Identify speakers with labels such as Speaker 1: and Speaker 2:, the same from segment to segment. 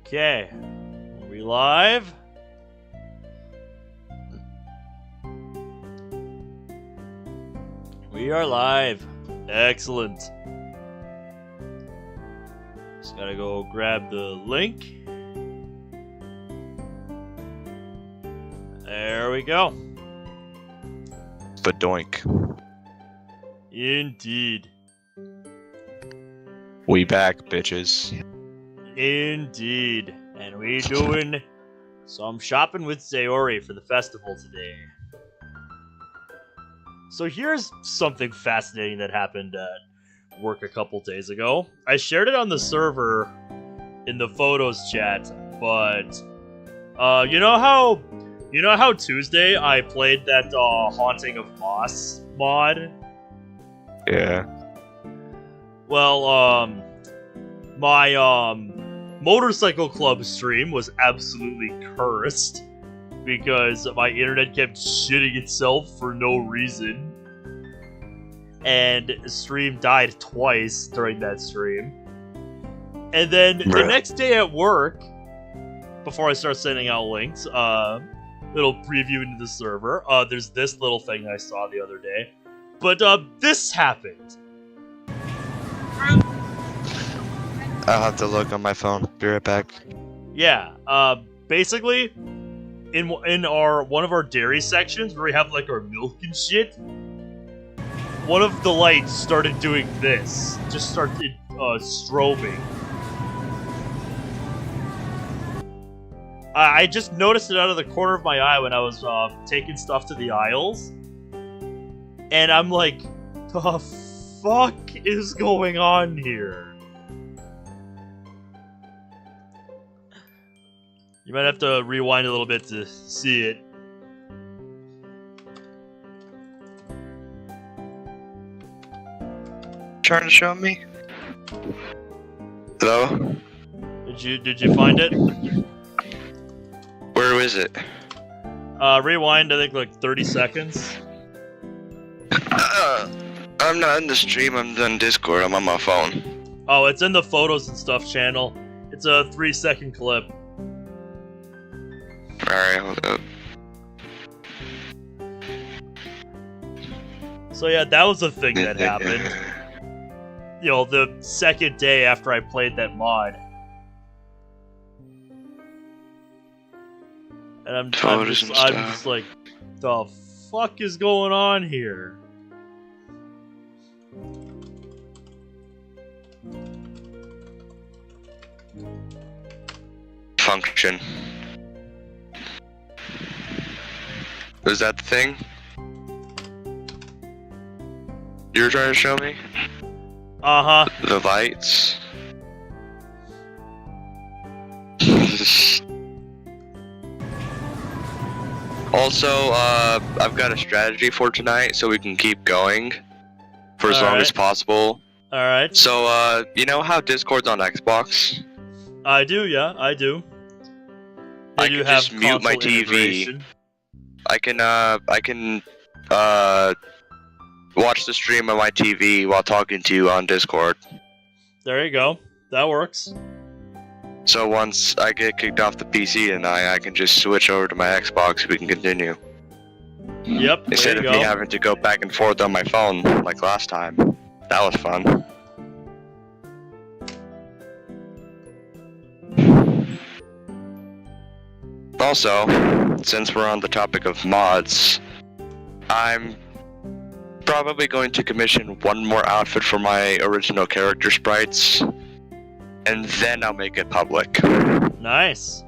Speaker 1: Okay. Are we live? We are live. Excellent. Just gotta go grab the link. There we go.
Speaker 2: Badoink.
Speaker 1: Indeed.
Speaker 2: We back, bitches.
Speaker 1: Indeed. And we doing some shopping with Sayori for the festival today. So here's something fascinating that happened at work a couple days ago. I shared it on the server in the photos chat, but you know how Tuesday I played that Haunting of Moss mod?
Speaker 2: Yeah.
Speaker 1: Well, my motorcycle club stream was absolutely cursed because my internet kept shitting itself for no reason, and stream died twice during that stream. And then the next day at work, before I start sending out links, little preview into the server, there's this little thing I saw the other day, but this happened.
Speaker 2: I'll have to look on my phone. Be right back.
Speaker 1: Yeah, basically, in our one of our dairy sections where we have like our milk and shit, one of the lights started doing this. Just started strobing. I just noticed it out of the corner of my eye when I was taking stuff to the aisles, and I'm like, the fuck is going on here? You might have to rewind a little bit to see it.
Speaker 2: Trying to show me? Hello?
Speaker 1: Did you find it?
Speaker 2: Where is it?
Speaker 1: Rewind, I think like 30 seconds.
Speaker 2: I'm not in the stream, I'm on Discord, I'm on my phone.
Speaker 1: Oh, it's in the photos and stuff channel. It's a 3-second clip.
Speaker 2: Alright, hold up.
Speaker 1: So yeah, that was the thing that happened. You know, the second day after I played that mod. And I'm just like, the fuck is going on here?
Speaker 2: Function. Is that the thing? You're trying to show me?
Speaker 1: Uh-huh.
Speaker 2: The lights? Also, I've got a strategy for tonight so we can keep going for as long as possible.
Speaker 1: Alright.
Speaker 2: So, you know how Discord's on Xbox?
Speaker 1: I do, yeah, I do.
Speaker 2: I can just mute my TV. I can watch the stream on my TV while talking to you on Discord.
Speaker 1: There you go. That works.
Speaker 2: So once I get kicked off the PC tonight, I can just switch over to my Xbox so we can continue.
Speaker 1: Yep,
Speaker 2: instead of me having to go back and forth on my phone like last time. That was fun. Also, since we're on the topic of mods, I'm probably going to commission one more outfit for my original character sprites, and then I'll make it public.
Speaker 1: Nice.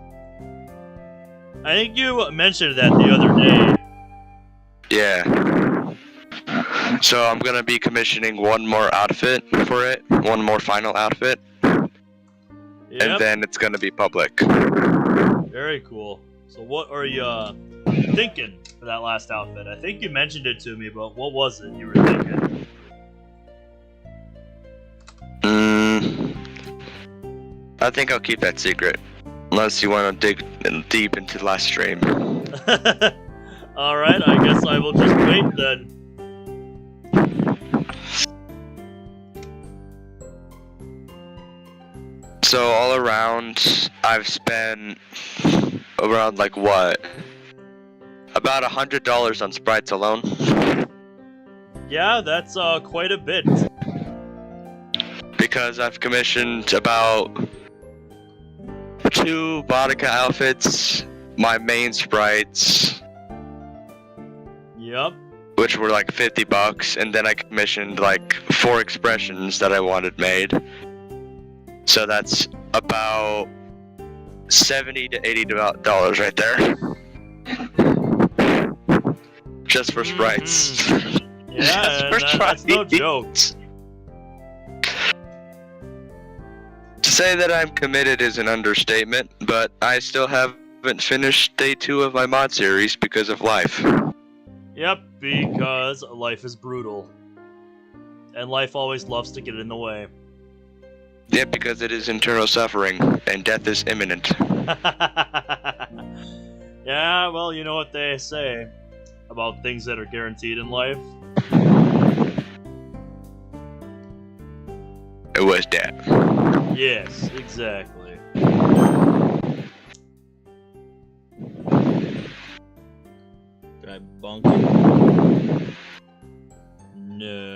Speaker 1: I think you mentioned that the other day.
Speaker 2: Yeah. So I'm gonna be commissioning one more outfit for it, one more final outfit, and then it's gonna be public.
Speaker 1: Very cool. So what are you thinking for that last outfit? I think you mentioned it to me, but what was it you were thinking?
Speaker 2: I think I'll keep that secret. Unless you want to dig deep into the last stream.
Speaker 1: Alright, I guess I will just wait then.
Speaker 2: So all around, I've spent around like what? About $100 on sprites alone.
Speaker 1: Yeah, that's quite a bit.
Speaker 2: Because I've commissioned about 2 Vodka outfits, my main sprites,
Speaker 1: Yep.
Speaker 2: which were like $50, and then I commissioned like 4 expressions that I wanted made. So that's about $70 to $80 right there. Just for sprites.
Speaker 1: Yeah, that's no joke.
Speaker 2: To say that I'm committed is an understatement, but I still haven't finished day 2 of my mod series because of life.
Speaker 1: Yep, because life is brutal. And life always loves to get in the way.
Speaker 2: Yeah, because it is internal suffering, and death is imminent.
Speaker 1: Yeah, well, you know what they say about things that are guaranteed in life.
Speaker 2: It was death.
Speaker 1: Yes, exactly. Did I bunk it? No.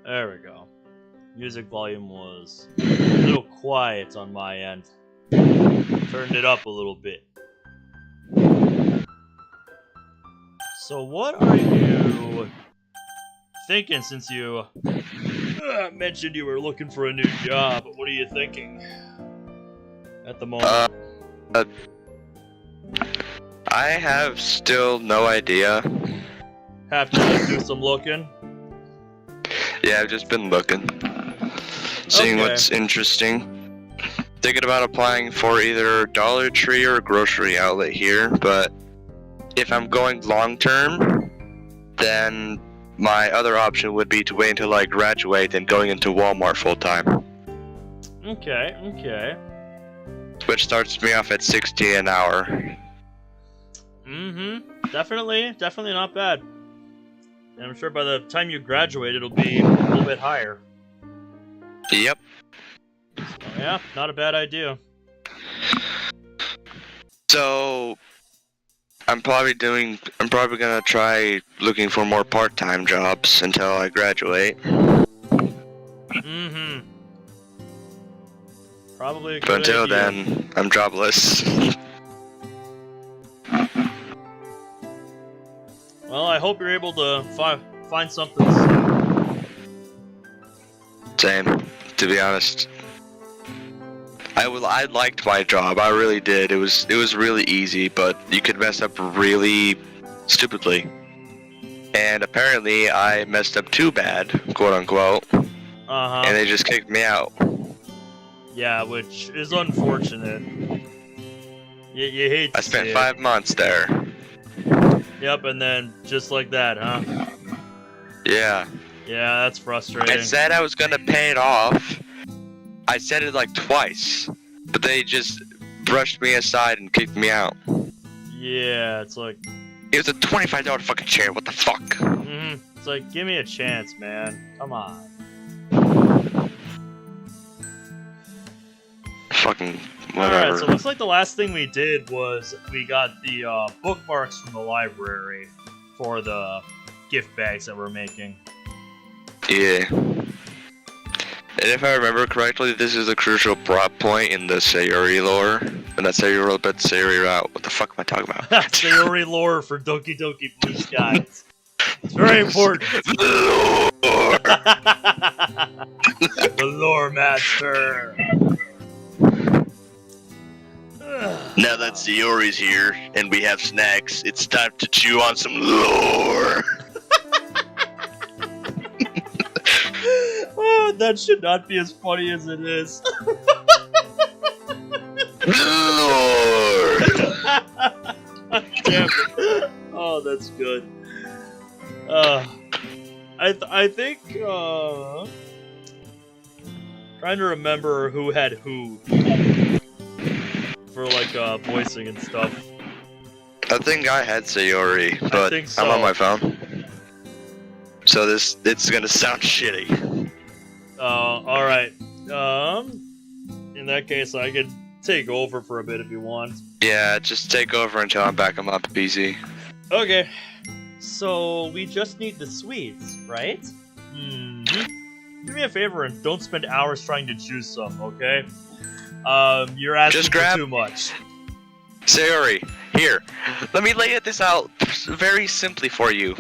Speaker 1: There we go. Music volume was a little quiet on my end. Turned it up a little bit. So what are you thinking since you mentioned you were looking for a new job? What are you thinking at the moment?
Speaker 2: I have still no idea.
Speaker 1: Have to do some looking?
Speaker 2: Yeah, I've just been looking. Seeing
Speaker 1: Okay.
Speaker 2: what's interesting. Thinking about applying for either Dollar Tree or a grocery outlet here, but if I'm going long term, then my other option would be to wait until I graduate and going into Walmart full time.
Speaker 1: Okay, okay.
Speaker 2: Which starts me off at $60 an hour.
Speaker 1: Mm-hmm. Definitely not bad. And I'm sure by the time you graduate, it'll be a little bit higher.
Speaker 2: Yep.
Speaker 1: So, yeah, not a bad idea.
Speaker 2: So I'm probably gonna try looking for more part-time jobs until I graduate.
Speaker 1: Mm-hmm. Probably a good
Speaker 2: But until
Speaker 1: idea.
Speaker 2: then, I'm jobless.
Speaker 1: Well, I hope you're able to find something soon.
Speaker 2: Same, to be honest. I liked my job. I really did. It was really easy, but you could mess up really stupidly. And apparently, I messed up too bad, quote unquote.
Speaker 1: Uh-huh.
Speaker 2: And they just kicked me out.
Speaker 1: Yeah, which is unfortunate. You hate to
Speaker 2: I spent
Speaker 1: see
Speaker 2: 5 months there.
Speaker 1: it. Yep, and then just like that, huh?
Speaker 2: Yeah.
Speaker 1: Yeah, that's frustrating.
Speaker 2: I said I was gonna pay it off. I said it like twice, but they just brushed me aside and kicked me out.
Speaker 1: Yeah, it's like...
Speaker 2: It was a $25 fucking chair, what the fuck?
Speaker 1: It's like, give me a chance, man. Come on.
Speaker 2: Fucking whatever.
Speaker 1: Alright, so it looks like the last thing we did was we got the bookmarks from the library for the gift bags that we're making.
Speaker 2: Yeah. And if I remember correctly, this is a crucial plot point in the Sayori lore. And not Sayori, but Sayori route. What the fuck am I talking about?
Speaker 1: Sayori lore for Doki Doki Blue Skies. It's very important.
Speaker 2: The lore!
Speaker 1: The lore master.
Speaker 2: Now that Sayori's here, and we have snacks, it's time to chew on some lore!
Speaker 1: Oh, that should not be as funny as it is.
Speaker 2: Lore!
Speaker 1: Damn it. Oh, that's good. I think, trying to remember who had who for, like, voicing and stuff.
Speaker 2: I think I had Sayori, but
Speaker 1: think so.
Speaker 2: I'm on my phone. So it's gonna sound shitty.
Speaker 1: Alright. In that case, I could take over for a bit if you want.
Speaker 2: Yeah, just take over until I'm back on my PC.
Speaker 1: Okay. So, we just need the sweets, right? Do me a favor and don't spend hours trying to choose some, okay? You're asking for too much.
Speaker 2: Sayori, here. Let me lay this out very simply for you.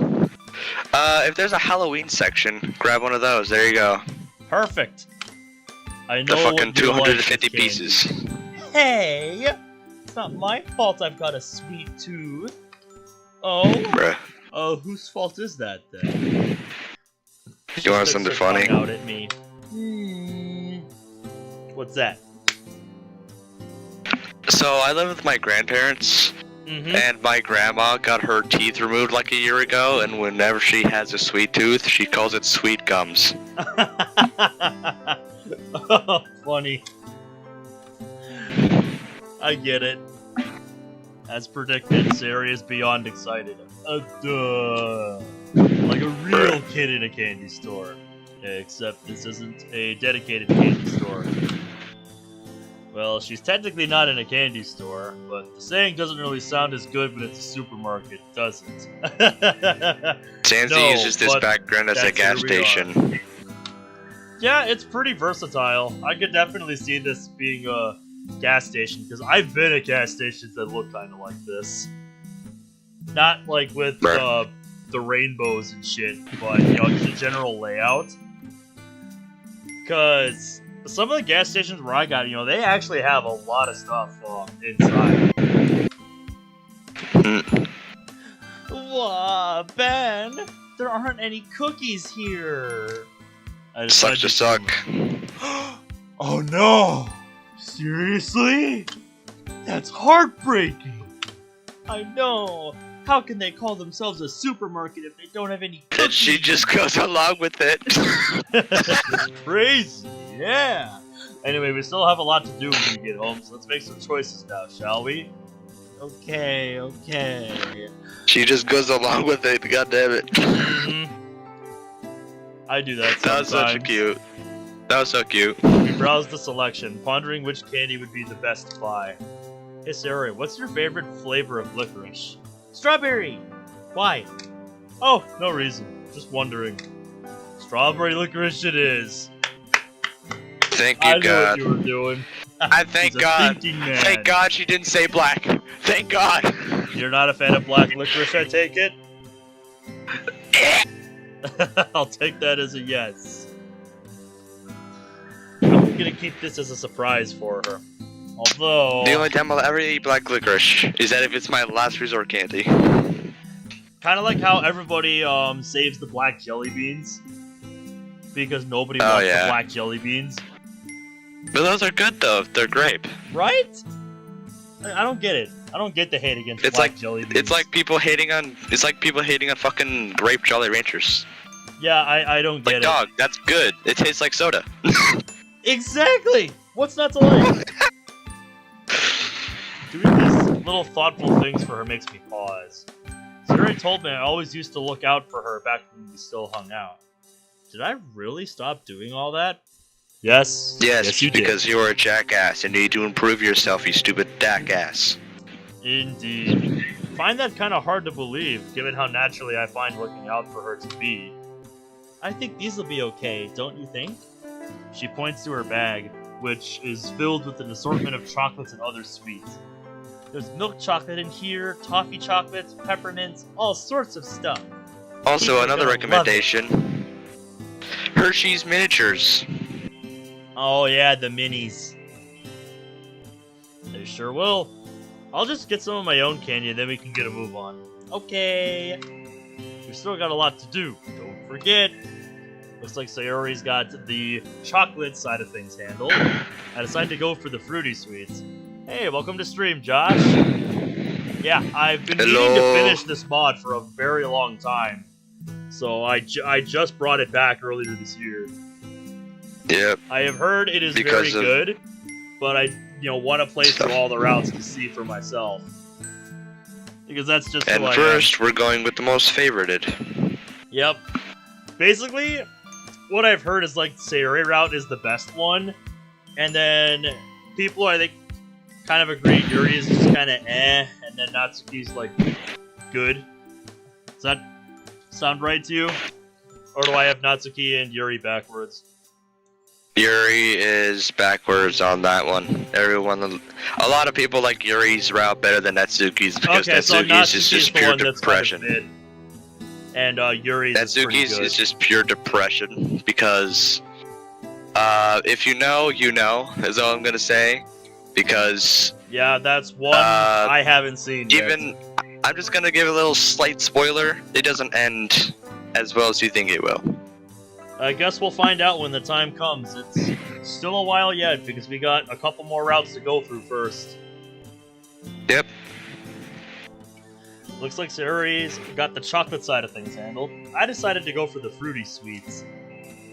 Speaker 2: If there's a Halloween section, grab one of those. There you go.
Speaker 1: Perfect. I
Speaker 2: The
Speaker 1: know
Speaker 2: fucking
Speaker 1: what you
Speaker 2: 250
Speaker 1: like,
Speaker 2: pieces.
Speaker 1: Hey! It's not my fault I've got a sweet tooth. Oh?
Speaker 2: Bruh.
Speaker 1: Whose fault is that then?
Speaker 2: You want something funny?
Speaker 1: Out at me. What's that?
Speaker 2: So I live with my grandparents, and my grandma got her teeth removed like a year ago, and whenever she has a sweet tooth, she calls it sweet gums.
Speaker 1: Oh, funny. I get it. As predicted, Sayori is beyond excited. Duh. Like a real kid in a candy store. Except this isn't a dedicated candy store. Well, she's technically not in a candy store, but the saying doesn't really sound as good when it's a supermarket, does it?
Speaker 2: Tansy uses this background as a gas station.
Speaker 1: Yeah, it's pretty versatile. I could definitely see this being a gas station, because I've been at gas stations that look kind of like this. Not like with the rainbows and shit, but, you know, just the general layout. Because some of the gas stations where I got, you know, they actually have a lot of stuff inside. Whoa, Ben! There aren't any cookies here!
Speaker 2: Sucks to suck.
Speaker 1: Oh no! Seriously? That's heartbreaking! I know! How can they call themselves a supermarket if they don't have any cookies?
Speaker 2: And she just goes along with it.
Speaker 1: That's crazy, yeah! Anyway, we still have a lot to do when we get home, so let's make some choices now, shall we? Okay.
Speaker 2: She just goes along with it, goddammit.
Speaker 1: I do that sometimes.
Speaker 2: That was such a cute. That was so cute.
Speaker 1: We browsed the selection, pondering which candy would be the best to buy. Hey Sayori, what's your favorite flavor of licorice? Strawberry! Why? Oh, no reason. Just wondering. Strawberry licorice it is.
Speaker 2: Thank you, God.
Speaker 1: I knew what you were doing.
Speaker 2: I thank God. Thank God she didn't say black. Thank God.
Speaker 1: You're not a fan of black licorice, I take it? I'll take that as a yes. I'm gonna keep this as a surprise for her. Although...
Speaker 2: The only time I'll ever eat black licorice is that if it's my last resort candy.
Speaker 1: Kinda like how everybody saves the black jelly beans. Because nobody wants the black jelly beans.
Speaker 2: But those are good though, they're grape.
Speaker 1: Right? I don't get it. I don't get the hate against black jelly beans.
Speaker 2: It's like people hating on fucking grape Jolly Ranchers.
Speaker 1: Yeah, I don't get it.
Speaker 2: Like, dog, that's good. It tastes like soda.
Speaker 1: Exactly! What's not to like? Doing these little thoughtful things for her makes me pause. Sayori told me I always used to look out for her back when we still hung out. Did I really stop doing all that? Yes.
Speaker 2: Yes,
Speaker 1: you did.
Speaker 2: Because you are a jackass and need to improve yourself, you stupid jackass.
Speaker 1: Indeed. I find that kind of hard to believe, given how naturally I find looking out for her to be. I think these will be okay, don't you think? She points to her bag, which is filled with an assortment of chocolates and other sweets. There's milk chocolate in here, toffee chocolates, peppermints, all sorts of stuff.
Speaker 2: Also, another recommendation. Hershey's miniatures.
Speaker 1: Oh yeah, the minis. They sure will. I'll just get some of my own candy and then we can get a move on. Okay. We've still got a lot to do. Don't forget. Looks like Sayori's got the chocolate side of things handled. I decided to go for the fruity sweets. Hey, welcome to stream, Josh. Yeah, I've been meaning to finish this mod for a very long time. So I just brought it back earlier this year.
Speaker 2: Yep.
Speaker 1: I have heard it is very good, but I want to play through all the routes to see for myself. Because that's just
Speaker 2: And first, we're going with the most favorited.
Speaker 1: Yep. Basically, what I've heard is like Sayori route is the best one, and then people I think kind of agree Yuri is just kind of and then Natsuki's like good. Does that sound right to you? Or do I have Natsuki and Yuri backwards?
Speaker 2: Yuri is backwards on that one. A lot of people like Yuri's route better than Natsuki's because Natsuki's is just pure depression.
Speaker 1: Kind of and Yuri's
Speaker 2: Natsuki's is just pure depression because if you know, you know, is all I'm gonna say. Because
Speaker 1: yeah, that's one I haven't seen
Speaker 2: even
Speaker 1: yet.
Speaker 2: I'm just gonna give a little slight spoiler. It doesn't end as well as you think it will.
Speaker 1: I guess we'll find out when the time comes. It's still a while yet because we got a couple more routes to go through first.
Speaker 2: Yep.
Speaker 1: Looks like Sayori's got the chocolate side of things handled. I decided to go for the fruity sweets.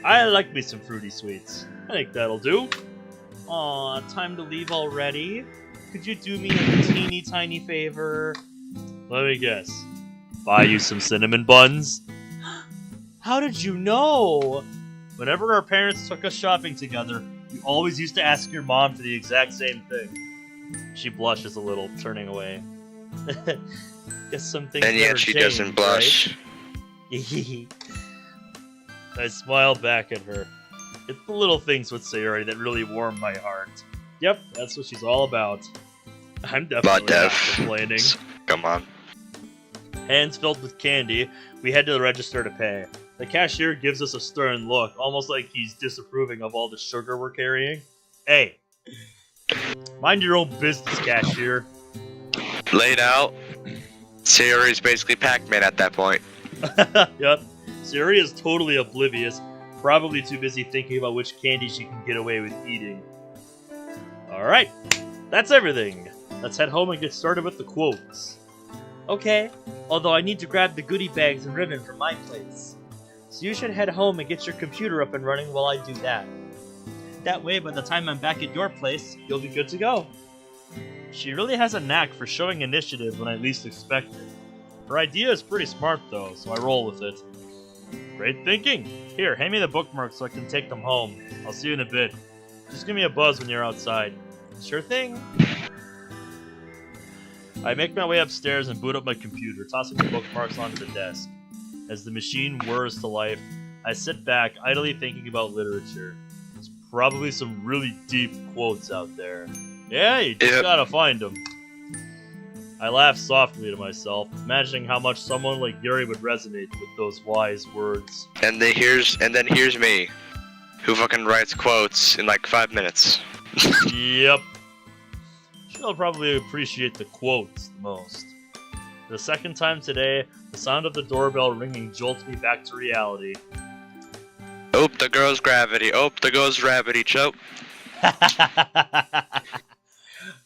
Speaker 1: I like me some fruity sweets. I think that'll do. Aw, time to leave already? Could you do me a teeny tiny favor? Let me guess. Buy you some cinnamon buns? How did you know? Whenever our parents took us shopping together, you always used to ask your mom for the exact same thing. She blushes a little, turning away. Guess some things
Speaker 2: and yet she
Speaker 1: changed,
Speaker 2: doesn't blush.
Speaker 1: Right? I smile back at her. It's the little things with Sayori that really warm my heart. Yep, that's what she's all about. I'm definitely not complaining.
Speaker 2: Come on.
Speaker 1: Hands filled with candy, we head to the register to pay. The cashier gives us a stern look, almost like he's disapproving of all the sugar we're carrying. Hey, mind your own business, cashier.
Speaker 2: Laid out. Sayori's basically Pac-Man at that point.
Speaker 1: Yep. Sayori is totally oblivious, probably too busy thinking about which candy she can get away with eating. Alright, that's everything. Let's head home and get started with the quotes. Okay, although I need to grab the goodie bags and ribbon from my place. So you should head home and get your computer up and running while I do that. That way, by the time I'm back at your place, you'll be good to go. She really has a knack for showing initiative when I least expect it. Her idea is pretty smart though, so I roll with it. Great thinking! Here, hand me the bookmarks so I can take them home. I'll see you in a bit. Just give me a buzz when you're outside. Sure thing. I make my way upstairs and boot up my computer, tossing the bookmarks onto the desk. As the machine whirs to life, I sit back, idly thinking about literature. There's probably some really deep quotes out there. Yeah, you just gotta find them. I laugh softly to myself, imagining how much someone like Yuri would resonate with those wise words.
Speaker 2: And then here's me, who fucking writes quotes in like 5 minutes.
Speaker 1: Yep. She'll probably appreciate the quotes the most. The second time today, the sound of the doorbell ringing jolts me back to reality.
Speaker 2: Oop, there goes gravity. Oop, there goes gravity. Choke.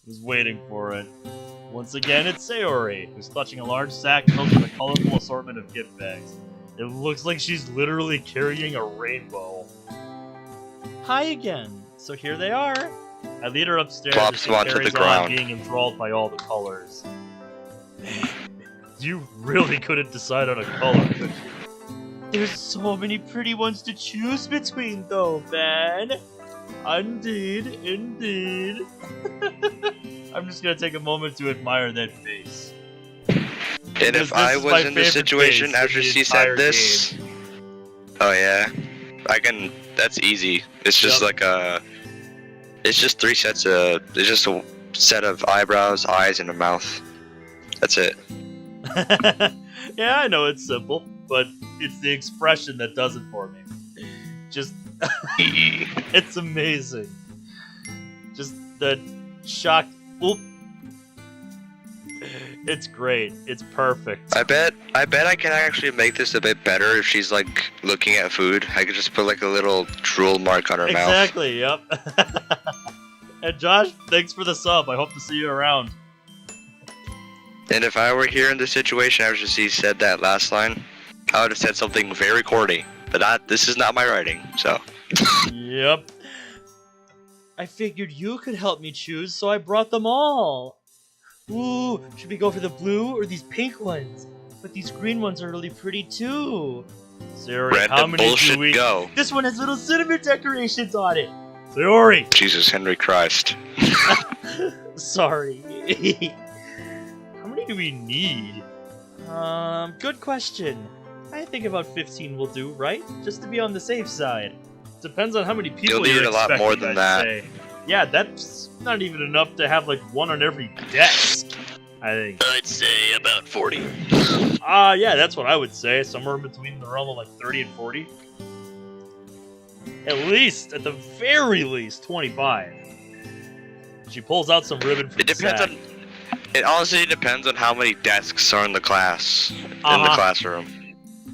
Speaker 1: Was waiting for it. Once again, it's Sayori, who's clutching a large sack filled with a colorful assortment of gift bags. It looks like she's literally carrying a rainbow. Hi again. So here they are. I lead her upstairs as she carries on being enthralled by all the colors. Man, you really couldn't decide on a color, could you? There's so many pretty ones to choose between, though, man. Indeed, indeed. I'm just gonna take a moment to admire that face.
Speaker 2: And if I was in this situation after she said this... Oh yeah. That's easy. It's just like a... It's just 3 sets of... It's just a set of eyebrows, eyes, and a mouth. That's it.
Speaker 1: Yeah, I know it's simple, but it's the expression that does it for me. Just... It's amazing. Just the shock... Oop. It's great. It's perfect.
Speaker 2: I bet I can actually make this a bit better if she's like looking at food. I could just put like a little drool mark on her mouth.
Speaker 1: Exactly, yep. And Josh, thanks for the sub. I hope to see you around.
Speaker 2: And if I were here in this situation after she said that last line, I would have said something very corny. But this is not my writing, so.
Speaker 1: Yep. I figured you could help me choose, so I brought them all. Ooh, should we go for the blue or these pink ones? But these green ones are really pretty too. Sayori,
Speaker 2: Random
Speaker 1: how many
Speaker 2: bullshit
Speaker 1: do we...
Speaker 2: go.
Speaker 1: This one has little cinnamon decorations on it. Sayori!
Speaker 2: Jesus, Henry Christ.
Speaker 1: Sorry. How many do we need? Good question. I think about 15 will do, right? Just to be on the safe side. Depends on how many people
Speaker 2: You'll need
Speaker 1: you're
Speaker 2: a lot more than
Speaker 1: I'd
Speaker 2: that.
Speaker 1: say. Yeah, that's not even enough to have like one on every desk, I think.
Speaker 2: I'd say about 40.
Speaker 1: Yeah, that's what I would say. Somewhere in between the realm of like 30 and 40. At least, at the very least, 25. She pulls out some ribbon from
Speaker 2: It depends on. It honestly depends on how many desks are in the class, in the classroom.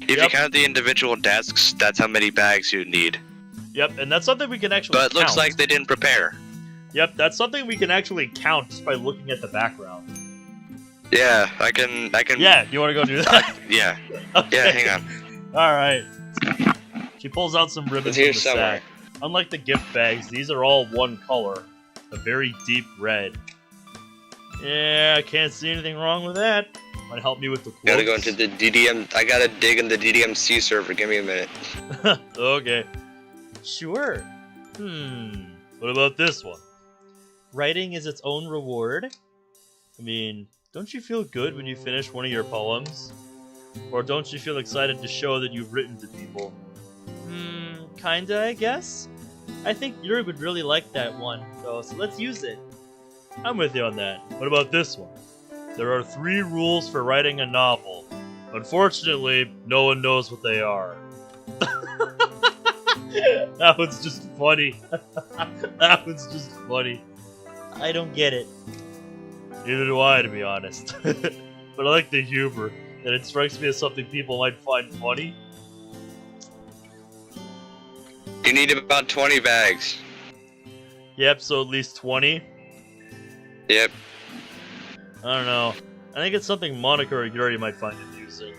Speaker 2: If you count the individual desks, that's how many bags you need.
Speaker 1: Yep, and that's something we can actually
Speaker 2: But it looks
Speaker 1: count.
Speaker 2: like they didn't prepare.
Speaker 1: Yep, that's something we can actually count just by looking at the background.
Speaker 2: Yeah, I can.
Speaker 1: Yeah, you want to go do that?
Speaker 2: Yeah.
Speaker 1: Okay.
Speaker 2: Yeah, hang on.
Speaker 1: Alright. She pulls out some ribbons from the sack. Unlike the gift bags, these are all one color. A very deep red. Yeah, I can't see anything wrong with that. Might help me with the quotes.
Speaker 2: Gotta go into the DDM. I gotta dig in the DDMC server. Give me a minute.
Speaker 1: Okay. Sure. What about this one? Writing is its own reward? I mean, don't you feel good when you finish one of your poems? Or don't you feel excited to show that you've written to people? Kinda, I guess? I think Yuri would really like that one, though, so let's use it. I'm with you on that. What about this one? There are 3 rules for writing a novel. Unfortunately, no one knows what they are. That one's just funny. That one's just funny. I don't get it. Neither do I, to be honest. But I like the humor, and it strikes me as something people might find funny.
Speaker 2: You need about 20 bags.
Speaker 1: Yep, so at least 20.
Speaker 2: Yep.
Speaker 1: I don't know. I think it's something Monica or Yuri might find amusing.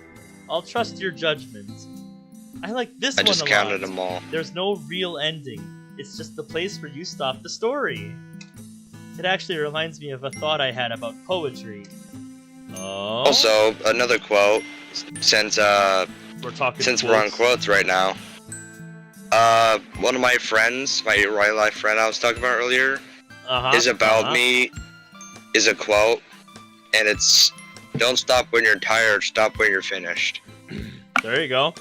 Speaker 1: I'll trust your judgment. I like this one a lot.
Speaker 2: I just counted them all.
Speaker 1: There's no real ending. It's just the place where you stop the story. It actually reminds me of a thought I had about poetry. Oh.
Speaker 2: Also, another quote, since we're on quotes right now. One of my friends, my real life friend I was talking about earlier, is about me, is a quote, and it's, don't stop when you're tired, stop when you're finished.
Speaker 1: There you go.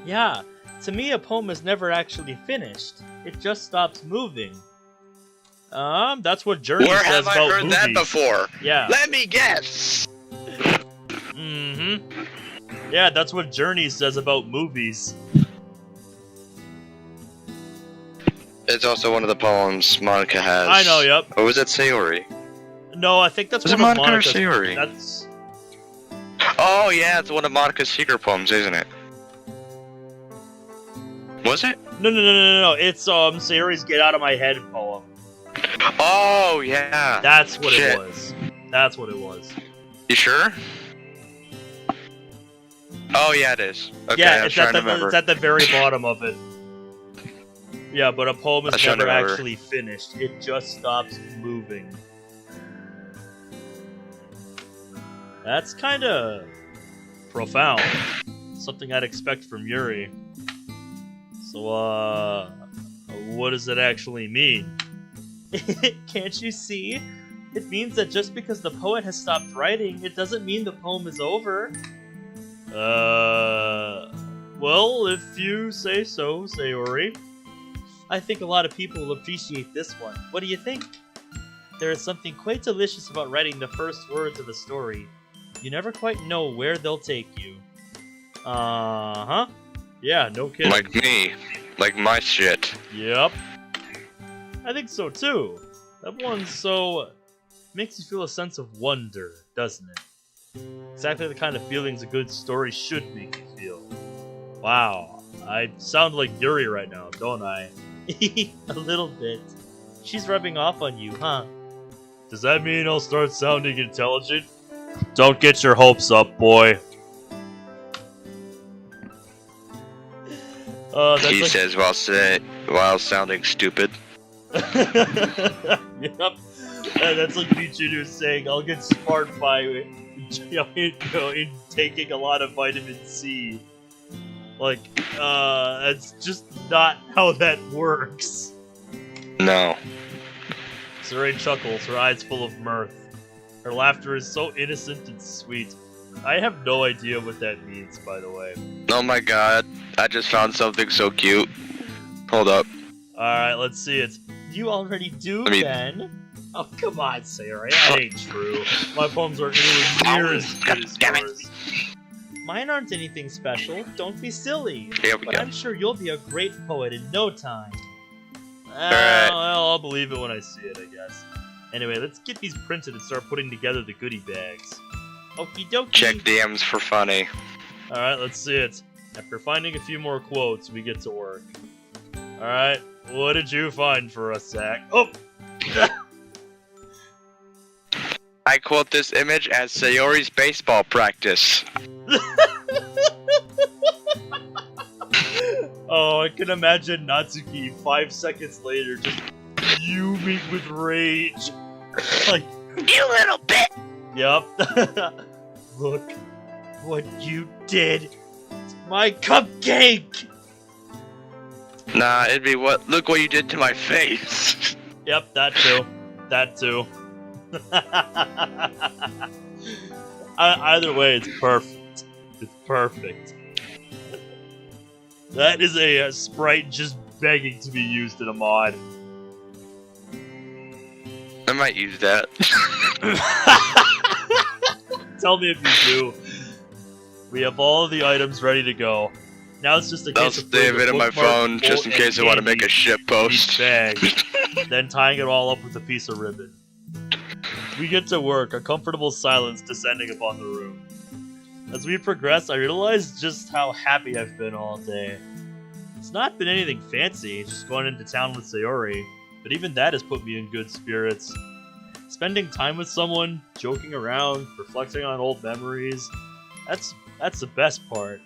Speaker 1: Yeah, to me a poem is never actually finished. It just stops moving. That's what Journey
Speaker 2: Where
Speaker 1: says about
Speaker 2: have I heard
Speaker 1: movies.
Speaker 2: that before?
Speaker 1: Yeah.
Speaker 2: Let me guess!
Speaker 1: Yeah, that's what Journey says about movies.
Speaker 2: It's also one of the poems Monica has.
Speaker 1: I know, yep.
Speaker 2: Or was it Sayori?
Speaker 1: No, I think that's
Speaker 2: Was
Speaker 1: one
Speaker 2: it
Speaker 1: of
Speaker 2: Monica or
Speaker 1: Monica's.
Speaker 2: Sayori?
Speaker 1: That's...
Speaker 2: Oh yeah, it's one of Monica's secret poems, isn't it? Was it?
Speaker 1: No. It's Sayori's Get Out of My Head poem.
Speaker 2: Oh yeah.
Speaker 1: That's what it was. That's what it was.
Speaker 2: You sure? Oh yeah, it is. Okay,
Speaker 1: yeah,
Speaker 2: it's
Speaker 1: at the very bottom of it. Yeah, but a poem is never actually finished. It just stops moving. That's kind of profound. Something I'd expect from Yuri. So, what does it actually mean? Can't you see? It means that just because the poet has stopped writing, it doesn't mean the poem is over. Well, if you say so, Sayori. I think a lot of people will appreciate this one. What do you think? There is something quite delicious about writing the first words of a story. You never quite know where they'll take you. Yeah, no kidding.
Speaker 2: Like me. Like my shit.
Speaker 1: Yep. I think so too. That one makes you feel a sense of wonder, doesn't it? Exactly the kind of feelings a good story should make you feel. Wow, I sound like Yuri right now, don't I? A little bit. She's rubbing off on you, huh? Does that mean I'll start sounding intelligent? Don't get your hopes up, boy.
Speaker 2: He says while sounding stupid.
Speaker 1: Yep. That's like me Junior saying, I'll get smart by in taking a lot of vitamin C. Like, that's just not how that works.
Speaker 2: No.
Speaker 1: Sayori chuckles, her eyes full of mirth. Her laughter is so innocent and sweet. I have no idea what that means, by the way.
Speaker 2: Oh my god, I just found something so cute. Hold up.
Speaker 1: Alright, let's see it. You already do, Ben? Oh, come on, Sayori, that ain't true. My poems aren't anywhere near as good as yours. Mine aren't anything special, don't be silly. But I'm sure you'll be a great poet in no time.
Speaker 2: Alright.
Speaker 1: Well, I'll believe it when I see it, I guess. Anyway, let's get these printed and start putting together the goodie bags. Okie dokie.
Speaker 2: Check DMs for funny.
Speaker 1: Alright, let's see it. After finding a few more quotes, we get to work. Alright, what did you find for us, Zach? Oh!
Speaker 2: I quote this image as Sayori's baseball practice.
Speaker 1: Oh, I can imagine Natsuki 5 seconds later just fuming with rage. Like,
Speaker 2: You little bit!
Speaker 1: yep. Look what you did to my cupcake!
Speaker 2: Nah, it'd be what? Look what you did to my face.
Speaker 1: Yep, that too. That too. Either way, it's perfect. It's perfect. That is a sprite just begging to be used in a mod.
Speaker 2: I might use that.
Speaker 1: Tell me if you do. We have all of the items ready to go. Now it's just a
Speaker 2: I'll
Speaker 1: case of
Speaker 2: save
Speaker 1: putting
Speaker 2: it
Speaker 1: the
Speaker 2: in my
Speaker 1: bookmark,
Speaker 2: phone just in
Speaker 1: quote,
Speaker 2: case I
Speaker 1: and
Speaker 2: want to make a
Speaker 1: candy
Speaker 2: shit
Speaker 1: in
Speaker 2: post.
Speaker 1: each bag, then tying it all up with a piece of ribbon. We get to work, a comfortable silence descending upon the room. As we progress, I realize just how happy I've been all day. It's not been anything fancy, just going into town with Sayori, but even that has put me in good spirits. Spending time with someone, joking around, reflecting on old memories, that's the best part.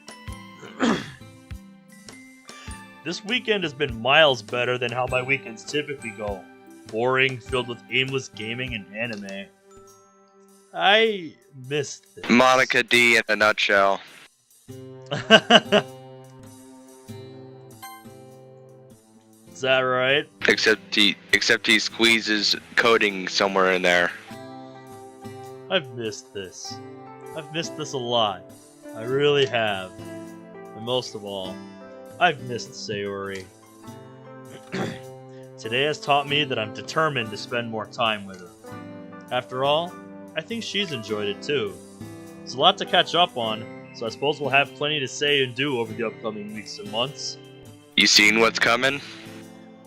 Speaker 1: This weekend has been miles better than how my weekends typically go. Boring, filled with aimless gaming and anime. I missed this.
Speaker 2: Monica D in a nutshell.
Speaker 1: Is that right?
Speaker 2: Except he squeezes coding somewhere in there.
Speaker 1: I've missed this. I've missed this a lot. I really have. And most of all, I've missed Sayori. Today has taught me that I'm determined to spend more time with her. After all, I think she's enjoyed it too. There's a lot to catch up on, so I suppose we'll have plenty to say and do over the upcoming weeks and months.
Speaker 2: You seen what's coming?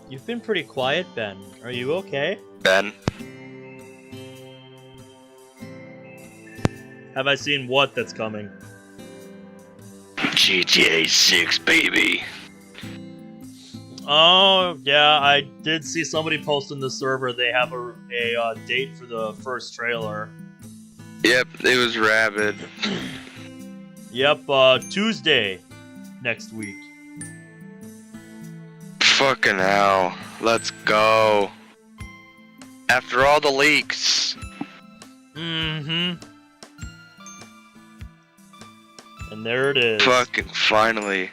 Speaker 1: You've been pretty quiet, Ben. Are you okay?
Speaker 2: Ben?
Speaker 1: Have I seen what that's coming?
Speaker 2: GTA 6, baby.
Speaker 1: Oh, yeah, I did see somebody post in the server they have a date for the first trailer.
Speaker 2: Yep, it was rabid.
Speaker 1: Yep, Tuesday next week.
Speaker 2: Fucking hell. Let's go. After all the leaks.
Speaker 1: Mm-hmm. And there it is.
Speaker 2: Fucking finally.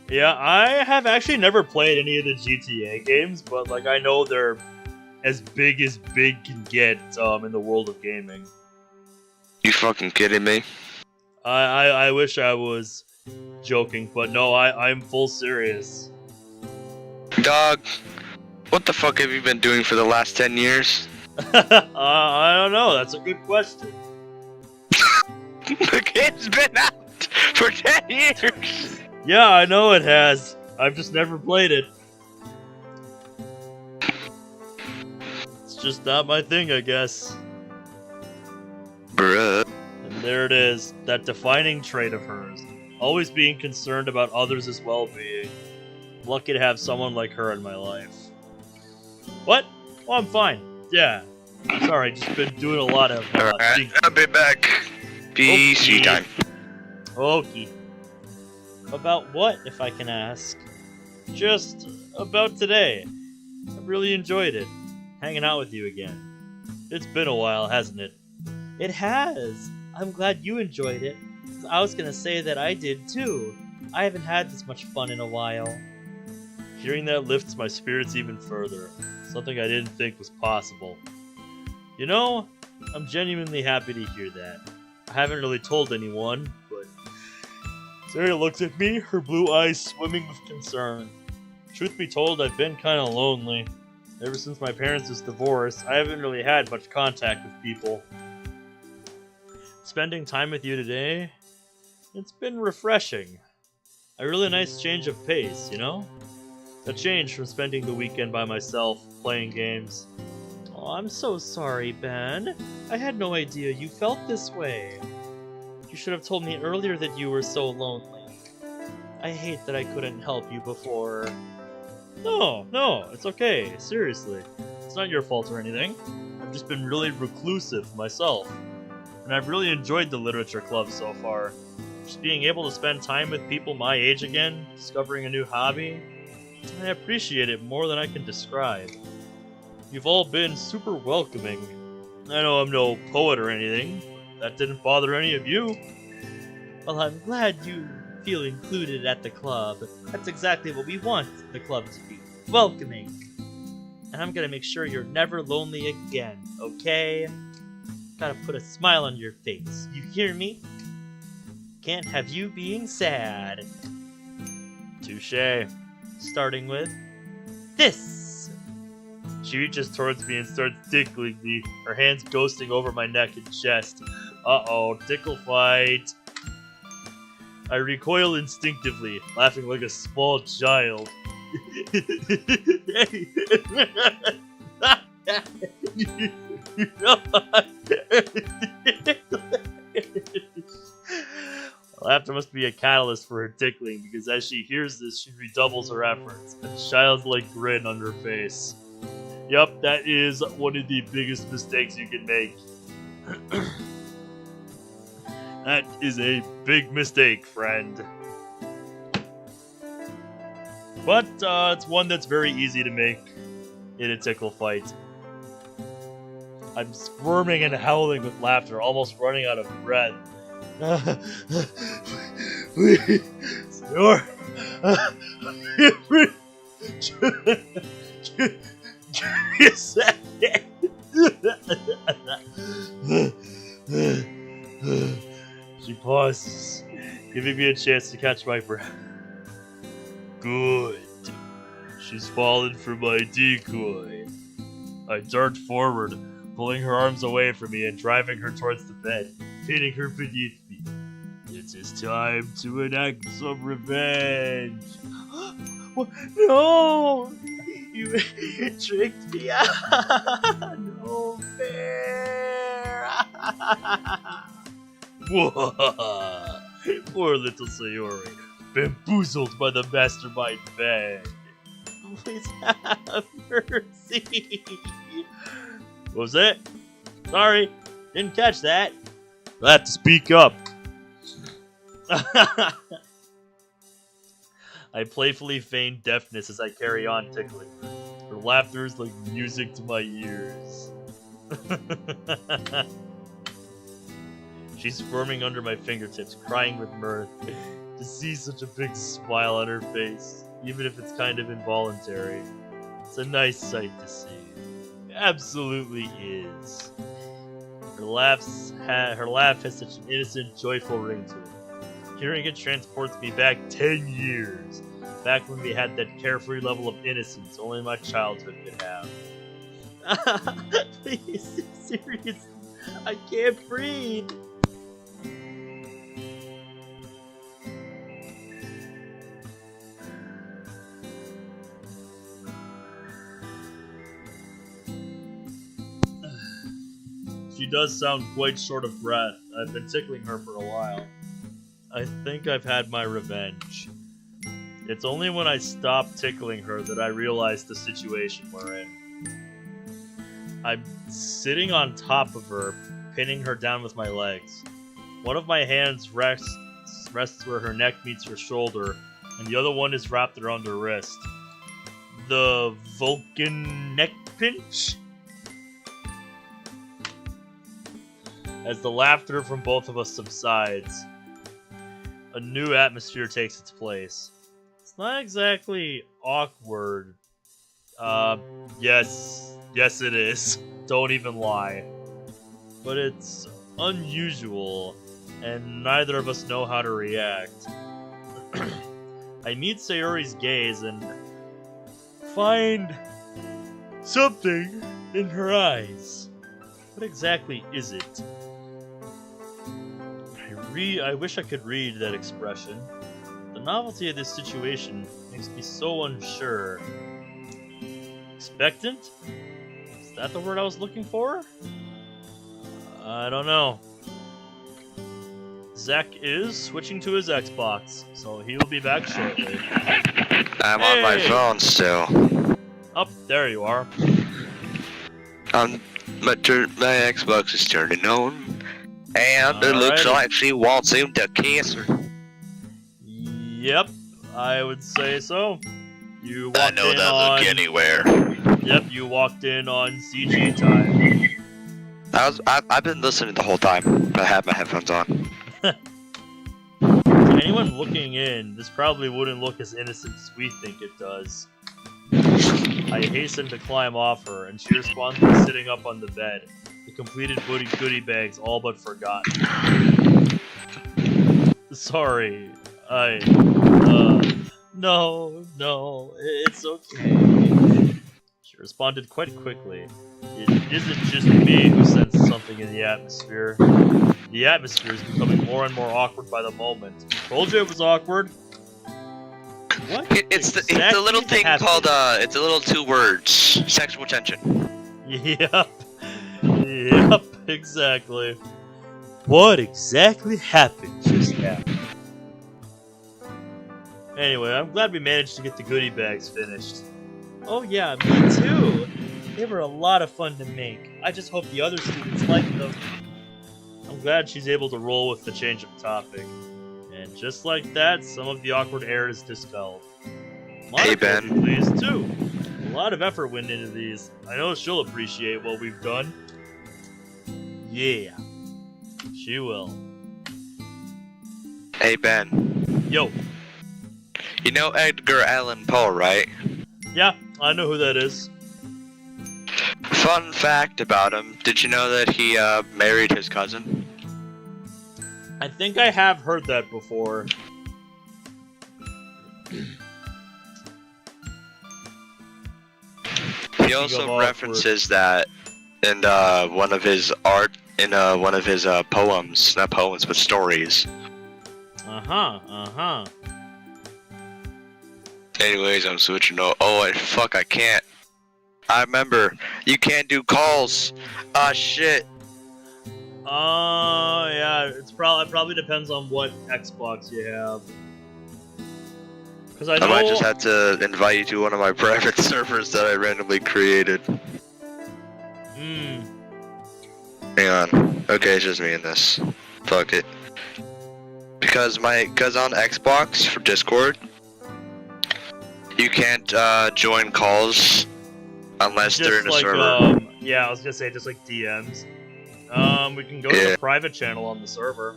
Speaker 1: Yeah, I have actually never played any of the GTA games, but like I know they're as big can get in the world of gaming.
Speaker 2: You fucking kidding me?
Speaker 1: I wish I was joking, but no, I'm full serious.
Speaker 2: Dog, what the fuck have you been doing for the last 10 years?
Speaker 1: I don't know, that's a good question.
Speaker 2: The game's been out for 10 years!
Speaker 1: Yeah, I know it has. I've just never played it. It's just not my thing, I guess.
Speaker 2: Bruh.
Speaker 1: And there it is, that defining trait of hers. Always being concerned about others' well-being. Lucky to have someone like her in my life. What? Oh, I'm fine. Yeah. Sorry, just been doing a lot of
Speaker 2: Alright, I'll be back. PC time.
Speaker 1: Okay. About what, if I can ask? Just about today. I really enjoyed it. hanging out with you again. It's been a while, hasn't it? It has! I'm glad you enjoyed it. I was gonna say that I did too. I haven't had this much fun in a while. Hearing that lifts my spirits even further. Something I didn't think was possible. You know, I'm genuinely happy to hear that. I haven't really told anyone, but... Sayori looks at me, her blue eyes swimming with concern. Truth be told, I've been kinda lonely. Ever since my parents' divorce, I haven't really had much contact with people. Spending time with you today, it's been refreshing. A really nice change of pace, you know? A change from spending the weekend by myself, playing games. Oh, I'm so sorry, Ben. I had no idea you felt this way. You should have told me earlier that you were so lonely. I hate that I couldn't help you before. No, it's okay, seriously. It's not your fault or anything. I've just been really reclusive myself. And I've really enjoyed the literature club so far. Just being able to spend time with people my age again, discovering a new hobby, I appreciate it more than I can describe. You've all been super welcoming. I know I'm no poet or anything. That didn't bother any of you. Well, I'm glad you feel included at the club. That's exactly what we want the club to be. Welcoming. And I'm gonna make sure you're never lonely again, okay? Gotta put a smile on your face. You hear me? Can't have you being sad. Touché. Starting with this. She reaches towards me and starts tickling me, her hands ghosting over my neck and chest. Uh-oh, tickle fight. I recoil instinctively, laughing like a small child. Laughter must be a catalyst for her tickling, because as she hears this, she redoubles her efforts, a childlike grin on her face. Yup, that is one of the biggest mistakes you can make. That is a big mistake, friend. But it's one that's very easy to make in a tickle fight. I'm squirming and howling with laughter, almost running out of breath. Sayori, give me a second. She pauses, giving me a chance to catch my breath. Good. She's fallen for my decoy. I dart forward, pulling her arms away from me and driving her towards the bed, hitting her beneath me. It is time to enact some revenge. No! You tricked me out! No fair! Poor little Sayori, bamboozled by the mastermind man. Please have mercy. What was that? Sorry, didn't catch that. I have to speak up. I playfully feign deafness as I carry on tickling her. Her laughter is like music to my ears. She's squirming under my fingertips, crying with mirth. To see such a big smile on her face, even if it's kind of involuntary, it's a nice sight to see. It absolutely is. Her laugh has such an innocent, joyful ring to it. Hearing it transports me back 10 years, back when we had that carefree level of innocence only my childhood could have. Please, seriously, I can't breathe. She does sound quite short of breath. I've been tickling her for a while. I think I've had my revenge. It's only when I stop tickling her that I realize the situation we're in. I'm sitting on top of her, pinning her down with my legs. One of my hands rests where her neck meets her shoulder, and the other one is wrapped around her wrist. The Vulcan neck pinch? As the laughter from both of us subsides, a new atmosphere takes its place. It's not exactly awkward. Yes it is. Don't even lie. But it's unusual, and neither of us know how to react. I meet Sayori's gaze and find something in her eyes. What exactly is it? I wish I could read that expression. The novelty of this situation makes me so unsure. Expectant? Is that the word I was looking for? I don't know. Zach is switching to his Xbox, so he will be back shortly.
Speaker 2: I'm on my phone still.
Speaker 1: Oh, there you are.
Speaker 2: My Xbox is turning on. And it looks like she wants him to kiss her.
Speaker 1: Yep, I would say so. You walked
Speaker 2: I know
Speaker 1: in
Speaker 2: that
Speaker 1: on...
Speaker 2: look anywhere.
Speaker 1: Yep, you walked in on CG time.
Speaker 2: I've been listening the whole time. I had my headphones on.
Speaker 1: To anyone looking in, this probably wouldn't look as innocent as we think it does. I hasten to climb off her, and she responds by sitting up on the bed. The completed goodie bags all but forgotten. Sorry, no, it's okay. She responded quite quickly. It isn't just me who sensed something in the atmosphere. The atmosphere is becoming more and more awkward by the moment. Told you it was awkward. What?
Speaker 2: It's the little thing called it's a little 2 words. Sexual tension.
Speaker 1: Yep, exactly. What exactly happened just now? Anyway, I'm glad we managed to get the goodie bags finished. Oh yeah, me too! They were a lot of fun to make. I just hope the other students like them. I'm glad she's able to roll with the change of topic. And just like that, some of the awkward air is dispelled.
Speaker 2: Hey, Ben.
Speaker 1: Please too. A lot of effort went into these. I know she'll appreciate what we've done. Yeah, she will.
Speaker 2: Hey, Ben.
Speaker 1: Yo.
Speaker 2: You know Edgar Allan Poe, right?
Speaker 1: Yeah, I know who that is.
Speaker 2: Fun fact about him, did you know that he married his cousin?
Speaker 1: I think I have heard that before.
Speaker 2: He also references that in one of his poems, not poems, but stories. Anyways, I'm switching to... I can't. I remember, you can't do calls. Shit.
Speaker 1: Yeah, it probably depends on what Xbox you have. Because I
Speaker 2: might just have to invite you to one of my private servers that I randomly created. Hang on. Okay, it's just me in this. Fuck it. Because on Xbox for Discord, you can't join calls unless they're in a server.
Speaker 1: Yeah, I was gonna say just like DMs. We can go to the private channel on the server.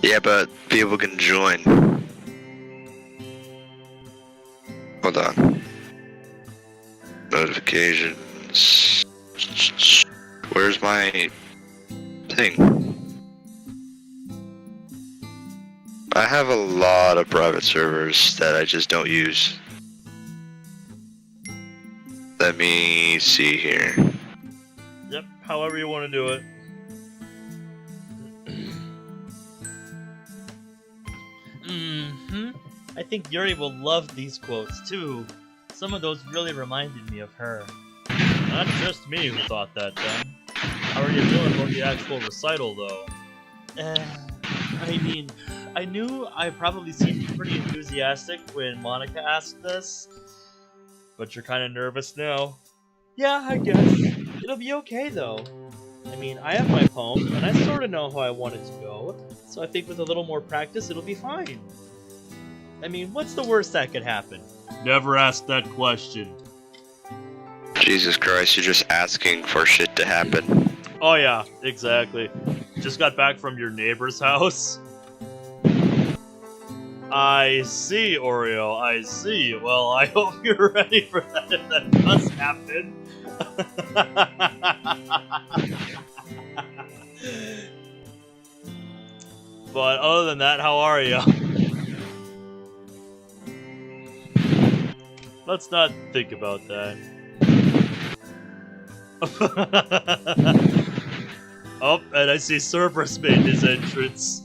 Speaker 2: Yeah, but people can join. Hold on. Notifications. Where's my thing? I have a lot of private servers that I just don't use. Let me see here.
Speaker 1: Yep, however you want to do it. I think Yuri will love these quotes too. Some of those really reminded me of her. Not just me who thought that then. How are you feeling about the actual recital though? I mean, I knew I probably seemed pretty enthusiastic when Monica asked this. But you're kind of nervous now. Yeah, I guess. It'll be okay though. I mean, I have my poem, and I sort of know how I want it to go. So I think with a little more practice, it'll be fine. I mean, what's the worst that could happen? Never ask that question.
Speaker 2: Jesus Christ, you're just asking for shit to happen.
Speaker 1: Oh yeah, exactly. Just got back from your neighbor's house. I see, Oreo, I see. Well, I hope you're ready for that if that does happen. But other than that, how are you? Let's not think about that. Oh, and I see Cerberus made his entrance.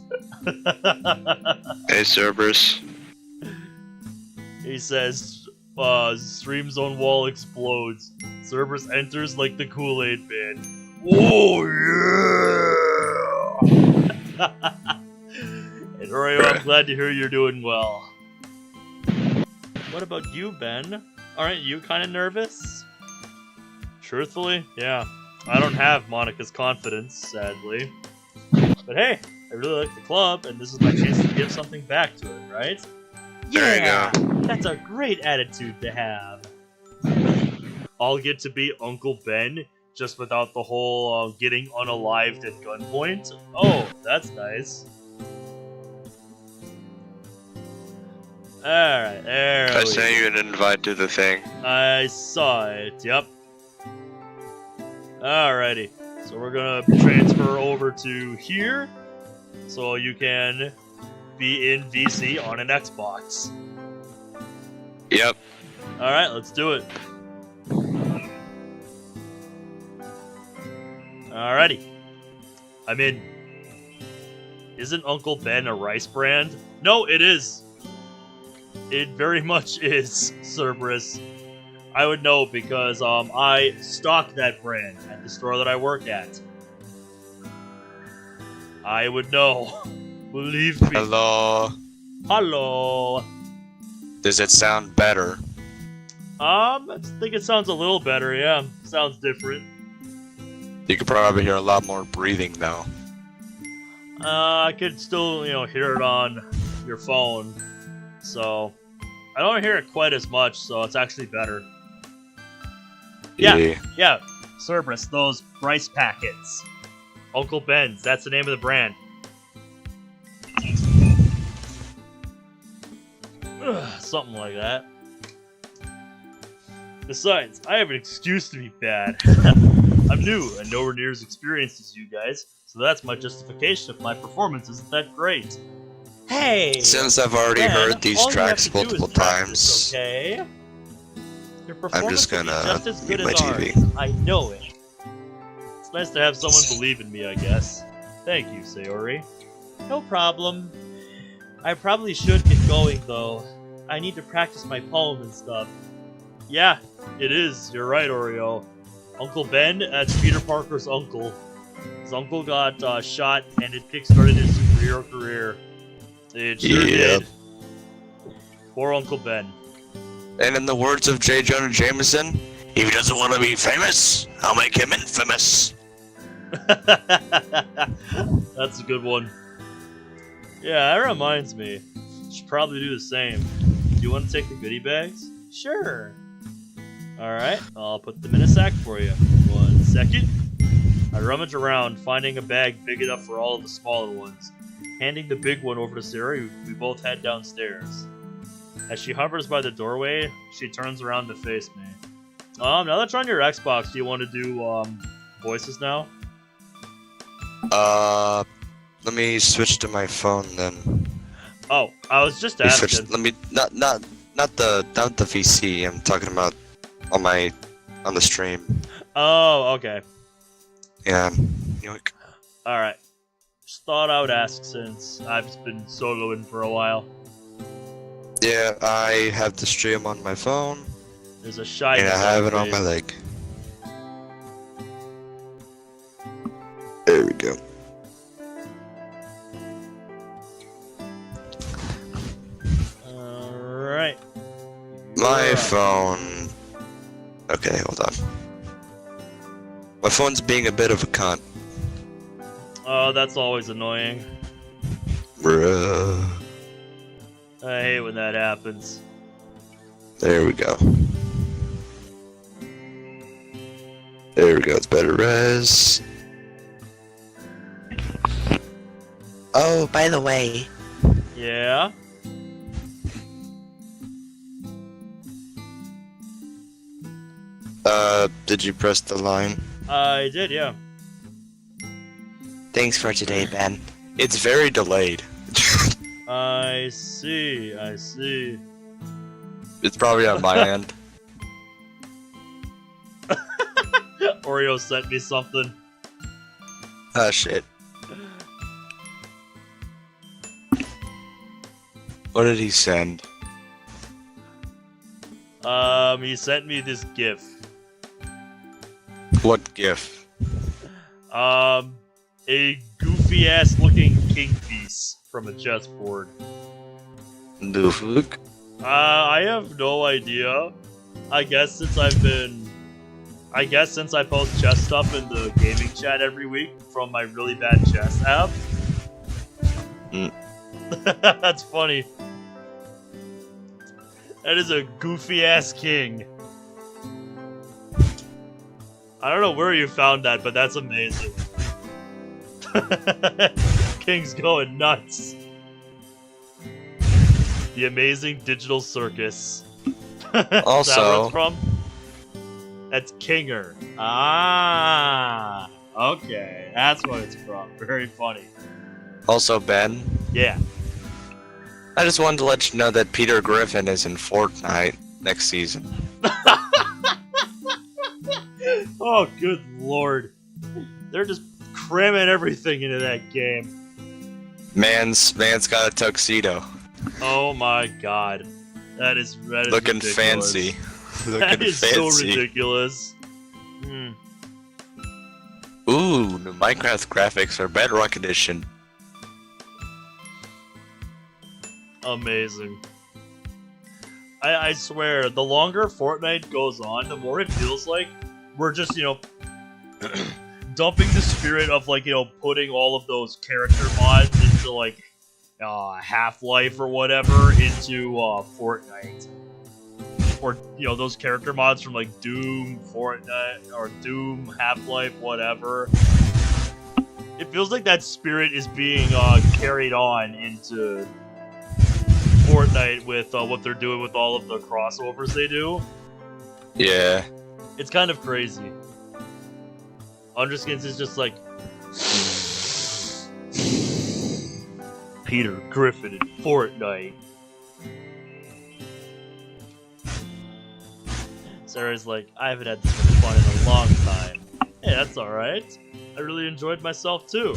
Speaker 2: Hey, Cerberus.
Speaker 1: He says, stream zone wall explodes. Cerberus enters like the Kool-Aid Man. Oh yeah! And Oreo, I'm glad to hear you're doing well. What about you, Ben? Aren't you kind of nervous? Truthfully, yeah. I don't have Monica's confidence, sadly. But hey, I really like the club, and this is my chance to give something back to it, right?
Speaker 2: There you go.
Speaker 1: That's a great attitude to have. I'll get to be Uncle Ben, just without the whole getting unalived at gunpoint. Oh, that's nice. Alright, there
Speaker 2: I sent you an invite to the thing.
Speaker 1: I saw it, yep. Alrighty, so we're gonna transfer over to here, so you can be in VC on an Xbox.
Speaker 2: Yep.
Speaker 1: Alright, let's do it. Alrighty. I'm in. Isn't Uncle Ben a rice brand? No, it is. It very much is, Cerberus. I would know because I stock that brand at the store that I work at. I would know. Believe me.
Speaker 3: Hello.
Speaker 1: Hello.
Speaker 3: Does it sound better?
Speaker 1: I think it sounds a little better, yeah. Sounds different.
Speaker 3: You could probably hear a lot more breathing though.
Speaker 1: I could still, hear it on your phone. So, I don't hear it quite as much, so it's actually better. Yeah, Cerberus, those rice packets. Uncle Ben's, that's the name of the brand. Something like that. Besides, I have an excuse to be bad. I'm new and nowhere near as experienced as you guys, so that's my justification if my performance isn't that great. Hey!
Speaker 3: Since I've already heard these tracks multiple times,
Speaker 1: okay? Your performance
Speaker 3: I'm just gonna
Speaker 1: will be just as good
Speaker 3: mute my
Speaker 1: as
Speaker 3: TV.
Speaker 1: ours. I know it. It's nice to have someone believe in me, I guess. Thank you, Sayori. No problem. I probably should get going, though. I need to practice my poem and stuff. Yeah, it is. You're right, Oreo. Uncle Ben, that's Peter Parker's uncle. His uncle got shot, and it kickstarted his superhero career. It sure did. Poor Uncle Ben.
Speaker 3: And in the words of J. Jonah Jameson, if he doesn't want to be famous, I'll make him infamous.
Speaker 1: That's a good one. Yeah, that reminds me. Should probably do the same. Do you want to take the goodie bags? Sure. Alright, I'll put them in a sack for you. 1 second. I rummage around, finding a bag big enough for all of the smaller ones. Handing the big one over to Sayori, we both head downstairs. As she hovers by the doorway, she turns around to face me. Now that you're on your Xbox, do you want to do, voices now?
Speaker 3: Let me switch to my phone then.
Speaker 1: Oh, I was just asking.
Speaker 3: Let me not the VC. I'm talking about on the stream.
Speaker 1: Oh, okay.
Speaker 3: Yeah. Yoink.
Speaker 1: Alright. Just thought I would ask since I've just been soloing for a while.
Speaker 3: Yeah, I have the stream on my phone.
Speaker 1: There's a shy
Speaker 3: and I have it on my leg. There we go.
Speaker 1: Alright.
Speaker 3: My phone. Okay, hold on. My phone's being a bit of a cunt.
Speaker 1: Oh, that's always annoying.
Speaker 3: Bruh.
Speaker 1: I hate when that happens.
Speaker 3: There we go. There we go, it's better res. Oh, by the way,
Speaker 1: Yeah?
Speaker 3: did you press the line?
Speaker 1: I did, yeah.
Speaker 3: Thanks for today, Ben. It's very delayed.
Speaker 1: I see, I see.
Speaker 3: It's probably on my end.
Speaker 1: Oreo sent me something.
Speaker 3: Ah, shit. What did he send?
Speaker 1: He sent me this GIF.
Speaker 3: What GIF?
Speaker 1: A goofy ass looking king piece from a chessboard.
Speaker 3: The fuck?
Speaker 1: I have no idea. I guess since I post chess stuff in the gaming chat every week from my really bad chess app.
Speaker 3: Mm.
Speaker 1: That's funny. That is a goofy ass king. I don't know where you found that, but that's amazing. King's going nuts. The amazing digital circus.
Speaker 3: Also,
Speaker 1: Is that where it's from? That's Kinger. Ah, okay, that's what it's from. Very funny.
Speaker 3: Also, Ben,
Speaker 1: Yeah.
Speaker 3: I just wanted to let you know that Peter Griffin is in Fortnite next season.
Speaker 1: Oh, good lord. They're just cramming everything into that game.
Speaker 3: Man's got a tuxedo.
Speaker 1: Oh my god. That is
Speaker 3: Looking
Speaker 1: ridiculous.
Speaker 3: fancy.
Speaker 1: That
Speaker 3: Looking
Speaker 1: is so
Speaker 3: fancy.
Speaker 1: ridiculous. Hmm.
Speaker 3: Ooh, the Minecraft graphics are Bedrock Edition.
Speaker 1: Amazing. I swear, the longer Fortnite goes on, the more it feels like we're just, dumping the spirit of, putting all of those character mods into, Half-Life or whatever into, Fortnite. Or, those character mods from, Doom, Fortnite, or Doom, Half-Life, whatever. It feels like that spirit is being, carried on into Fortnite with what they're doing with all of the crossovers they do.
Speaker 3: Yeah.
Speaker 1: It's kind of crazy. Underskins is just like Peter Griffin in Fortnite. Sarah's like, I haven't had this much fun in a long time. Hey, that's alright. I really enjoyed myself too.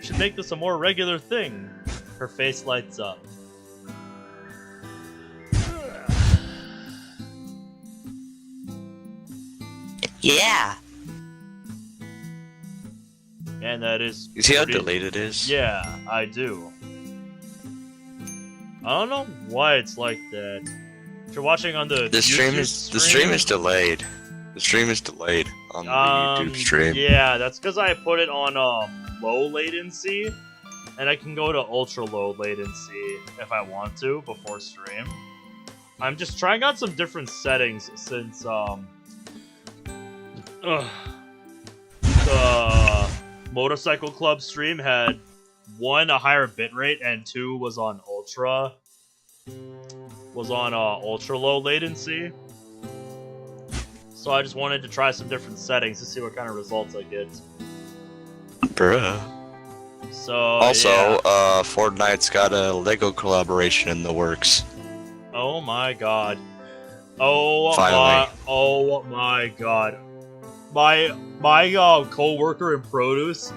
Speaker 1: Should make this a more regular thing. Her face lights up.
Speaker 3: Yeah.
Speaker 1: And that is.
Speaker 3: You see how
Speaker 1: pretty-
Speaker 3: delayed it is?
Speaker 1: Yeah, I do. I don't know why it's like that. If you're watching on the
Speaker 3: The stream
Speaker 1: YouTube
Speaker 3: is delayed. The stream is delayed on the YouTube stream.
Speaker 1: Yeah, that's because I put it on low latency, and I can go to ultra low latency if I want to before stream. I'm just trying out some different settings since the Motorcycle Club stream had 1, a higher bitrate, and 2 was on ultra low latency. So I just wanted to try some different settings to see what kind of results I get.
Speaker 3: Bruh.
Speaker 1: So
Speaker 3: Also,
Speaker 1: yeah.
Speaker 3: Fortnite's got a Lego collaboration in the works.
Speaker 1: Oh my god. Oh
Speaker 3: Finally.
Speaker 1: my god. My co-worker in produce,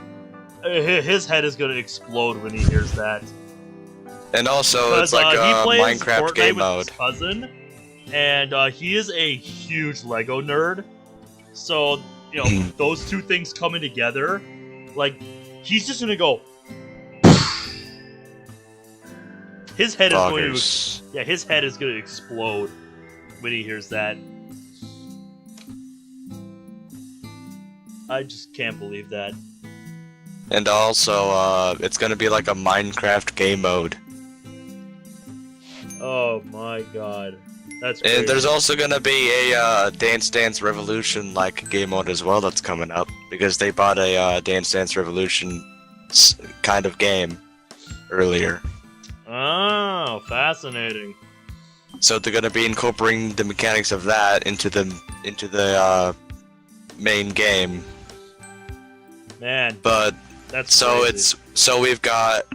Speaker 1: his head is gonna explode when he hears that.
Speaker 3: And also, it's like
Speaker 1: he
Speaker 3: a
Speaker 1: plays
Speaker 3: Minecraft
Speaker 1: Fortnite
Speaker 3: game
Speaker 1: with
Speaker 3: mode.
Speaker 1: his cousin, and he is a huge Lego nerd. So those two things coming together, he's just gonna go. His head is going
Speaker 3: Boggers.
Speaker 1: to, his head is gonna explode when he hears that. I just can't believe that.
Speaker 3: And also, it's gonna be like a Minecraft game mode.
Speaker 1: Oh my god. That's crazy.
Speaker 3: And there's also gonna be a Dance Dance Revolution like game mode as well that's coming up because they bought a Dance Dance Revolution kind of game earlier.
Speaker 1: Oh, fascinating.
Speaker 3: So they're gonna be incorporating the mechanics of that into the main game.
Speaker 1: Man,
Speaker 3: But
Speaker 1: that's
Speaker 3: so
Speaker 1: crazy.
Speaker 3: we've got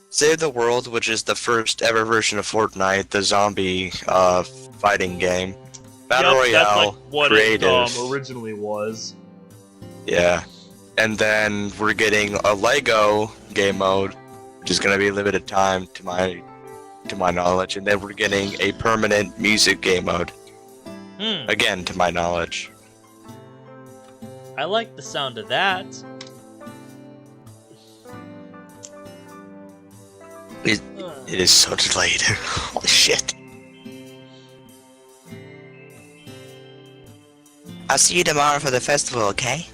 Speaker 3: Save the World, which is the first ever version of Fortnite, the zombie fighting game. Battle
Speaker 1: Yup,
Speaker 3: Royale,
Speaker 1: that's like what
Speaker 3: creative.
Speaker 1: it originally was.
Speaker 3: Yeah. And then we're getting a Lego game mode, which is gonna be limited time to my knowledge, and then we're getting a permanent music game mode. Again, to my knowledge.
Speaker 1: I like the sound of that.
Speaker 3: It is so delayed. Holy shit. I'll see you tomorrow for the festival, okay?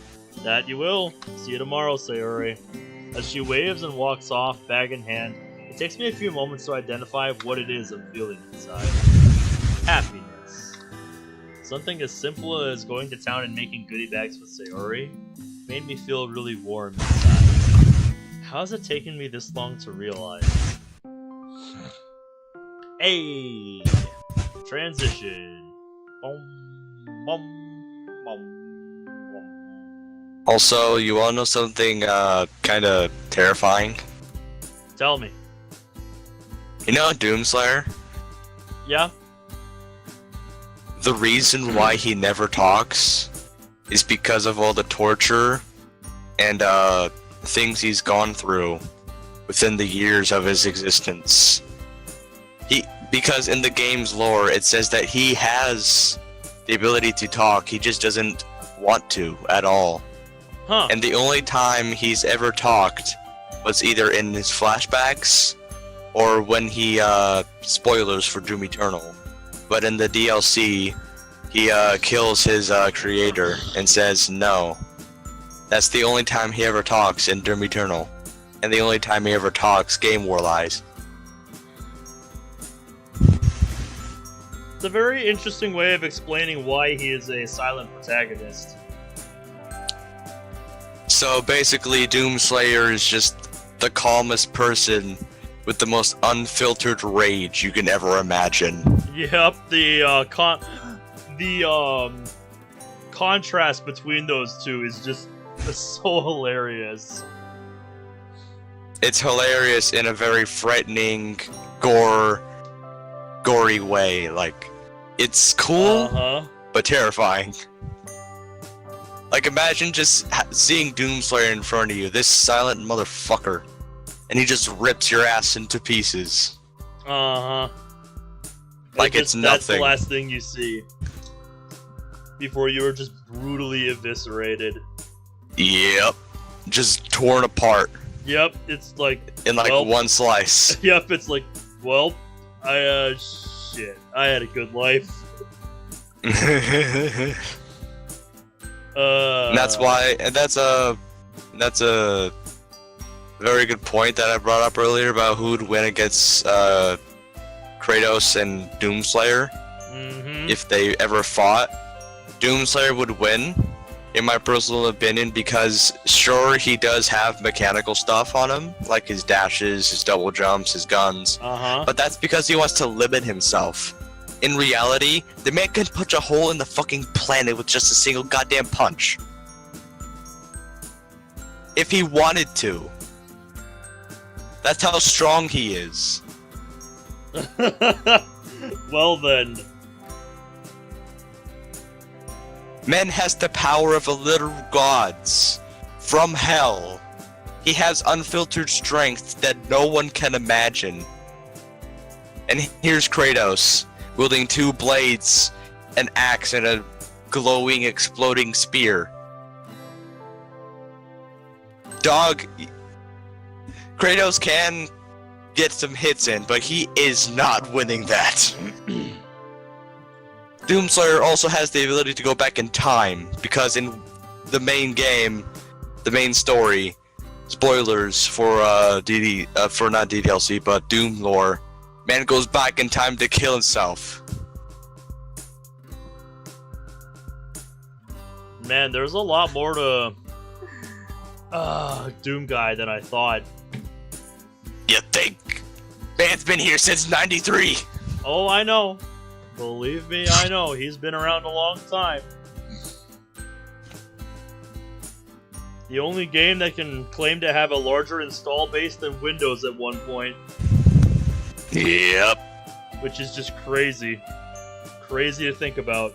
Speaker 1: That you will. See you tomorrow, Sayori. As she waves and walks off, bag in hand, it takes me a few moments to identify what it is I'm feeling inside. Happiness. Something as simple as going to town and making goodie bags with Sayori made me feel really warm inside. How's it taken me this long to realize? Hey! Transition. Boom, boom, boom, boom.
Speaker 3: Also, you wanna know something kinda terrifying?
Speaker 1: Tell me.
Speaker 3: You know Doomslayer?
Speaker 1: Yeah?
Speaker 3: The reason why he never talks is because of all the torture and things he's gone through within the years of his existence. Because in the game's lore, it says that he has the ability to talk, he just doesn't want to at all.
Speaker 1: Huh.
Speaker 3: And the only time he's ever talked was either in his flashbacks or when he, spoilers for Doom Eternal, but in the DLC, he kills his creator and says no. That's the only time he ever talks in Doom Eternal, and the only time he ever talks game war-wise.
Speaker 1: It's a very interesting way of explaining why he is a silent protagonist.
Speaker 3: So basically, Doomslayer is just the calmest person with the most unfiltered rage you can ever imagine.
Speaker 1: Yep, the contrast between those two is just so hilarious.
Speaker 3: It's hilarious in a very frightening, gory way. Like, it's cool, but terrifying. Like, imagine just seeing Doomslayer in front of you, this silent motherfucker, and he just rips your ass into pieces. Like it's nothing.
Speaker 1: That's the last thing you see before you are just brutally eviscerated.
Speaker 3: Yep. Just torn apart.
Speaker 1: Yep, it's like...
Speaker 3: In like one slice.
Speaker 1: Yep, it's like, well, shit, I had a good life.
Speaker 3: And that's why, and that's a very good point that I brought up earlier about who would win against Kratos and Doomslayer. If they ever fought, Doomslayer would win, in my personal opinion, because sure, he does have mechanical stuff on him, like his dashes, his double jumps, his guns, but that's because he wants to limit himself. In reality, the man can punch a hole in the fucking planet with just a single goddamn punch. If he wanted to. That's how strong he is.
Speaker 1: Well then.
Speaker 3: Man has the power of the literal gods from hell. He has unfiltered strength that no one can imagine. And here's Kratos, wielding two blades, an axe, and a glowing, exploding spear. Dog, Kratos can get some hits in, but he is not winning that. Doomslayer also has the ability to go back in time, because in the main game, the main story, spoilers for for not DDLC, but Doom lore, man goes back in time to kill himself.
Speaker 1: Man, there's a lot more to Doom Guy than I thought.
Speaker 3: You think? Man's been here since '93.
Speaker 1: Oh, I know. Believe me, I know. He's been around a long time. The only game that can claim to have a larger install base than Windows at one point.
Speaker 3: Yep.
Speaker 1: Which is just crazy. Crazy to think about.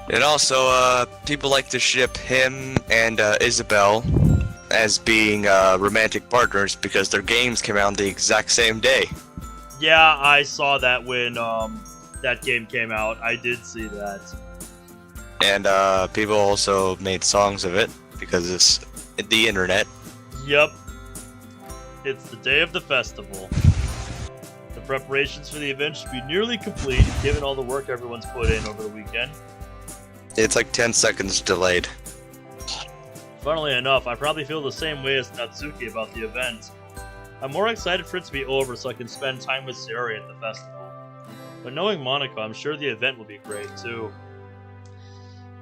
Speaker 3: And also, people like to ship him and Isabel as being romantic partners because their games came out on the exact same day.
Speaker 1: Yeah, I saw that when that game came out. I did see that.
Speaker 3: And people also made songs of it because it's the internet.
Speaker 1: Yep. It's the day of the festival. The preparations for the event should be nearly complete, given all the work everyone's put in over the weekend.
Speaker 3: It's like 10 seconds delayed.
Speaker 1: Funnily enough, I probably feel the same way as Natsuki about the event. I'm more excited for it to be over so I can spend time with Sayori at the festival. But knowing Monica, I'm sure the event will be great too.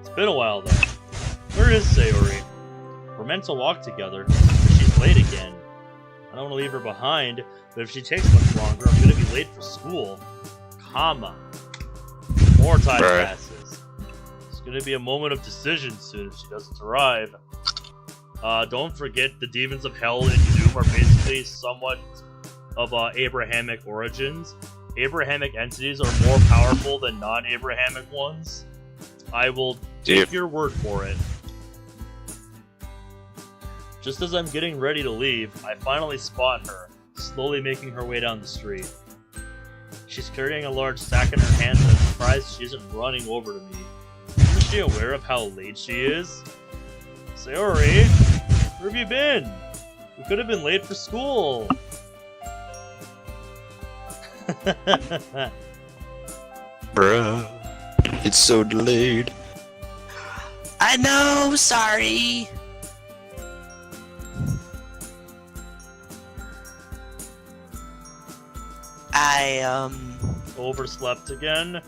Speaker 1: It's been a while though. Where is Sayori? We're meant to walk together, but she's late again. I don't want to leave her behind, but if she takes much longer, I'm going to be late for school. Comma. More time passes. It's going to be a moment of decision soon if she doesn't arrive. Don't forget, the demons of hell in Doom are basically somewhat of Abrahamic origins. Abrahamic entities are more powerful than non-Abrahamic ones. I will take your word for it. Just as I'm getting ready to leave, I finally spot her, slowly making her way down the street. She's carrying a large sack in her hand, and I'm surprised she isn't running over to me. Isn't she aware of how late she is? Sayori, where have you been? We could have been late for school.
Speaker 3: Bruh, it's so delayed.
Speaker 4: I know, sorry. I
Speaker 1: Overslept again?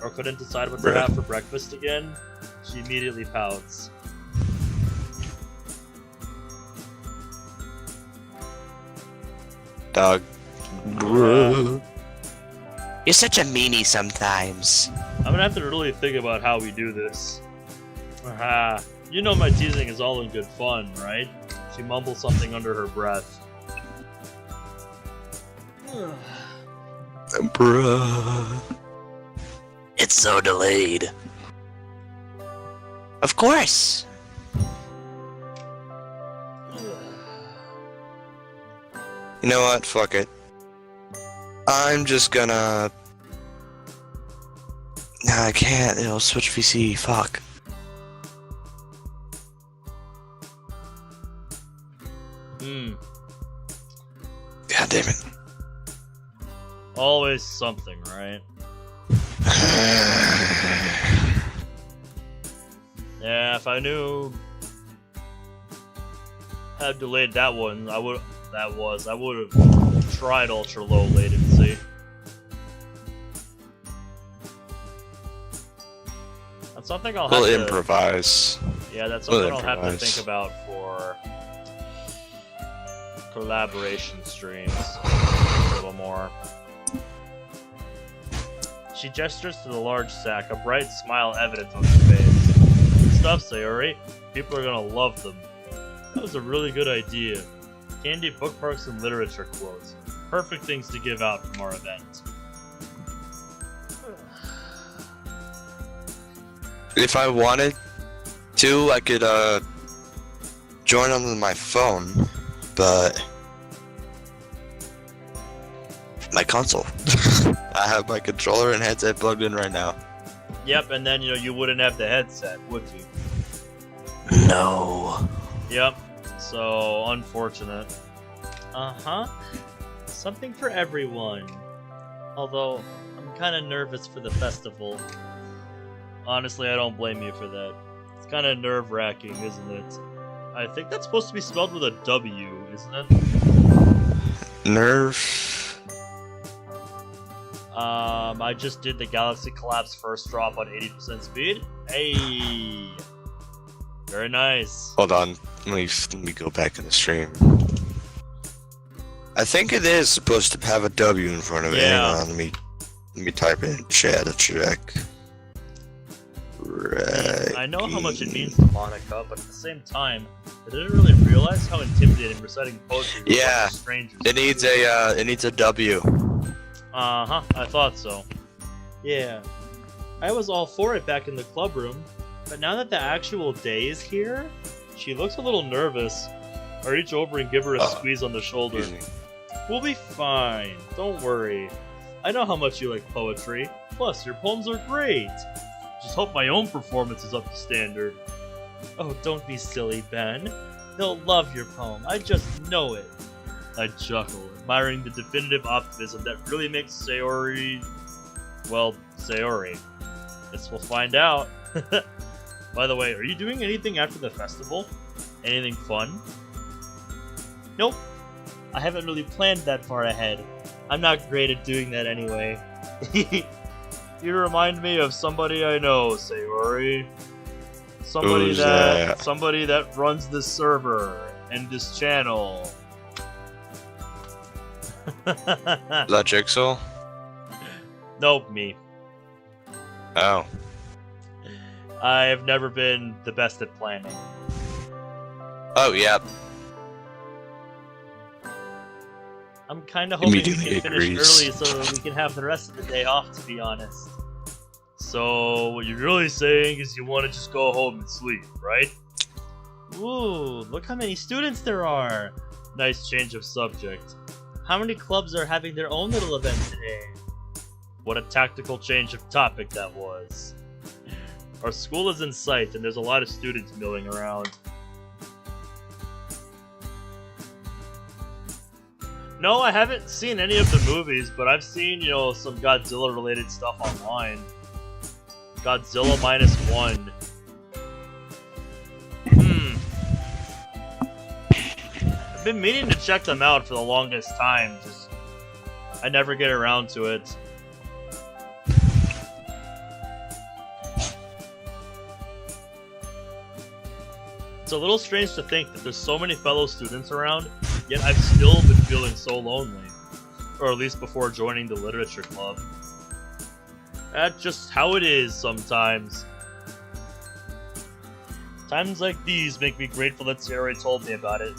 Speaker 1: Or couldn't decide what to have for breakfast again? She immediately pouts.
Speaker 3: Dog. Bruh.
Speaker 4: You're such a meanie sometimes.
Speaker 1: I'm gonna have to really think about how we do this. Aha. You know my teasing is all in good fun, right? She mumbles something under her breath.
Speaker 3: Bruh.
Speaker 4: It's so delayed. Of course.
Speaker 3: You know what? Fuck it. I'm just gonna... Nah, I can't. It'll switch VC. Fuck. God damn it.
Speaker 1: Always something, right? Yeah, if I knew how delayed that one, I would have tried ultra low latency. That's something I'll have
Speaker 3: We'll
Speaker 1: to
Speaker 3: improvise.
Speaker 1: Yeah, that's something I'll have to think about for collaboration streams a little more. She gestures to the large sack, a bright smile evident on her face. Good stuff, Sayori. People are gonna love them. That was a really good idea. Candy, bookmarks, and literature quotes. Perfect things to give out from our event.
Speaker 3: If I wanted to, I could join on my phone, but my console. I have my controller and headset plugged in right now.
Speaker 1: Yep, and then you wouldn't have the headset, would you?
Speaker 4: No.
Speaker 1: Yep. So unfortunate. Something for everyone. Although I'm kind of nervous for the festival. Honestly, I don't blame you for that. It's kind of nerve-wracking, isn't it? I think that's supposed to be spelled with a W, isn't it?
Speaker 3: Nerve.
Speaker 1: I just did the Galaxy Collapse first drop on 80% speed. Hey! Very nice.
Speaker 3: Hold on, let me go back in the stream. I think it is supposed to have a W in front of it.
Speaker 1: Yeah.
Speaker 3: Hang on, let me type in chat to check. Right.
Speaker 1: I know how much it means to Monica, but at the same time, I didn't really realize how intimidating reciting poetry was
Speaker 3: Yeah.
Speaker 1: to strangers.
Speaker 3: It needs a W.
Speaker 1: Uh-huh, I thought so. Yeah. I was all for it back in the club room, but now that the actual day is here, she looks a little nervous. I reach over and give her a squeeze on the shoulder.
Speaker 3: Excuse me.
Speaker 1: We'll be fine, don't worry. I know how much you like poetry, plus your poems are great. Just hope my own performance is up to standard. Oh, don't be silly, Ben. They'll love your poem, I just know it. I chuckle, admiring the definitive optimism that really makes Sayori... well, Sayori. Guess we'll find out. By the way, are you doing anything after the festival? Anything fun? Nope. I haven't really planned that far ahead. I'm not great at doing that anyway. You remind me of somebody I know, Sayori. Somebody somebody that runs this server and this channel.
Speaker 3: Is that Jigsaw?
Speaker 1: Nope, me.
Speaker 3: Oh.
Speaker 1: I've never been the best at planning.
Speaker 3: Oh, yeah.
Speaker 1: I'm kind of hoping we
Speaker 3: Immediately
Speaker 1: can finish
Speaker 3: agrees.
Speaker 1: early so that we can have the rest of the day off, to be honest. So, what you're really saying is you want to just go home and sleep, right? Ooh, look how many students there are! Nice change of subject. How many clubs are having their own little event today? What a tactical change of topic that was. Our school is in sight, and there's a lot of students milling around. No, I haven't seen any of the movies, but I've seen, you know, some Godzilla-related stuff online. Godzilla -1. I've been meaning to check them out for the longest time, just... I never get around to it. It's a little strange to think that there's so many fellow students around, yet I've still been feeling so lonely. Or at least before joining the literature club. That's just how it is sometimes. Times like these make me grateful that Sayori told me about it.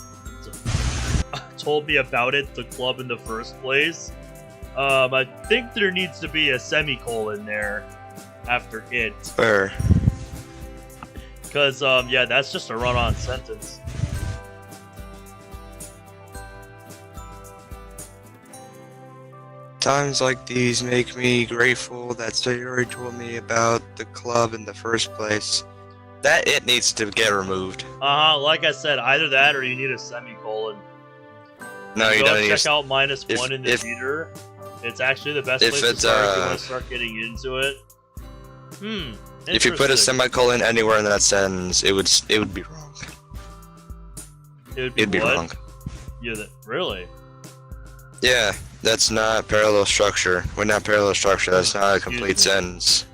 Speaker 1: The club in the first place. I think there needs to be a semicolon there after it.
Speaker 3: Fair.
Speaker 1: Because, yeah, that's just a run-on sentence.
Speaker 3: Times like these make me grateful that Sayori told me about the club in the first place. That it needs to get removed.
Speaker 1: Like I said, either that or you need a semicolon.
Speaker 3: No, you don't need
Speaker 1: check out -1 in the reader. It's actually the best place to start if you want to start getting into it.
Speaker 3: If you put a semicolon anywhere in that sentence, it would be wrong.
Speaker 1: It'd be
Speaker 3: what? Wrong.
Speaker 1: Yeah, really?
Speaker 3: Yeah, that's not parallel structure. When not parallel structure, that's not a complete sentence.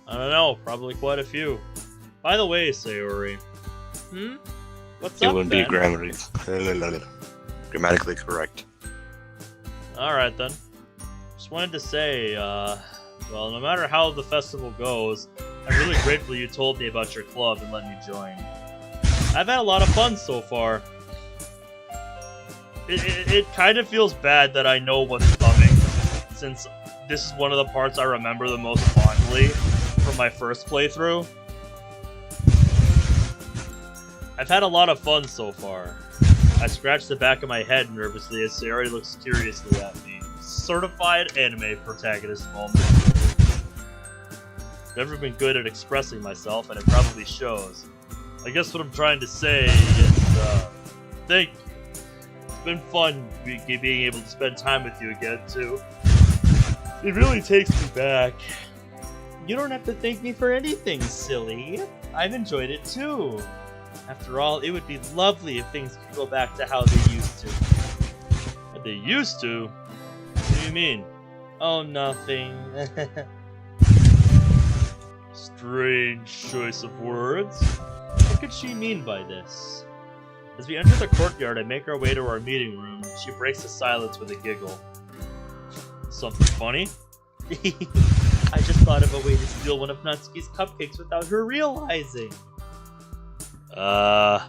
Speaker 1: I don't know, probably quite a few. By the way, Sayori. What's up,
Speaker 3: It wouldn't
Speaker 1: Ben?
Speaker 3: be grammatically correct.
Speaker 1: Alright then. Just wanted to say, well, no matter how the festival goes, I'm really grateful you told me about your club and let me join. I've had a lot of fun so far. It kind of feels bad that I know what's coming, since this is one of the parts I remember the most fondly from my first playthrough. I've had a lot of fun so far. I scratched the back of my head nervously as Sayori looks curiously at me. Certified anime protagonist moment. Never been good at expressing myself, and it probably shows. I guess what I'm trying to say is, thank you. It's been fun being able to spend time with you again, too. It really takes me back. You don't have to thank me for anything, silly. I've enjoyed it, too. After all, it would be lovely if things could go back to how they used to. How they used to? What do you mean? Oh, nothing. Strange choice of words. What could she mean by this? As we enter the courtyard and make our way to our meeting room, she breaks the silence with a giggle. Something funny? I just thought of a way to steal one of Natsuki's cupcakes without her realizing. Are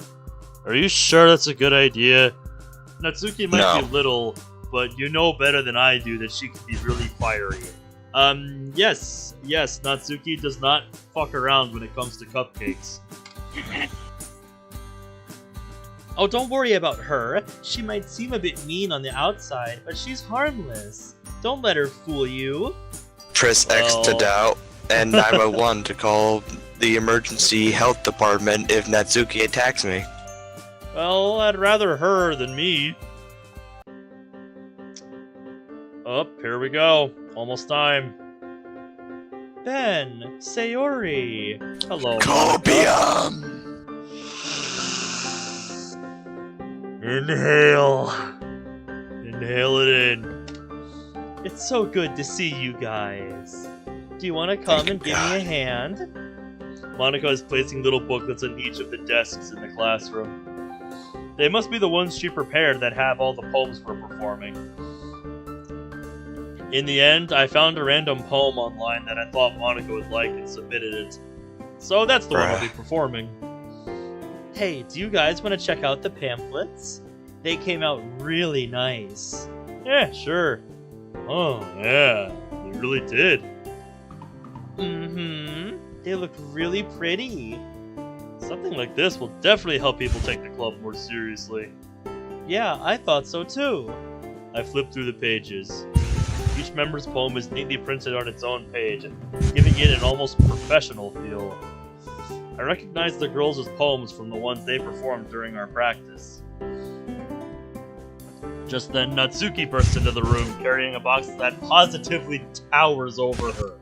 Speaker 1: you sure that's a good idea? Natsuki might be little, but you know better than I do that she can be really fiery. Yes, Natsuki does not fuck around when it comes to cupcakes. Oh, don't worry about her. She might seem a bit mean on the outside, but she's harmless. Don't let her fool you.
Speaker 3: Press X to doubt, and 911 to call the emergency health department if Natsuki attacks me.
Speaker 1: Well, I'd rather her than me. Oh, here we go. Almost time. Ben, Sayori. Hello.
Speaker 3: Copium!
Speaker 1: Inhale. Inhale it in. It's so good to see you guys. Do you want to come and give me a hand? Monika is placing little booklets on each of the desks in the classroom. They must be the ones she prepared that have all the poems we're performing. In the end, I found a random poem online that I thought Monika would like and submitted it. So that's the one I'll be performing. Hey, do you guys want to check out the pamphlets? They came out really nice. Yeah, sure. Oh, yeah, they really did. Mm-hmm. They look really pretty. Something like this will definitely help people take the club more seriously. Yeah, I thought so too. I flipped through the pages. Each member's poem is neatly printed on its own page, giving it an almost professional feel. I recognized the girls' poems from the ones they performed during our practice. Just then, Natsuki burst into the room, carrying a box that positively towers over her.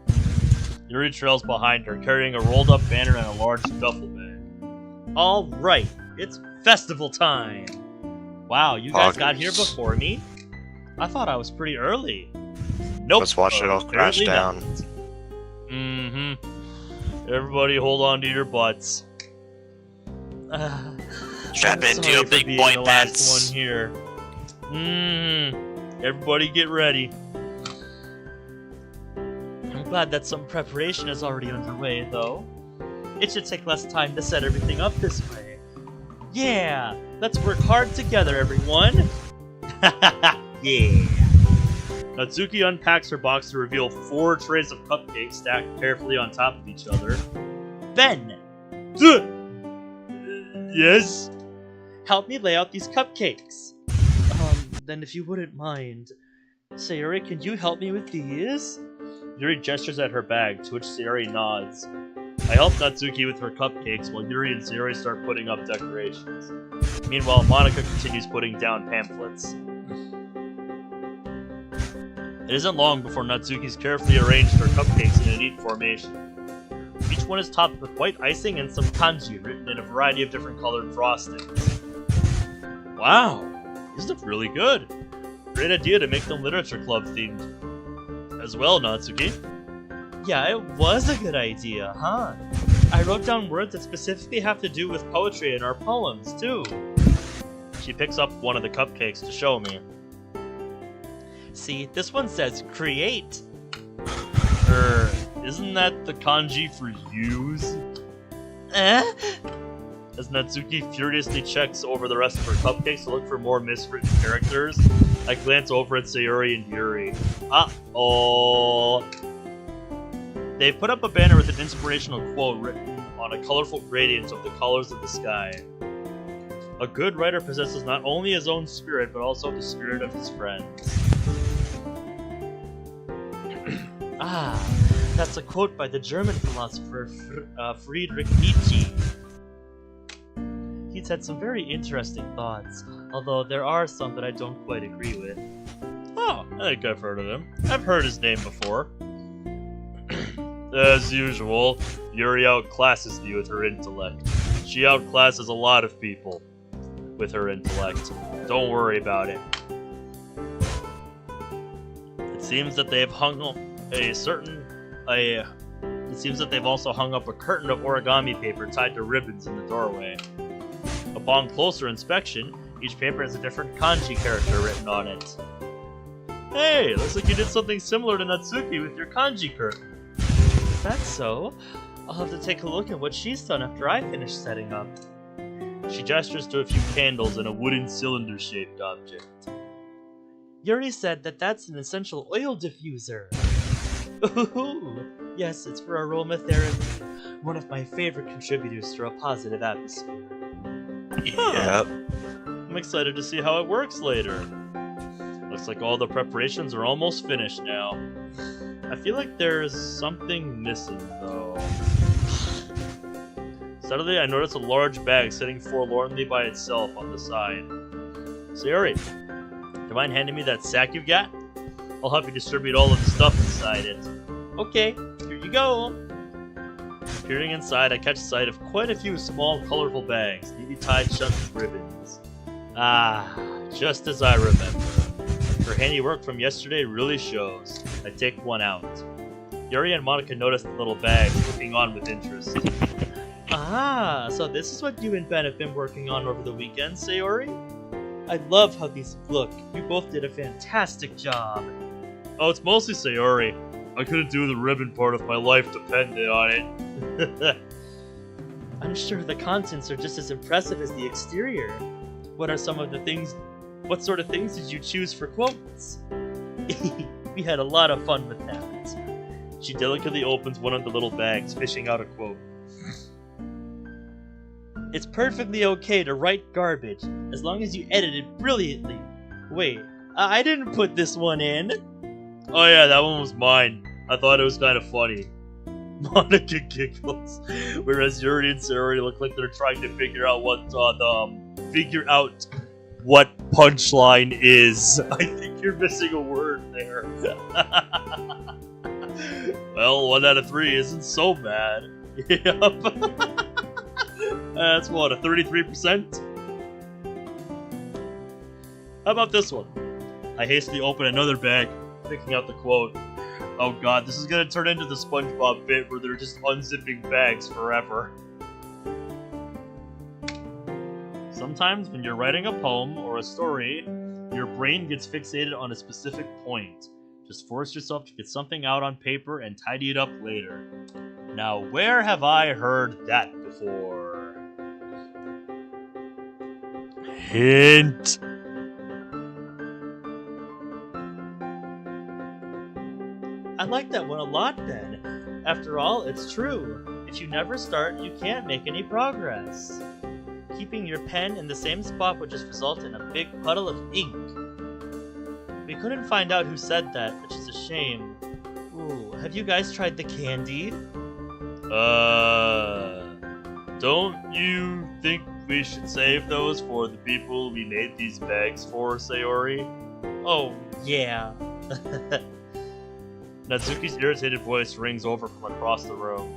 Speaker 1: Yuri trails behind her, carrying a rolled-up banner and a large duffel bag. Alright, it's festival time! Wow, you guys got here before me? I thought I was pretty early. Nope.
Speaker 3: Let's watch it all crash down.
Speaker 1: Mm-hmm. Everybody hold on to your butts.
Speaker 4: Strap into your big boy pants.
Speaker 1: One here. Everybody get ready. I'm glad that some preparation is already underway, though. It should take less time to set everything up this way. Yeah! Let's work hard together, everyone! Yeah! Natsuki unpacks her box to reveal 4 trays of cupcakes stacked carefully on top of each other. Ben! Yes? Help me lay out these cupcakes. Then if you wouldn't mind. Sayori, can you help me with these? Yuri gestures at her bag, to which Sayori nods. I help Natsuki with her cupcakes while Yuri and Sayori start putting up decorations. Meanwhile, Monika continues putting down pamphlets. It isn't long before Natsuki's carefully arranged her cupcakes in a neat formation. Each one is topped with white icing and some kanji written in a variety of different colored frostings. Wow, these look really good. Great idea to make them literature club themed. As well, Natsuki. Yeah, it was a good idea, huh? I wrote down words that specifically have to do with poetry in our poems, too. She picks up one of the cupcakes to show me. See, this one says create. Isn't that the kanji for use? As Natsuki furiously checks over the rest of her cupcakes to look for more miswritten characters, I glance over at Sayori and Yuri. Uh-oh. They've put up a banner with an inspirational quote written on a colorful gradient of the colors of the sky. A good writer possesses not only his own spirit, but also the spirit of his friends. That's a quote by the German philosopher Friedrich Nietzsche. He's had some very interesting thoughts, although there are some that I don't quite agree with. Oh, I think I've heard of him. I've heard his name before. As usual, Yuri outclasses me with her intellect. She outclasses a lot of people with her intellect. Don't worry about it. It seems that they have hung a It seems that they've also hung up a curtain of origami paper tied to ribbons in the doorway. Upon closer inspection, each paper has a different kanji character written on it. Hey, looks like you did something similar to Natsuki with your kanji curtain. If that's so, I'll have to take a look at what she's done after I finish setting up. She gestures to a few candles and a wooden cylinder-shaped object. Yuri said that that's an essential oil diffuser. Ooh, yes, it's for aromatherapy, one of my favorite contributors to a positive atmosphere.
Speaker 3: Yep.
Speaker 1: I'm excited to see how it works later. Looks like all the preparations are almost finished now. I feel like there's something missing, though. Suddenly, I notice a large bag sitting forlornly by itself on the side. Sayori, do you mind handing me that sack you've got? I'll help you distribute all of the stuff inside it. Okay, here you go. Peering inside, I catch sight of quite a few small, colorful bags, neatly tied shut with ribbons. Ah, just as I remember. Her handiwork from yesterday really shows. I take one out. Yuri and Monica notice the little bags, looking on with interest. Ah, so this is what you and Ben have been working on over the weekend, Sayori? I love how these look. You both did a fantastic job. Oh, it's mostly Sayori. I couldn't do the ribbon part if my life depended on it. I'm sure the contents are just as impressive as the exterior. What sort of things did you choose for quotes? We had a lot of fun with that. She delicately opens one of the little bags, fishing out a quote. It's perfectly okay to write garbage, as long as you edit it brilliantly. Wait, I didn't put this one in. Oh yeah, that one was mine. I thought it was kind of funny. Monica giggles, whereas Yuri and Sayori look like they're trying to figure out what punchline is. I think you're missing a word there. Well, 1 out of 3 isn't so bad. Yep. That's what, a 33%? How about this one? I hastily open another bag, picking out the quote. Oh god, this is gonna turn into the SpongeBob bit where they're just unzipping bags forever. Sometimes when you're writing a poem or a story, your brain gets fixated on a specific point. Just force yourself to get something out on paper and tidy it up later. Now, where have I heard that before? Hint! I like that one a lot, Ben. After all, it's true. If you never start, you can't make any progress. Keeping your pen in the same spot would just result in a big puddle of ink. We couldn't find out who said that, which is a shame. Ooh, have you guys tried the candy? Don't you think we should save those for the people we made these bags for, Sayori? Oh, yeah. Natsuki's irritated voice rings over from across the room.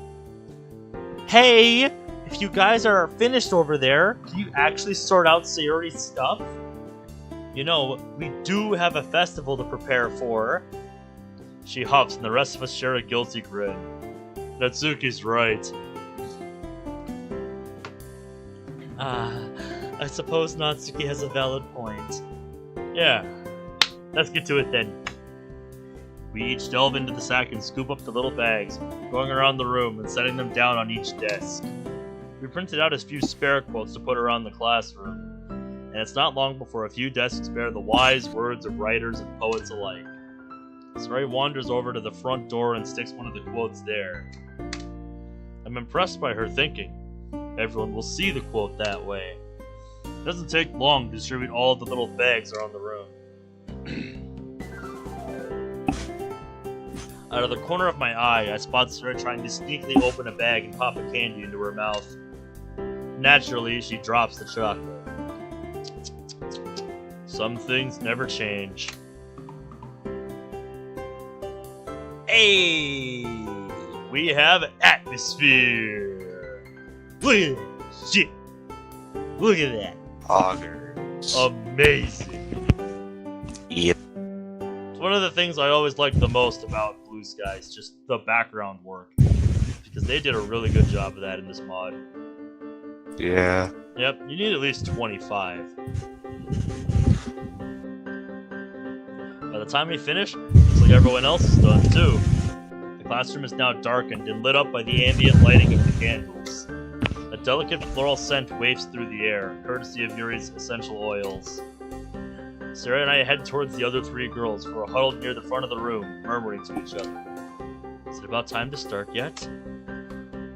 Speaker 1: Hey! If you guys are finished over there, can you actually sort out Sayori's stuff? You know, we do have a festival to prepare for. She huffs and the rest of us share a guilty grin. Natsuki's right. I suppose Natsuki has a valid point. Yeah, let's get to it then. We each delve into the sack and scoop up the little bags, going around the room and setting them down on each desk. We printed out a few spare quotes to put around the classroom, and it's not long before a few desks bear the wise words of writers and poets alike. Sayori wanders over to the front door and sticks one of the quotes there. I'm impressed by her thinking. Everyone will see the quote that way. It doesn't take long to distribute all the little bags around the room. Out of the corner of my eye, I spot Sayori trying to sneakily open a bag and pop a candy into her mouth. Naturally, she drops the chocolate. Some things never change. Hey! We have atmosphere! Look at that shit! Look at that!
Speaker 3: Augers.
Speaker 1: Amazing!
Speaker 4: Yep.
Speaker 1: It's one of the things I always like the most about Blue Skies, just the background work. because they did a really good job of that in this mod.
Speaker 3: Yeah.
Speaker 1: Yep, you need at least 25. By the time we finish, looks like everyone else is done too. The classroom is now darkened and lit up by the ambient lighting of the candles. A delicate floral scent wafts through the air, courtesy of Yuri's essential oils. Sarah and I head towards the other three girls, who are huddled near the front of the room, murmuring to each other. Is it about time to start yet?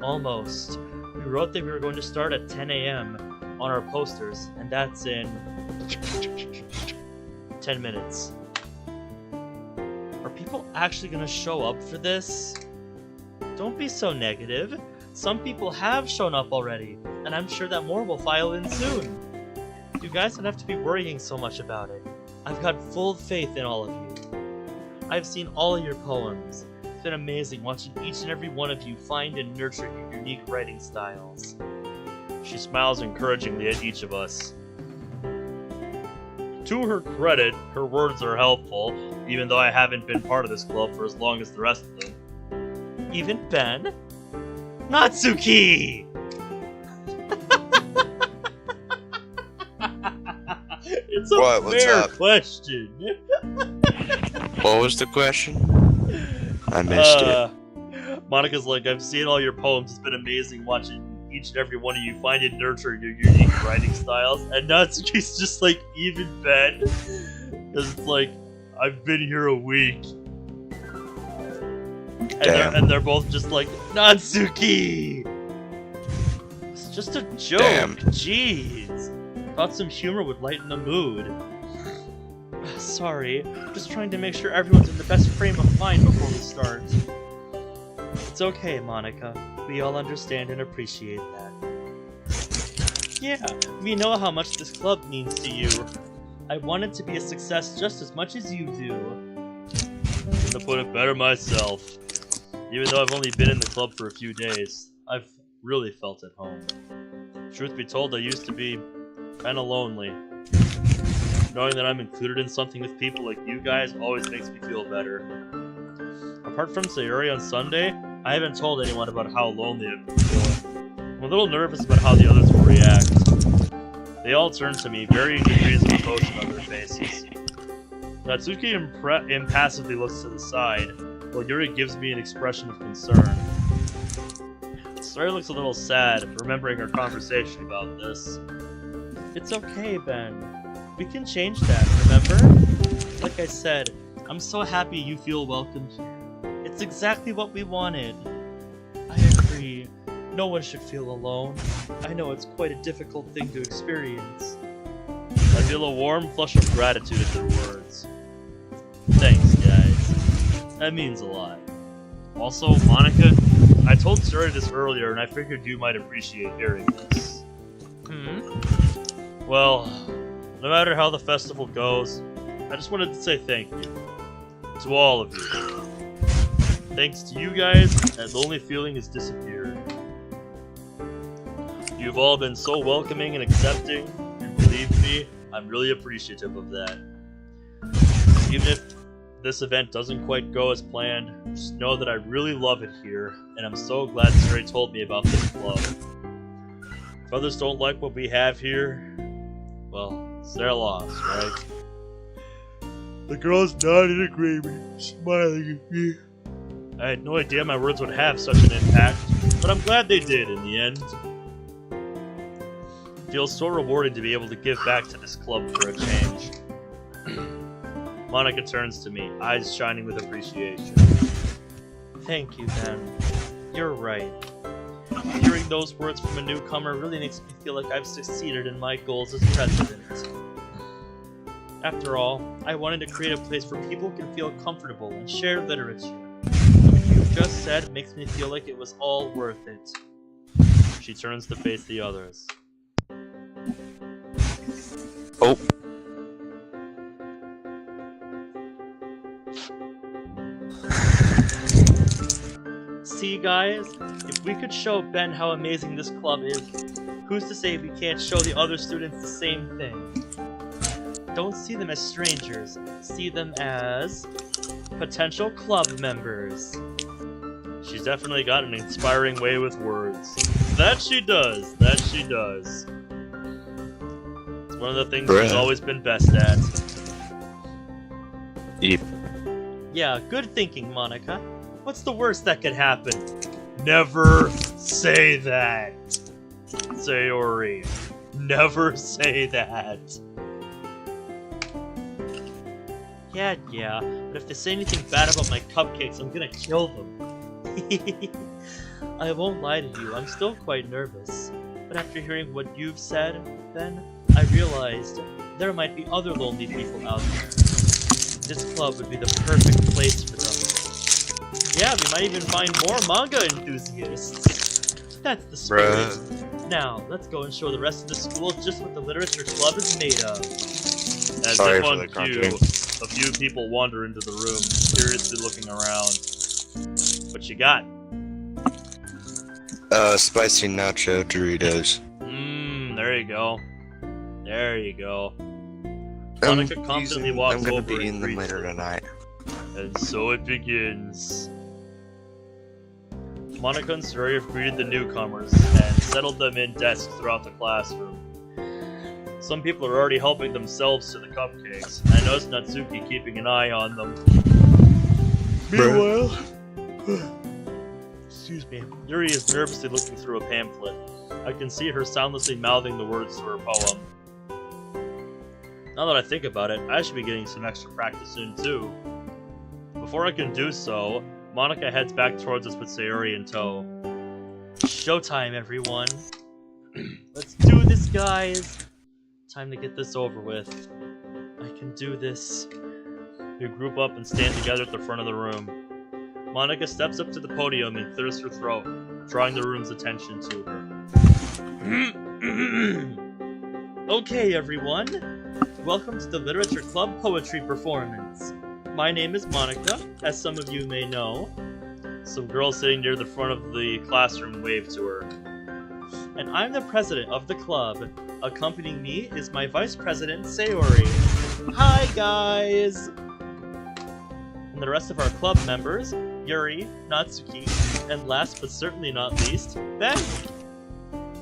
Speaker 1: Almost. We wrote that we were going to start at 10 a.m. on our posters, and that's in 10 minutes. Are people actually going to show up for this? Don't be so negative. Some people have shown up already, and I'm sure that more will file in soon. You guys don't have to be worrying so much about it. I've got full faith in all of you. I've seen all of your poems. It's been amazing watching each and every one of you find and nurture your unique writing styles. She smiles encouragingly at each of us. To her credit, her words are helpful, even though I haven't been part of this club for as long as the rest of them. Even Ben? Natsuki! It's a fair question.
Speaker 3: What was the question? I missed it.
Speaker 1: Monica's like, I've seen all your poems. It's been amazing watching each and every one of you find and nurture your unique writing styles. And Natsuki's just like, even Ben? Because it's like, I've been here a week. And they're both just like, Natsuki! It's just a joke.
Speaker 3: Damn.
Speaker 1: Jeez. Thought some humor would lighten the mood. Sorry, just trying to make sure everyone's in the best frame of mind before we start. It's okay, Monica. We all understand and appreciate that. Yeah, we know how much this club means to you. I want it to be a success just as much as you do. Couldn't have put it better myself. Even though I've only been in the club for a few days, I've really felt at home. Truth be told, I used to be kinda lonely. Knowing that I'm included in something with people like you guys always makes me feel better. Apart from Sayori on Sunday, I haven't told anyone about how lonely I've been feeling. I'm a little nervous about how the others will react. They all turn to me, varying degrees of emotion on their faces. Natsuki impassively looks to the side, while Yuri gives me an expression of concern. Sayori looks a little sad, remembering our conversation about this. It's okay, Ben. We can change that, remember? Like I said, I'm so happy you feel welcome here. It's exactly what we wanted. I agree. No one should feel alone. I know it's quite a difficult thing to experience. I feel a warm flush of gratitude at their words. Thanks, guys. That means a lot. Also, Monica, I told Sayori this earlier, and I figured you might appreciate hearing this. Well, no matter how the festival goes, I just wanted to say thank you. To all of you. Thanks to you guys, that lonely feeling has disappeared. You've all been so welcoming and accepting, and believe me, I'm really appreciative of that. Even if this event doesn't quite go as planned, just know that I really love it here, and I'm so glad Sayori told me about this club. If others don't like what we have here, well, it's their loss, right? The girls nodded in agreement, smiling at me. I had no idea my words would have such an impact, but I'm glad they did in the end. It feels so rewarding to be able to give back to this club for a change. Monica turns to me, eyes shining with appreciation. Thank you, Ben. You're right. Hearing those words from a newcomer really makes me feel like I've succeeded in my goals as president. After all, I wanted to create a place where people can feel comfortable and share literature. What you've just said makes me feel like it was all worth it. She turns to face the others.
Speaker 3: Oh.
Speaker 1: See, guys? If we could show Ben how amazing this club is, who's to say we can't show the other students the same thing? Don't see them as strangers, see them as potential club members. She's definitely got an inspiring way with words. That she does. That she does. It's one of the things she's always been best at.
Speaker 3: Yep.
Speaker 1: Yeah, good thinking, Monica. What's the worst that could happen? Never say that, Sayori. Never say that. Yeah, but if they say anything bad about my cupcakes, I'm gonna kill them. I won't lie to you, I'm still quite nervous. But after hearing what you've said, then, I realized there might be other lonely people out there. This club would be the perfect place for them. Yeah, we might even find more manga enthusiasts. That's the spirit. Now, let's go and show the rest of the school just what the literature club is made of. As
Speaker 3: Sorry
Speaker 1: if
Speaker 3: for
Speaker 1: on
Speaker 3: the
Speaker 1: cue, a few people wander into the room, curiously looking around. What you got?
Speaker 3: Spicy nacho Doritos.
Speaker 1: There you go. There you go. Monica confidently walks
Speaker 3: I'm gonna
Speaker 1: over
Speaker 3: be
Speaker 1: and
Speaker 3: in them
Speaker 1: greets
Speaker 3: later
Speaker 1: her.
Speaker 3: tonight.
Speaker 1: And so it begins. Monica and Sayori have greeted the newcomers and settled them in desks throughout the classroom. Some people are already helping themselves to the cupcakes, and I noticed Natsuki keeping an eye on them. Meanwhile, excuse me, Yuri is nervously looking through a pamphlet. I can see her soundlessly mouthing the words to her poem. Now that I think about it, I should be getting some extra practice soon too. Before I can do so, Monica heads back towards us with Sayori in tow. Showtime, everyone! Let's do this, guys! Time to get this over with. I can do this. We group up and stand together at the front of the room. Monica steps up to the podium and clears her throat, drawing the room's attention to her. Okay, everyone! Welcome to the Literature Club Poetry Performance. My name is Monica, as some of you may know. Some girls sitting near the front of the classroom wave to her. And I'm the president of the club. Accompanying me is my vice president, Sayori. Hi, guys! And the rest of our club members, Yuri, Natsuki, and last but certainly not least, Ben.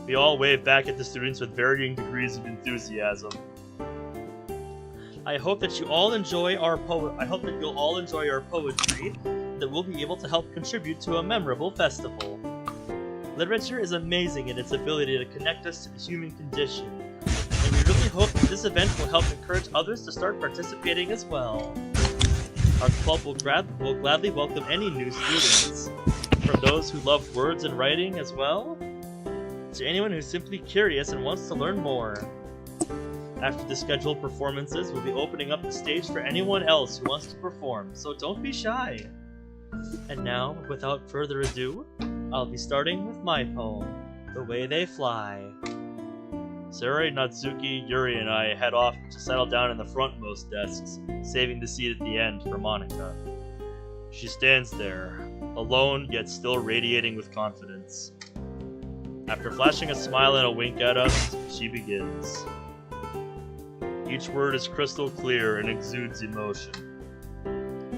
Speaker 1: We all wave back at the students with varying degrees of enthusiasm. I hope that you all enjoy our you'll all enjoy our poetry, that we'll be able to help contribute to a memorable festival. Literature is amazing in its ability to connect us to the human condition, and we really hope that this event will help encourage others to start participating as well. Our club will gladly welcome any new students, from those who love words and writing as well, to anyone who's simply curious and wants to learn more. After the scheduled performances, we'll be opening up the stage for anyone else who wants to perform, so don't be shy. And now, without further ado, I'll be starting with my poem, The Way They Fly. Sayori, Natsuki, Yuri, and I head off to settle down in the frontmost desks, saving the seat at the end for Monica. She stands there, alone yet still radiating with confidence. After flashing a smile and a wink at us, she begins. Each word is crystal clear and exudes emotion.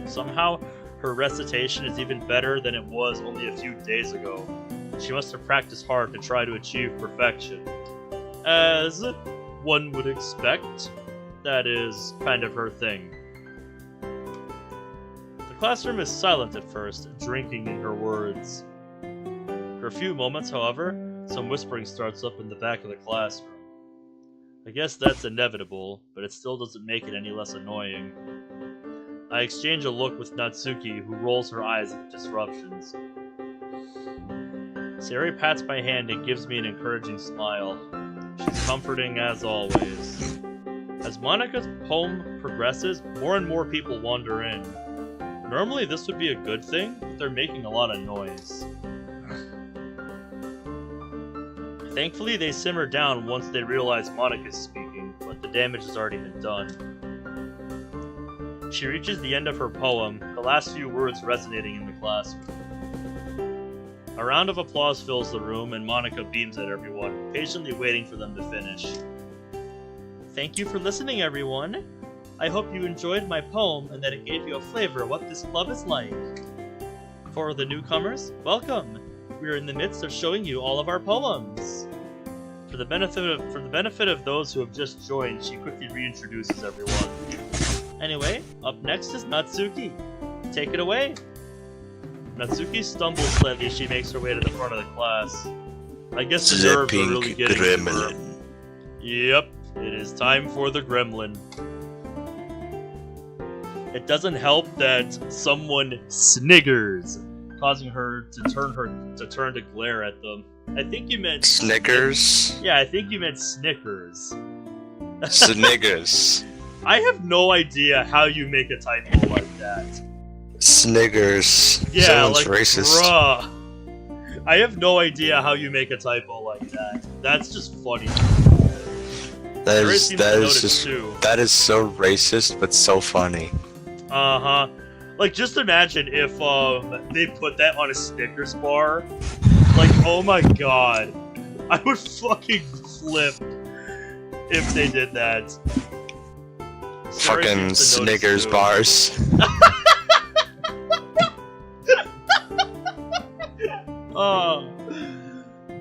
Speaker 1: Somehow, her recitation is even better than it was only a few days ago. She must have practiced hard to try to achieve perfection. As one would expect, that is kind of her thing. The classroom is silent at first, drinking in her words. For a few moments, however, some whispering starts up in the back of the classroom. I guess that's inevitable, but it still doesn't make it any less annoying. I exchange a look with Natsuki, who rolls her eyes at the disruptions. Sayori pats my hand and gives me an encouraging smile. She's comforting as always. As Monica's poem progresses, more and more people wander in. Normally this would be a good thing, but they're making a lot of noise. Thankfully, they simmer down once they realize Monica's speaking, but the damage has already been done. She reaches the end of her poem, the last few words resonating in the classroom. A round of applause fills the room, and Monica beams at everyone, patiently waiting for them to finish. Thank you for listening, everyone! I hope you enjoyed my poem and that it gave you a flavor of what this club is like. For the newcomers, welcome! We are in the midst of showing you all of our poems. For the benefit of those who have just joined, she quickly reintroduces everyone. Anyway, up next is Natsuki. Take it away! Natsuki stumbles slightly as she makes her way to the front of the class. I guess the nerves are really getting to her. Yep, it is time for the gremlin. It doesn't help that someone sniggers, causing her to turn to glare at them. I think you meant
Speaker 3: Snickers?
Speaker 1: Yeah, I think you meant Snickers.
Speaker 3: Snickers.
Speaker 1: I have no idea how you make a typo like that.
Speaker 3: Snickers.
Speaker 1: Yeah,
Speaker 3: Someone's
Speaker 1: like,
Speaker 3: racist.
Speaker 1: Bruh. I have no idea how you make a typo like that. That's just funny.
Speaker 3: That
Speaker 1: Sarah
Speaker 3: is
Speaker 1: seems to notice
Speaker 3: just
Speaker 1: too.
Speaker 3: that is so racist, but so funny.
Speaker 1: Uh-huh. Like, just imagine if they put that on a Snickers bar. Like, oh my god. I would fucking flip if they did that. Sarah
Speaker 3: Fucking
Speaker 1: seems to notice
Speaker 3: Snickers
Speaker 1: too.
Speaker 3: bars.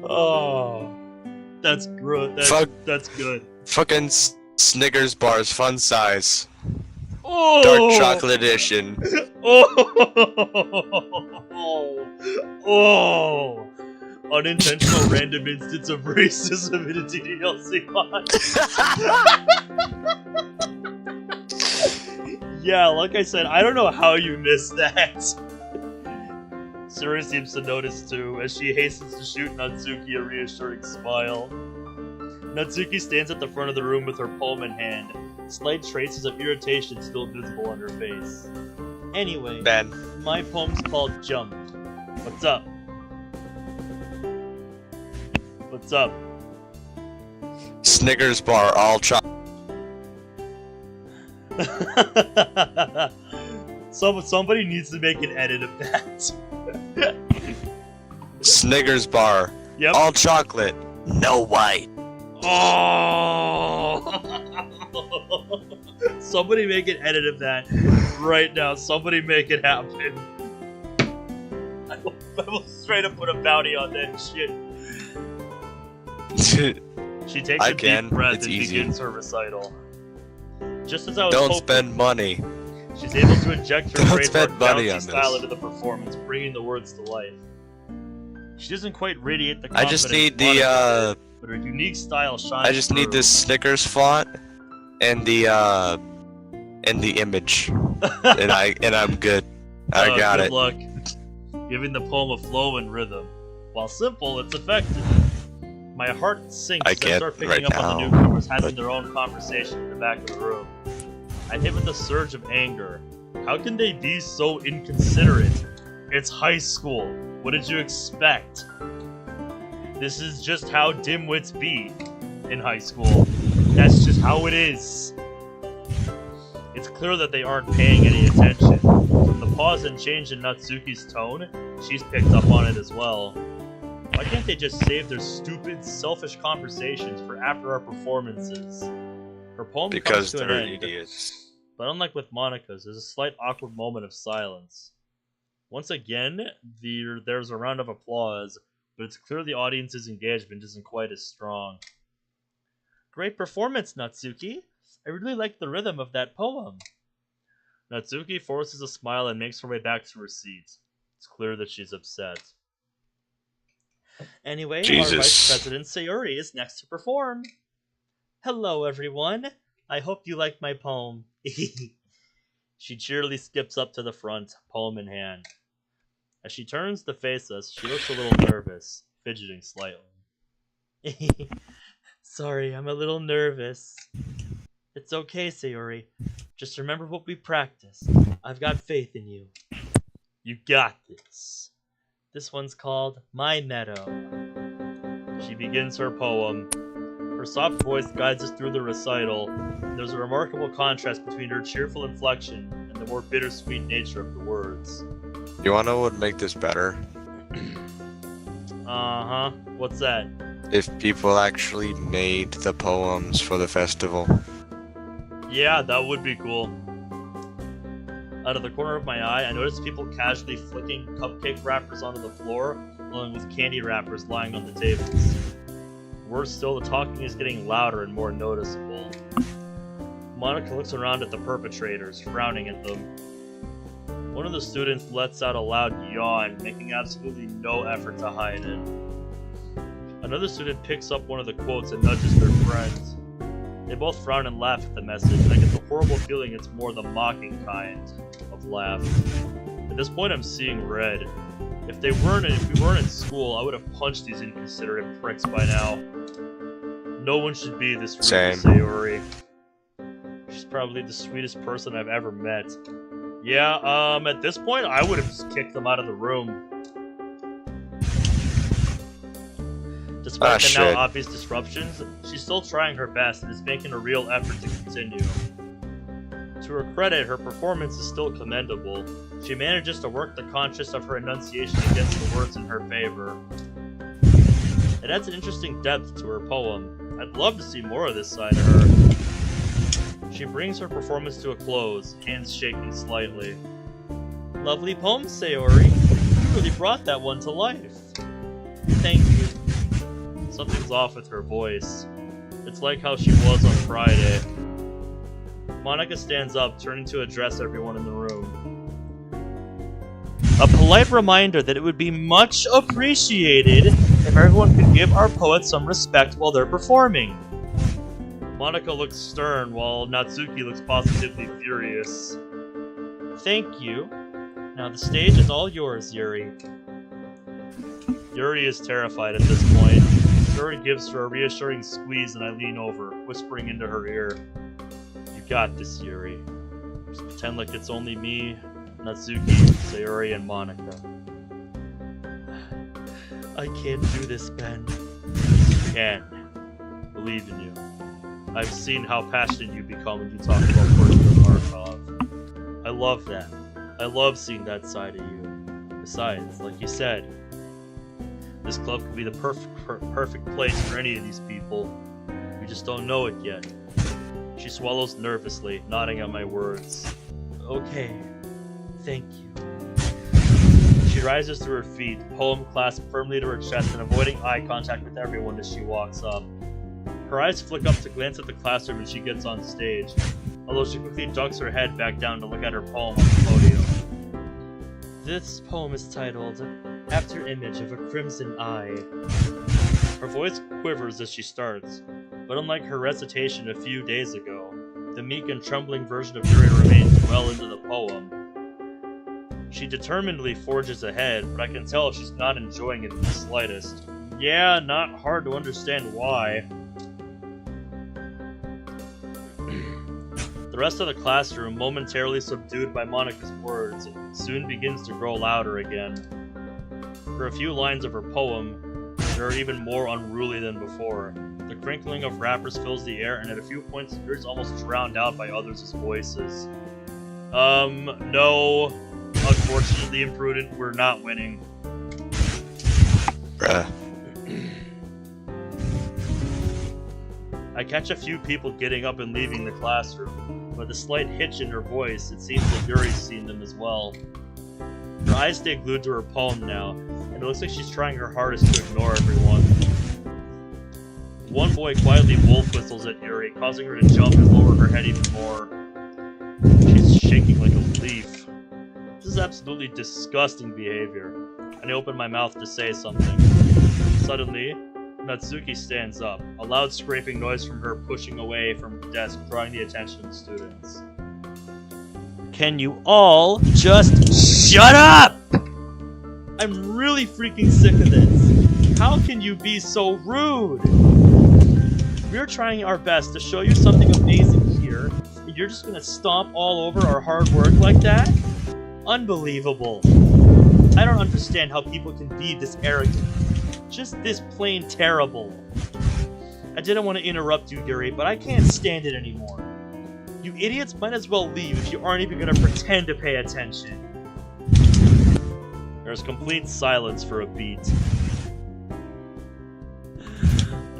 Speaker 1: Oh, that's good. That's good.
Speaker 3: Fucking Snickers bars, fun size.
Speaker 1: Oh,
Speaker 3: Dark chocolate edition.
Speaker 1: Oh, unintentional random instance of racism in a DDLC mod. Yeah, like I said, I don't know how you missed that. Sayori seems to notice too, as she hastens to shoot Natsuki a reassuring smile. Natsuki stands at the front of the room with her poem in hand, slight traces of irritation still visible on her face. Anyway,
Speaker 3: Ben.
Speaker 1: my poem's called Jump. What's up? What's up?
Speaker 3: Snickers bar, all chocolate.
Speaker 1: Somebody needs to make an edit of that.
Speaker 3: Snickers bar,
Speaker 1: Yep.
Speaker 3: all chocolate, no white.
Speaker 1: Oh! Somebody make an edit of that right now. Somebody make it happen. I will straight up put a bounty on that shit. She takes a deep breath and begins her recital. Just as I was
Speaker 3: Don't
Speaker 1: hoping,
Speaker 3: spend money.
Speaker 1: she's able to inject her
Speaker 3: Don't spend
Speaker 1: trademark
Speaker 3: money
Speaker 1: bouncy
Speaker 3: on
Speaker 1: style
Speaker 3: this.
Speaker 1: into the performance, bringing the words to life. She doesn't quite radiate the
Speaker 3: I
Speaker 1: confidence
Speaker 3: just need
Speaker 1: wanted
Speaker 3: the
Speaker 1: but her unique style shines
Speaker 3: I just need
Speaker 1: through.
Speaker 3: this Snickers font and the image. and I'm good. I got
Speaker 1: good
Speaker 3: it.
Speaker 1: luck. Giving the poem a flow and rhythm. While simple, it's effective. My heart sinks
Speaker 3: I
Speaker 1: as I
Speaker 3: can't
Speaker 1: start picking
Speaker 3: right
Speaker 1: up on the
Speaker 3: now,
Speaker 1: newcomers having their own conversation in the back of the room. I hit with a surge of anger. How can they be so inconsiderate? It's high school. What did you expect? This is just how dimwits be in high school. That's just how it is. It's clear that they aren't paying any attention. From the pause and change in Natsuki's tone, she's picked up on it as well. Why can't they just save their stupid, selfish conversations for after our performances? Her poem
Speaker 3: Because
Speaker 1: comes to an
Speaker 3: they're
Speaker 1: end,
Speaker 3: idiots.
Speaker 1: but unlike with Monica's, there's a slight awkward moment of silence. Once again, there's a round of applause, but it's clear the audience's engagement isn't quite as strong. Great performance, Natsuki! I really like the rhythm of that poem. Natsuki forces a smile and makes her way back to her seat. It's clear that she's upset. Anyway, our Vice President Sayori is next to perform. Hello, everyone. I hope you like my poem. She cheerily skips up to the front, poem in hand. As she turns to face us, she looks a little nervous, fidgeting slightly. Sorry, I'm a little nervous. It's okay, Sayori. Just remember what we practiced. I've got faith in you. You got this. This one's called My Meadow. She begins her poem. Her soft voice guides us through the recital. There's a remarkable contrast between her cheerful inflection and the more bittersweet nature of the words.
Speaker 3: You wanna know what would make this better?
Speaker 1: Uh-huh. What's that?
Speaker 3: If people actually made the poems for the festival.
Speaker 1: Yeah, that would be cool. Out of the corner of my eye, I noticed people casually flicking cupcake wrappers onto the floor, along with candy wrappers lying on the tables. Worse still, the talking is getting louder and more noticeable. Monica looks around at the perpetrators, frowning at them. One of the students lets out a loud yawn, making absolutely no effort to hide it. Another student picks up one of the quotes and nudges their friends. They both frown and laugh at the message, and I get the horrible feeling it's more the mocking kind of laugh. At this point, I'm seeing red. If we weren't in school, I would have punched these inconsiderate pricks by now. No one should be this rude to Sayori. She's probably the sweetest person I've ever met. Yeah, at this point, I would have just kicked them out of the room. Despite the now obvious disruptions, she's still trying her best and is making a real effort to continue. To her credit, her performance is still commendable. She manages to work the conscience of her enunciation against the words in her favor. It adds an interesting depth to her poem. I'd love to see more of this side of her. She brings her performance to a close, hands shaking slightly. Lovely poem, Sayori. You really brought that one to life. Thank you. Something's off with her voice. It's like how she was on Friday. Monica stands up, turning to address everyone in the room. A polite reminder that it would be much appreciated if everyone could give our poets some respect while they're performing. Monica looks stern, while Natsuki looks positively furious. Thank you. Now the stage is all yours, Yuri. Yuri is terrified at this point. Sayori gives her a reassuring squeeze and I lean over, whispering into her ear. You got this, Yuri. Just pretend like it's only me, Natsuki, Sayori, and Monica. I can't do this, Ben. You can. Believe in you. I've seen how passionate you become when you talk about working with Markov. I love that. I love seeing that side of you. Besides, like you said, this club could be the perfect place for any of these people. We just don't know it yet. She swallows nervously, nodding at my words. Okay. Thank you. She rises to her feet, poem clasped firmly to her chest and avoiding eye contact with everyone as she walks up. Her eyes flick up to glance at the classroom as she gets on stage, although she quickly ducks her head back down to look at her poem on the podium. This poem is titled, After Image of a Crimson Eye. Her voice quivers as she starts, but unlike her recitation a few days ago, the meek and trembling version of Yuri remains well into the poem. She determinedly forges ahead, but I can tell she's not enjoying it in the slightest. Yeah, not hard to understand why. The rest of the classroom, momentarily subdued by Monica's words, soon begins to grow louder again. For a few lines of her poem, they are even more unruly than before. The crinkling of wrappers fills the air, and at a few points, it's almost drowned out by others' voices. No. Unfortunately, imprudent, we're not winning.
Speaker 3: Bruh.
Speaker 1: I catch a few people getting up and leaving the classroom, but with a slight hitch in her voice, it seems that Yuri's seen them as well. Her eyes stay glued to her poem now, and it looks like she's trying her hardest to ignore everyone. One boy quietly wolf whistles at Yuri, causing her to jump and lower her head even more. She's shaking like a leaf. This is absolutely disgusting behavior, and I open my mouth to say something. Suddenly, Natsuki stands up, a loud scraping noise from her pushing away from the desk, drawing the attention of the students. Can you all just shut up? I'm really freaking sick of this. How can you be so rude? We're trying our best to show you something amazing here, and you're just gonna stomp all over our hard work like that? Unbelievable. I don't understand how people can be this arrogant. Just this plain terrible. I didn't want to interrupt you, Yuri, but I can't stand it anymore. You idiots might as well leave if you aren't even gonna pretend to pay attention. There's complete silence for a beat.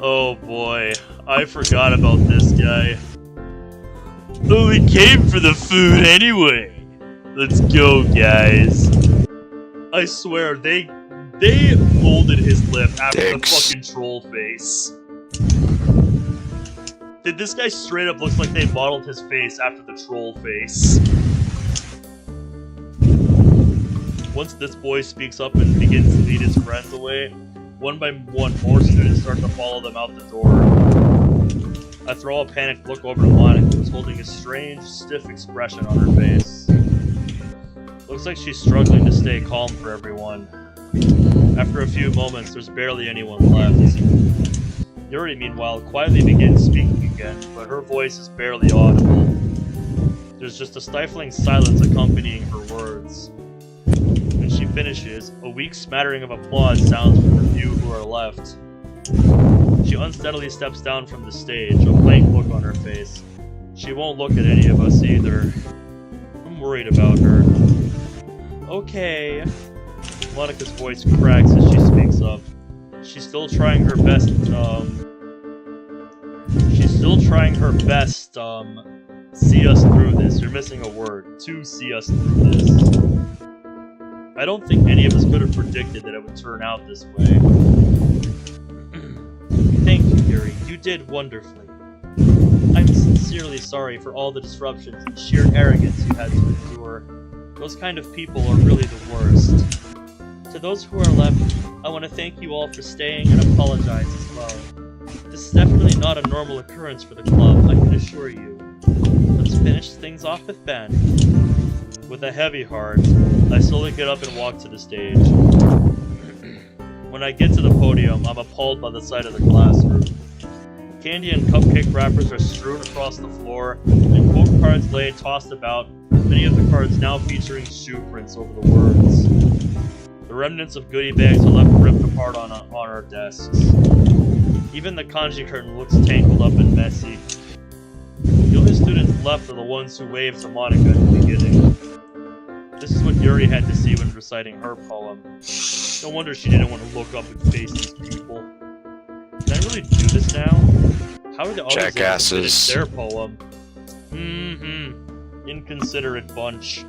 Speaker 1: Oh boy, I forgot about this guy. Oh, we came for the food anyway. Let's go, guys. I swear, they molded his lip after the fucking troll face. Did this guy straight up looks like they modeled his face after the troll face? Once this boy speaks up and begins to lead his friends away, one by one more students start to follow them out the door. I throw a panicked look over to Monica, who's holding a strange, stiff expression on her face. Looks like she's struggling to stay calm for everyone. After a few moments, there's barely anyone left. Yuri, meanwhile, quietly begins speaking again, but her voice is barely audible. There's just a stifling silence accompanying her words. When she finishes, a weak smattering of applause sounds from the few who are left. She unsteadily steps down from the stage, a blank look on her face. She won't look at any of us either. I'm worried about her. Okay. Monica's voice cracks as she speaks up. She's still trying her best, see us through this. You're missing a word. To see us through this. I don't think any of us could have predicted that it would turn out this way. Thank you, Yuri. You did wonderfully. I'm sincerely sorry for all the disruptions and sheer arrogance you had to endure. Those kind of people are really the worst. To those who are left, I want to thank you all for staying and apologize as well. This is definitely not a normal occurrence for the club, I can assure you. Let's finish things off with Ben. With a heavy heart, I slowly get up and walk to the stage. When I get to the podium, I'm appalled by the sight of the classroom. Candy and cupcake wrappers are strewn across the floor, and quote cards lay tossed about, many of the cards now featuring shoe prints over the words. The remnants of goodie bags are left ripped apart on our desks. Even the kanji curtain looks tangled up and messy. The only students left are the ones who waved to Monica at the beginning. This is what Yuri had to see when reciting her poem. No wonder she didn't want to look up and face these people. Can I really do this now? How are the others able to finish their poem? Inconsiderate bunch.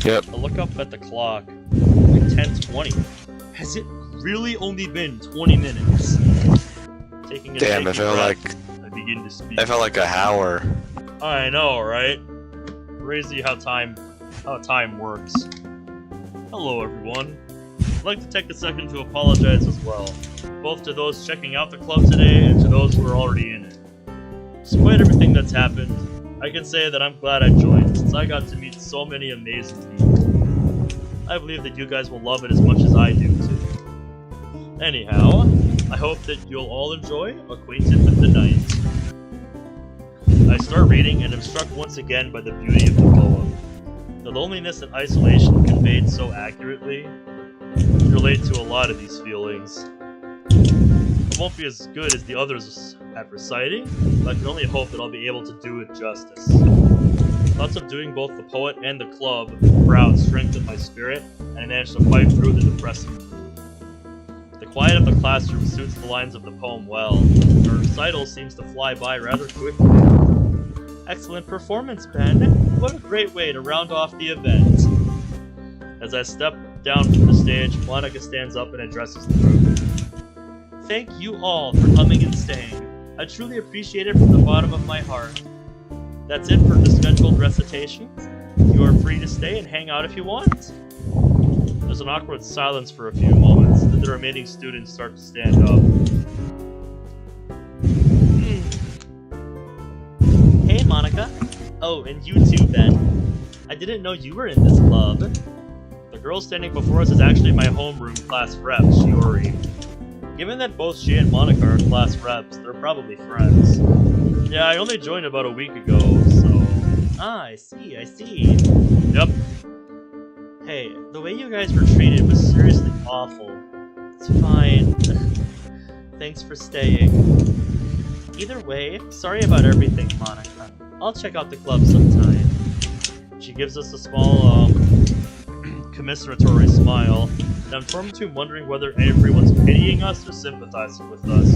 Speaker 3: Yep.
Speaker 1: I look up at the clock. Like 10:20. Has it really only been 20 minutes? Taking a
Speaker 3: Damn, it felt like
Speaker 1: I begin to speak.
Speaker 3: it felt like an hour.
Speaker 1: I know, right? Crazy how time works. Hello, everyone. I'd like to take a second to apologize as well, both to those checking out the club today and to those who are already in it. Despite everything that's happened, I can say that I'm glad I joined, since I got to meet so many amazing people. I believe that you guys will love it as much as I do, too. Anyhow, I hope that you'll all enjoy Acquainted with the Night. I start reading and am struck once again by the beauty of the poem. The loneliness and isolation conveyed so accurately. I relate to a lot of these feelings. It won't be as good as the others at reciting, but I can only hope that I'll be able to do it justice. Thoughts of doing both the poet and the club proud strengthened my spirit, and I managed to fight through the depressing mood. The quiet of the classroom suits the lines of the poem well. The recital seems to fly by rather quickly. Excellent performance, Ben. What a great way to round off the event. As I step down from the stage, Monica stands up and addresses the group. Thank you all for coming and staying. I truly appreciate it from the bottom of my heart. That's it for the scheduled recitations. You are free to stay and hang out if you want. There's an awkward silence for a few moments, then the remaining students start to stand up. Hey, Monica. Oh, and you too, Ben. I didn't know you were in this club. The girl standing before us is actually my homeroom class rep, Sayori. Given that both she and Monica are class reps, they're probably friends. Yeah, I only joined about a week ago, so... Ah, I see. Yep. Hey, the way you guys were treated was seriously awful. It's fine. Thanks for staying. Either way, sorry about everything, Monica. I'll check out the club sometime. She gives us a small, commiseratory smile, and I'm torn between wondering whether everyone's pitying us or sympathizing with us.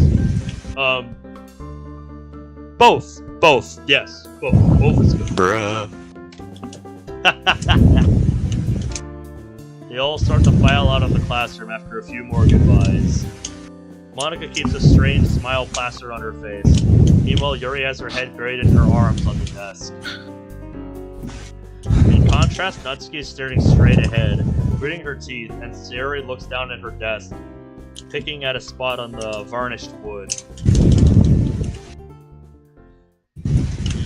Speaker 1: Both. Yes, both is good.
Speaker 3: Bruh.
Speaker 1: They all start to file out of the classroom after a few more goodbyes. Monika keeps a strange smile plastered on her face. Meanwhile, Yuri has her head buried in her arms on the desk. In contrast, Natsuki is staring straight ahead, gritting her teeth, and Sayori looks down at her desk, picking at a spot on the varnished wood.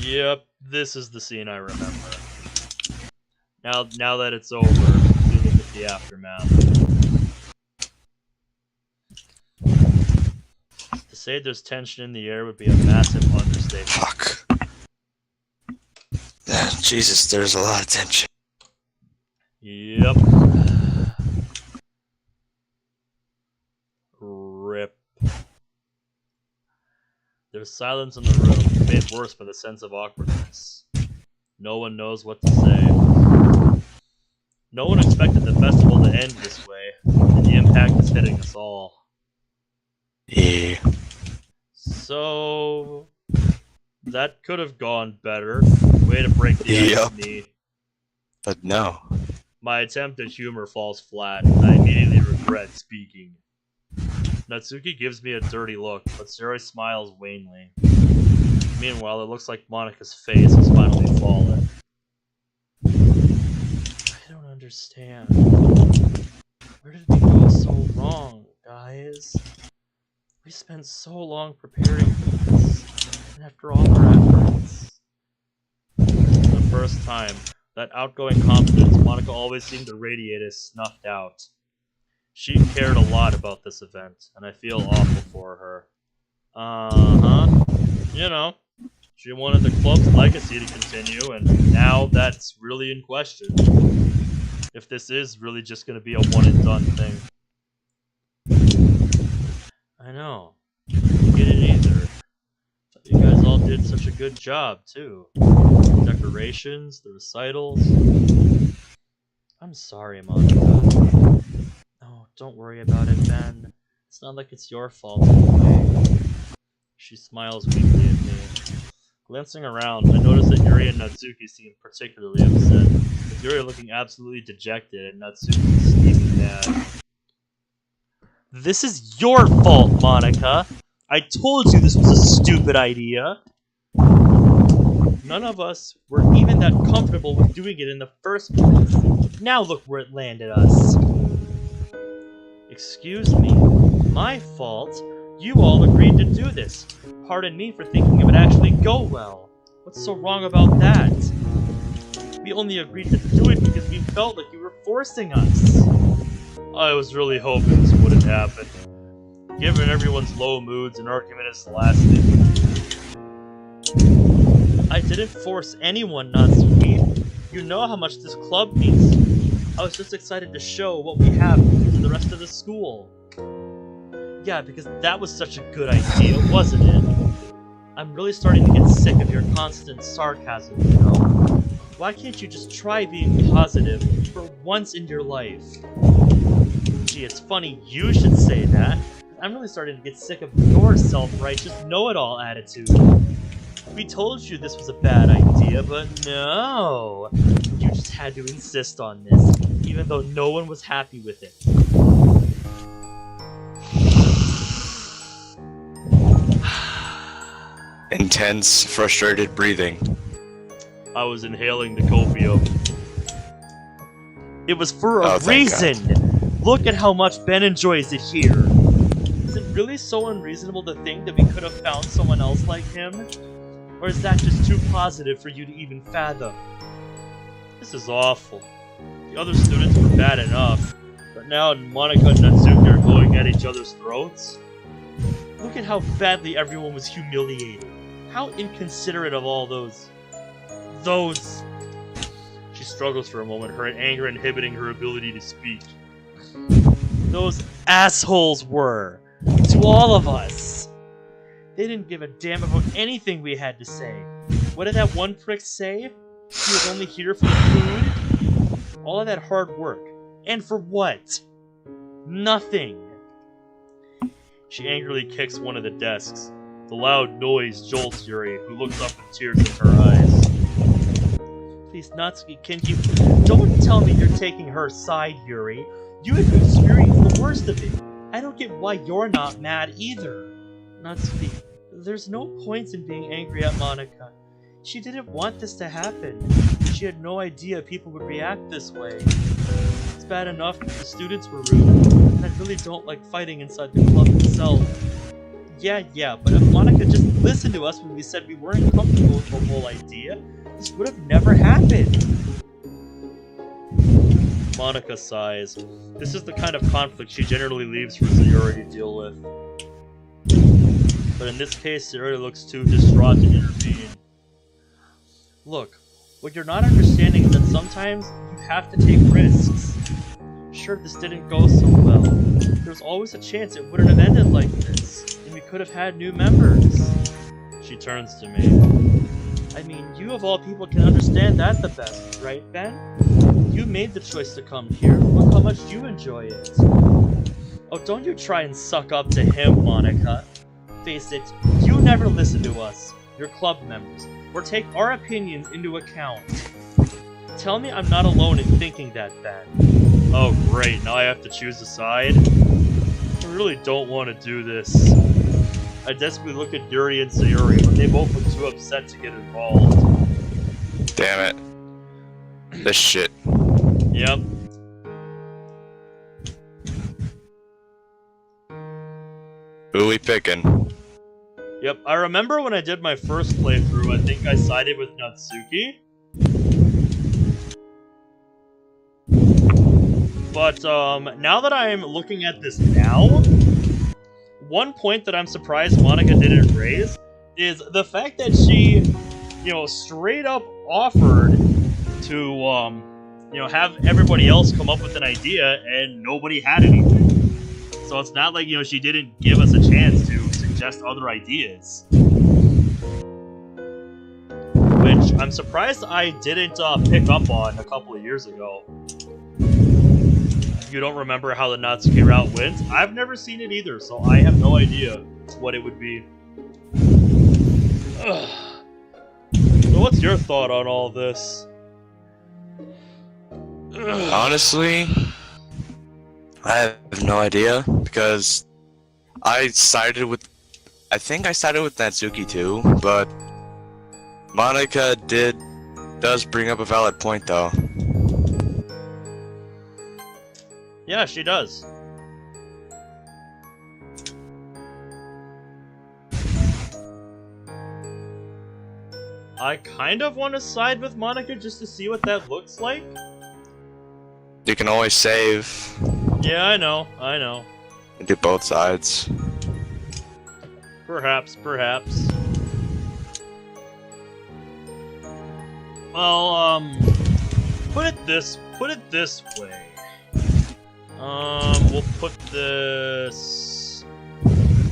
Speaker 1: Yep, this is the scene I remember. Now that it's over, we look at the aftermath. To say there's tension in the air would be a massive understatement.
Speaker 3: Fuck. Jesus, there's a lot of tension.
Speaker 1: Yep. Rip. There's silence in the room, made worse by the sense of awkwardness. No one knows what to say. No one expected the festival to end this way, and the impact is hitting us all.
Speaker 3: Yeah.
Speaker 1: So... that could have gone better. Way to break the ice, me.
Speaker 3: But no.
Speaker 1: My attempt at humor falls flat, and I immediately regret speaking. Natsuki gives me a dirty look, but Sayori smiles wanly. Meanwhile, it looks like Monika's face has finally fallen. I don't understand. Where did we go so wrong, guys? We spent so long preparing for this, and after all our efforts... For the first time, that outgoing confidence Monika always seemed to radiate is snuffed out. She cared a lot about this event, and I feel awful for her. You know, she wanted the club's legacy to continue, and now that's really in question. If this is really just going to be a one-and-done thing. I know. I don't get it either. But you guys all did such a good job, too. The decorations, the recitals. I'm sorry, Monika. Oh, don't worry about it, Ben. It's not like it's your fault anyway. She smiles weakly at me. Glancing around, I notice that Yuri and Natsuki seem particularly upset, with Yuri looking absolutely dejected and Natsuki steaming mad. This is your fault, Monika! I told you this was a stupid idea! None of us were even that comfortable with doing it in the first place. Now look where it landed us. Excuse me, my fault? You all agreed to do this. Pardon me for thinking it would actually go well. What's so wrong about that? We only agreed to do it because we felt like you were forcing us. I was really hoping this wouldn't happen. Given everyone's low moods, an argument is lasting. I didn't force anyone, Natsuki. You know how much this club means. I was just excited to show what we have to the rest of the school. Yeah, because that was such a good idea, wasn't it? I'm really starting to get sick of your constant sarcasm, you know? Why can't you just try being positive for once in your life? Gee, it's funny you should say that. I'm really starting to get sick of your self-righteous know-it-all attitude. We told you this was a bad idea, but no! You just had to insist on this, even though no one was happy with it.
Speaker 3: Intense, frustrated breathing.
Speaker 1: I was inhaling the copium. It was for a reason! Look at how much Ben enjoys it here! Is it really so unreasonable to think that we could have found someone else like him? Or is that just too positive for you to even fathom? This is awful. The other students were bad enough, but now Monika and Natsuki are going at each other's throats? Look at how badly everyone was humiliated. How inconsiderate of all those... She struggles for a moment, her anger inhibiting her ability to speak. Those assholes were. To all of us. They didn't give a damn about anything we had to say. What did that one prick say? He was only here for the food? All of that hard work. And for what? Nothing. She angrily kicks one of the desks. The loud noise jolts Yuri, who looks up with tears in her eyes. Please, Natsuki, can you... Don't tell me you're taking her side, Yuri. You have experienced the worst of it. I don't get why you're not mad either. Natsuki, there's no point in being angry at Monika. She didn't want this to happen. She had no idea people would react this way. It's bad enough that the students were rude, and I really don't like fighting inside the club itself. Yeah, but if Monika just listened to us when we said we weren't comfortable with the whole idea, this would have never happened. Monika sighs. This is the kind of conflict she generally leaves for Sayori to deal with. But in this case, Sayori looks too distraught to intervene. Look, what you're not understanding is that sometimes you have to take risks. Sure, this didn't go so well. There's always a chance it wouldn't have ended like this, and we could have had new members. She turns to me. I mean, you of all people can understand that the best, right, Ben? You made the choice to come here. Look how much you enjoy it. Oh, don't you try and suck up to him, Monika. Face it, you never listen to us, your club members, or take our opinions into account. Tell me I'm not alone in thinking that, Ben. Oh great, now I have to choose a side? I really don't want to do this. I desperately look at Yuri and Sayori, but they both look too upset to get involved.
Speaker 3: Damn it. This shit.
Speaker 1: Yep.
Speaker 3: Who we picking?
Speaker 1: Yep, I remember when I did my first playthrough, I think I sided with Natsuki. But, now that I'm looking at this now, one point that I'm surprised Monika didn't raise is the fact that she, straight up offered to, have everybody else come up with an idea and nobody had anything. So it's not like, she didn't give us a chance to suggest other ideas. Which I'm surprised I didn't pick up on a couple of years ago. You don't remember how the Natsuki route went? I've never seen it either, so I have no idea what it would be. Ugh. So what's your thought on all this? Ugh.
Speaker 3: Honestly, I have no idea, because I think I sided with Natsuki too, but Monika does bring up a valid point though.
Speaker 1: Yeah, she does. I kind of want to side with Monika just to see what that looks like.
Speaker 3: You can always save.
Speaker 1: Yeah, I know.
Speaker 3: And do both sides.
Speaker 1: Perhaps. Well, put it this way. We'll put this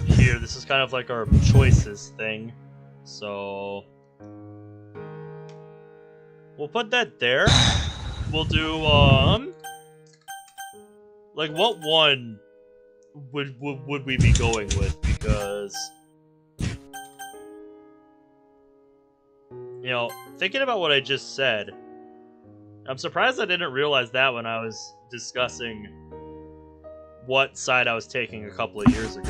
Speaker 1: here. This is kind of like our choices thing. So we'll put that there. We'll do, like, what one would we be going with? Because, thinking about what I just said, I'm surprised I didn't realize that when I was discussing what side I was taking a couple of years ago.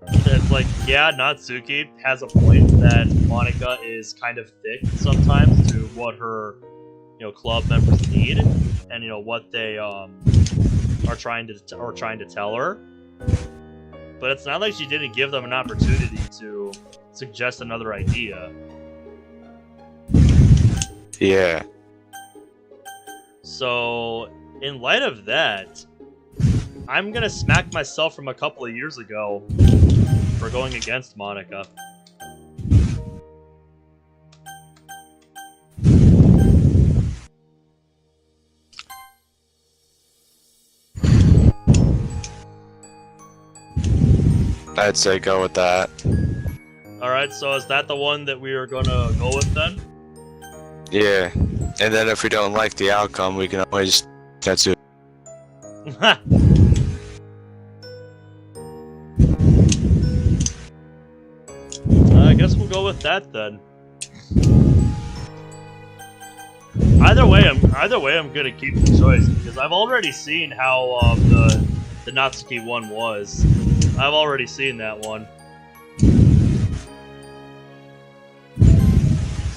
Speaker 1: It's like, yeah, Natsuki has a point that Monika is kind of thick sometimes to what her, club members need, and what they are trying to tell her. But it's not like she didn't give them an opportunity to suggest another idea.
Speaker 3: Yeah.
Speaker 1: So, in light of that, I'm gonna smack myself from a couple of years ago for going against Monika.
Speaker 3: I'd say go with that.
Speaker 1: Alright, so is that the one that we are gonna go with then?
Speaker 3: Yeah. And then if we don't like the outcome, we can always Tatsu.
Speaker 1: I guess we'll go with that then. Either way, I'm gonna keep the choice because I've already seen how the Natsuki one was. I've already seen that one.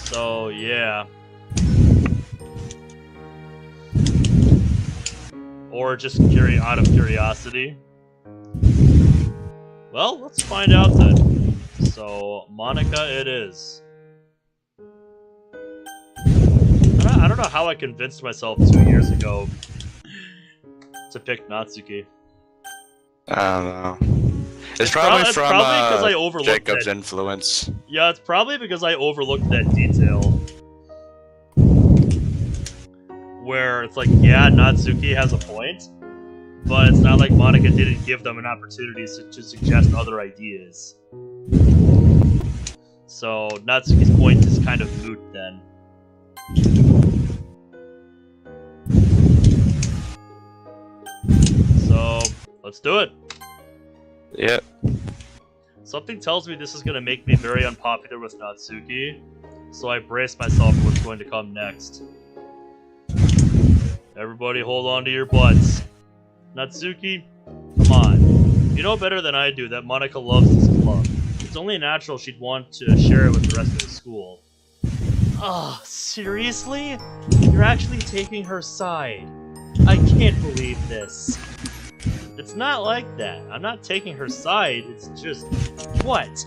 Speaker 1: So yeah. Or just out of curiosity. Well, let's find out then. So Monica, it is. I don't know how I convinced myself 2 years ago to pick Natsuki.
Speaker 3: I don't know. It's probably from
Speaker 1: because I overlooked
Speaker 3: Jacob's
Speaker 1: that.
Speaker 3: influence.
Speaker 1: Yeah, it's probably because I overlooked that detail. Where it's like, yeah, Natsuki has a point, but it's not like Monica didn't give them an opportunity to suggest other ideas. So Natsuki's point is kind of moot then. So, let's do it.
Speaker 3: Yep.
Speaker 1: Something tells me this is going to make me very unpopular with Natsuki, so I brace myself for what's going to come next. Everybody hold on to your butts. Natsuki, come on. You know better than I do that Monica loves this club. It's only natural she'd want to share it with the rest of the school. Ah, seriously? You're actually taking her side. I can't believe this. It's not like that. I'm not taking her side, it's just... What?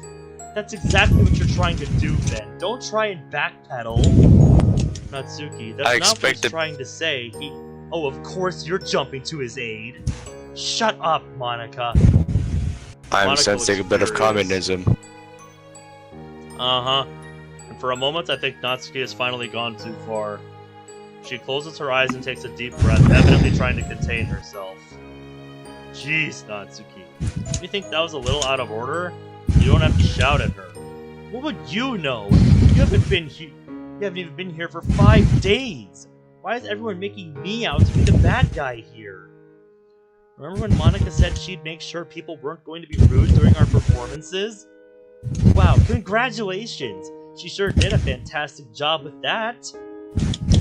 Speaker 1: That's exactly what you're trying to do, Ben. Don't try and backpedal. Natsuki, that's not what he's trying to say. Oh, of course you're jumping to his aid. Shut up, Monica.
Speaker 3: I'm sensing a bit of communism.
Speaker 1: Uh-huh. And for a moment, I think Natsuki has finally gone too far. She closes her eyes and takes a deep breath, evidently trying to contain herself. Jeez, Natsuki. You think that was a little out of order? You don't have to shout at her. What would you know? You haven't even been here for 5 days. Why is everyone making me out to be the bad guy here? Remember when Monica said she'd make sure people weren't going to be rude during our performances? Wow, congratulations! She sure did a fantastic job with that.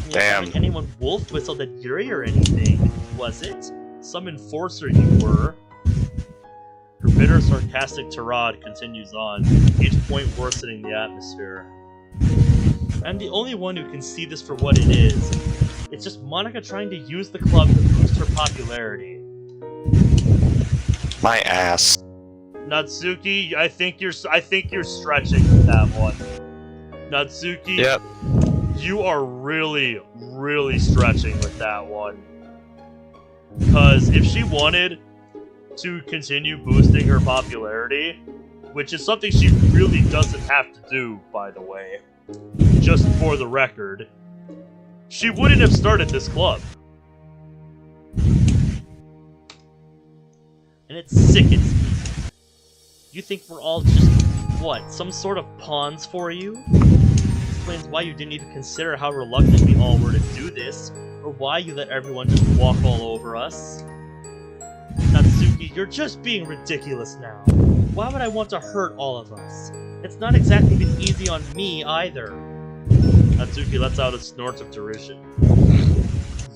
Speaker 3: Damn.
Speaker 1: Like anyone wolf whistled at Yuri or anything, was it? Some enforcer you were. Her bitter, sarcastic tirade continues on, each point worsening the atmosphere. I'm the only one who can see this for what it is. It's just Monica trying to use the club to boost her popularity.
Speaker 3: My ass.
Speaker 1: Natsuki, I think you're stretching with that one. Natsuki,
Speaker 3: Yep.
Speaker 1: You are really, really stretching with that one. Because if she wanted to continue boosting her popularity, which is something she really doesn't have to do, by the way, just for the record, she wouldn't have started this club. And it sickens me. You think we're all just, what, some sort of pawns for you? Explains why you didn't even consider how reluctant we all were to do this, or why you let everyone just walk all over us. Natsuki, you're just being ridiculous now. Why would I want to hurt all of us? It's not exactly been easy on me, either. Natsuki lets out a snort of derision.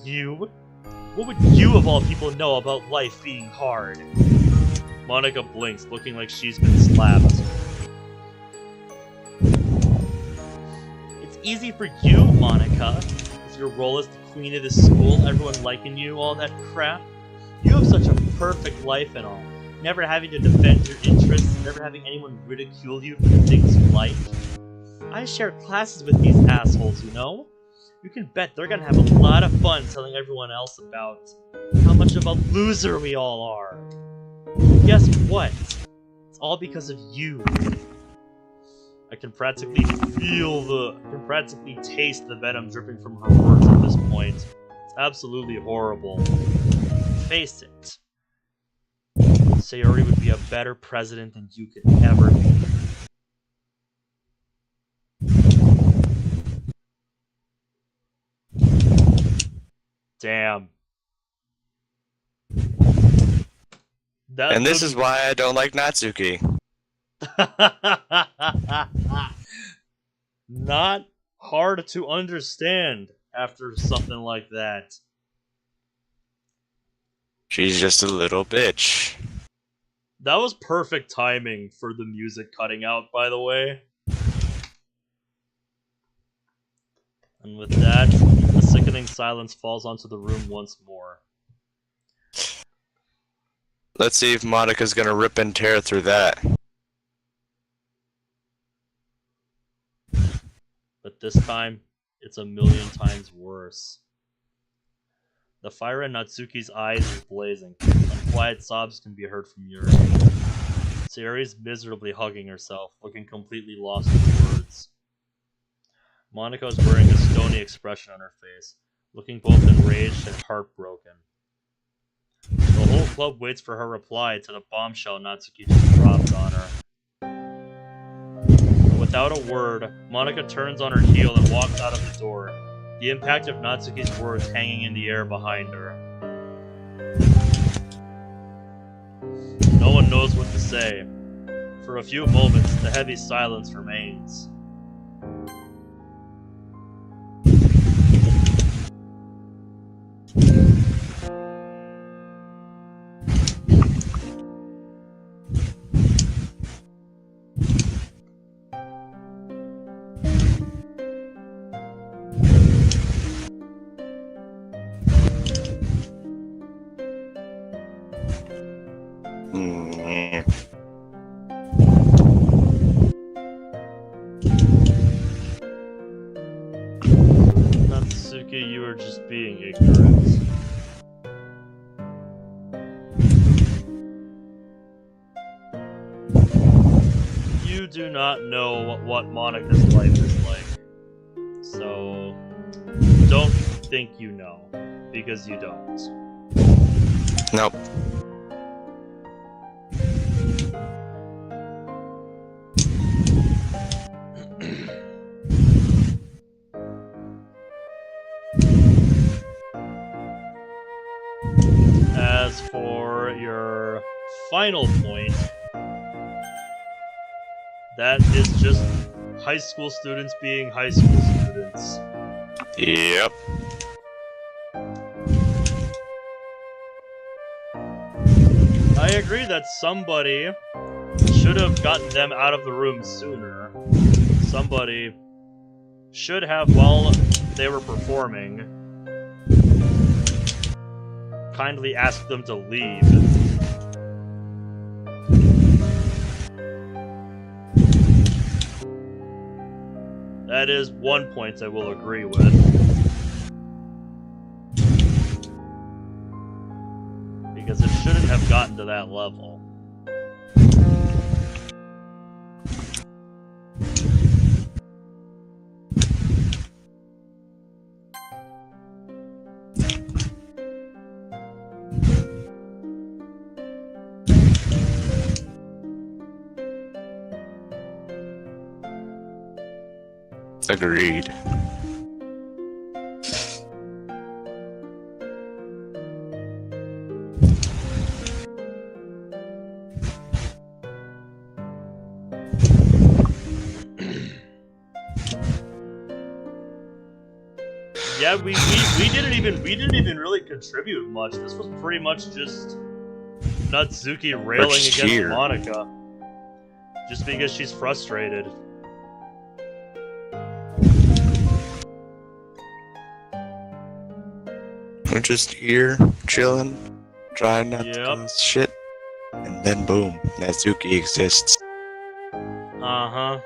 Speaker 1: You? What would you of all people know about life being hard? Monica blinks, looking like she's been slapped. It's easy for you, Monica. Is your role as the queen of this school, everyone liking you, all that crap? You have such a perfect life and all. Never having to defend your interests, never having anyone ridicule you for the things you like. I share classes with these assholes, you know? You can bet they're gonna have a lot of fun telling everyone else about how much of a loser we all are. Guess what? It's all because of you. I can practically taste the venom dripping from her words at this point. It's absolutely horrible. Face it. Sayori would be a better president than you could ever be. Damn.
Speaker 3: And this is why I don't like Natsuki.
Speaker 1: Not hard to understand, after something like that.
Speaker 3: She's just a little bitch.
Speaker 1: That was perfect timing for the music cutting out, by the way. And with that, the sickening silence falls onto the room once more.
Speaker 3: Let's see if Monica's gonna rip and tear through that.
Speaker 1: But this time, it's a million times worse. The fire in Natsuki's eyes is blazing. Unquiet sobs can be heard from Yuri. Sayori's miserably hugging herself, looking completely lost in words. Monica is wearing a stony expression on her face, looking both enraged and heartbroken. The whole club waits for her reply to the bombshell Natsuki just dropped on her. Without a word, Monica turns on her heel and walks out of the door, the impact of Natsuki's words hanging in the air behind her. No one knows what to say. For a few moments, the heavy silence remains. Natsuki, you are just being ignorant. You do not know what Monica's life is like. So, don't think you know, because you don't.
Speaker 3: Nope.
Speaker 1: As for your final point, that is just high school students being high school students.
Speaker 3: Yep.
Speaker 1: I agree that somebody should have gotten them out of the room sooner. Somebody should have, while they were performing, kindly asked them to leave. That is one point I will agree with. Because it shouldn't have gotten to that level.
Speaker 3: Agreed.
Speaker 1: Yeah, we didn't even really contribute much. This was pretty much just Natsuki railing against Monica. Just because she's frustrated.
Speaker 3: We're just here, chilling, trying not to cause shit, and then boom, Natsuki exists.
Speaker 1: Uh-huh.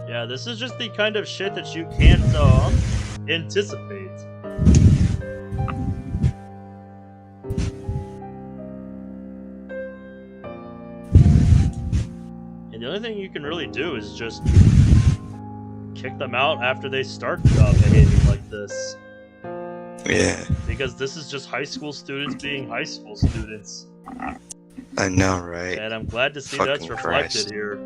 Speaker 1: Yeah, this is just the kind of shit that you can't anticipate. And the only thing you can really do is just kick them out after they start behaving like this.
Speaker 3: Yeah,
Speaker 1: Because this is just high school students being high school students.
Speaker 3: I know, right?
Speaker 1: And I'm glad to see that's
Speaker 3: Fucking
Speaker 1: reflected
Speaker 3: Christ.
Speaker 1: here.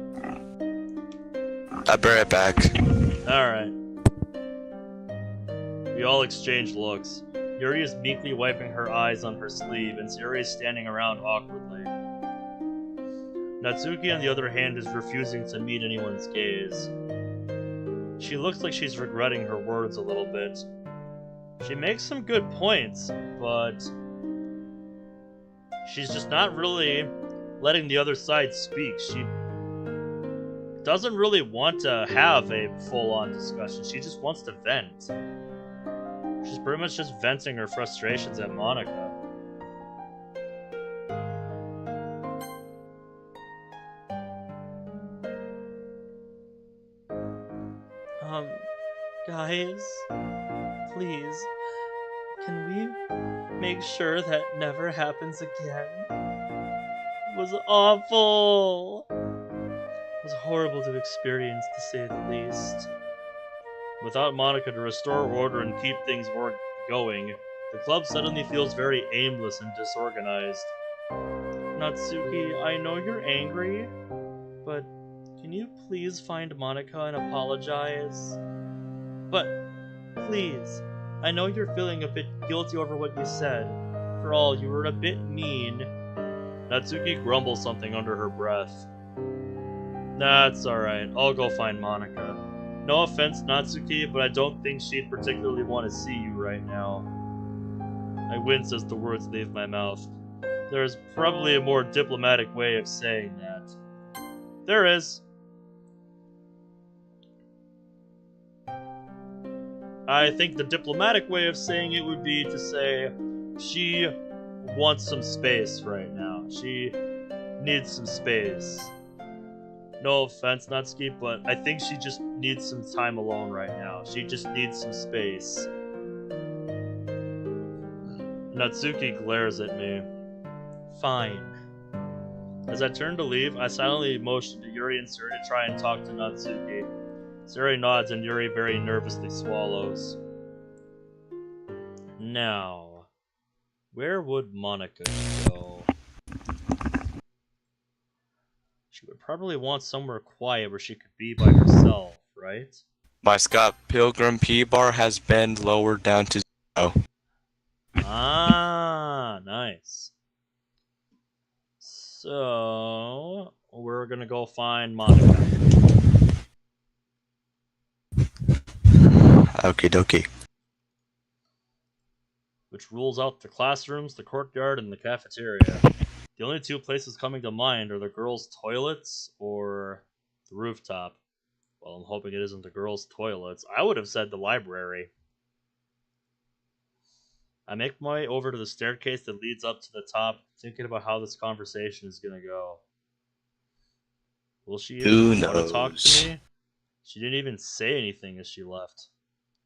Speaker 3: I'll be right back.
Speaker 1: Alright. We all exchange looks. Yuri is meekly wiping her eyes on her sleeve, and Sayori is standing around awkwardly. Natsuki, on the other hand, is refusing to meet anyone's gaze. She looks like she's regretting her words a little bit. She makes some good points, but she's just not really letting the other side speak. She doesn't really want to have a full-on discussion. She just wants to vent. She's pretty much just venting her frustrations at Monica. Guys, please, can we make sure that never happens again? It was awful. It was horrible to experience, to say the least. Without Monica to restore order and keep things going, the club suddenly feels very aimless and disorganized. Natsuki, I know you're angry, but can you please find Monica and apologize? But, please, I know you're feeling a bit guilty over what you said. After all, you were a bit mean. Natsuki grumbles something under her breath. That's alright, I'll go find Monica. No offense, Natsuki, but I don't think she'd particularly want to see you right now. I wince as the words leave my mouth. There's probably a more diplomatic way of saying that. There is. I think the diplomatic way of saying it would be to say she wants some space right now. She needs some space. No offense, Natsuki, but I think she just needs some time alone right now. She just needs some space. Natsuki glares at me. Fine. As I turn to leave, I silently motion to Yuri and Sayori to try and talk to Natsuki. Sayori nods and Yuri very nervously swallows. Now, where would Monica go? She would probably want somewhere quiet where she could be by herself, right?
Speaker 3: My Scott Pilgrim P-bar has been lowered down to 0.
Speaker 1: Ah, nice. So, we're gonna go find Monica.
Speaker 3: Okie dokie.
Speaker 1: Which rules out the classrooms, the courtyard, and the cafeteria. The only two places coming to mind are the girls' toilets or the rooftop. Well, I'm hoping it isn't the girls' toilets. I would have said the library. I make my way over to the staircase that leads up to the top, thinking about how this conversation is gonna go. Will she even want to talk to me? She didn't even say anything as she left.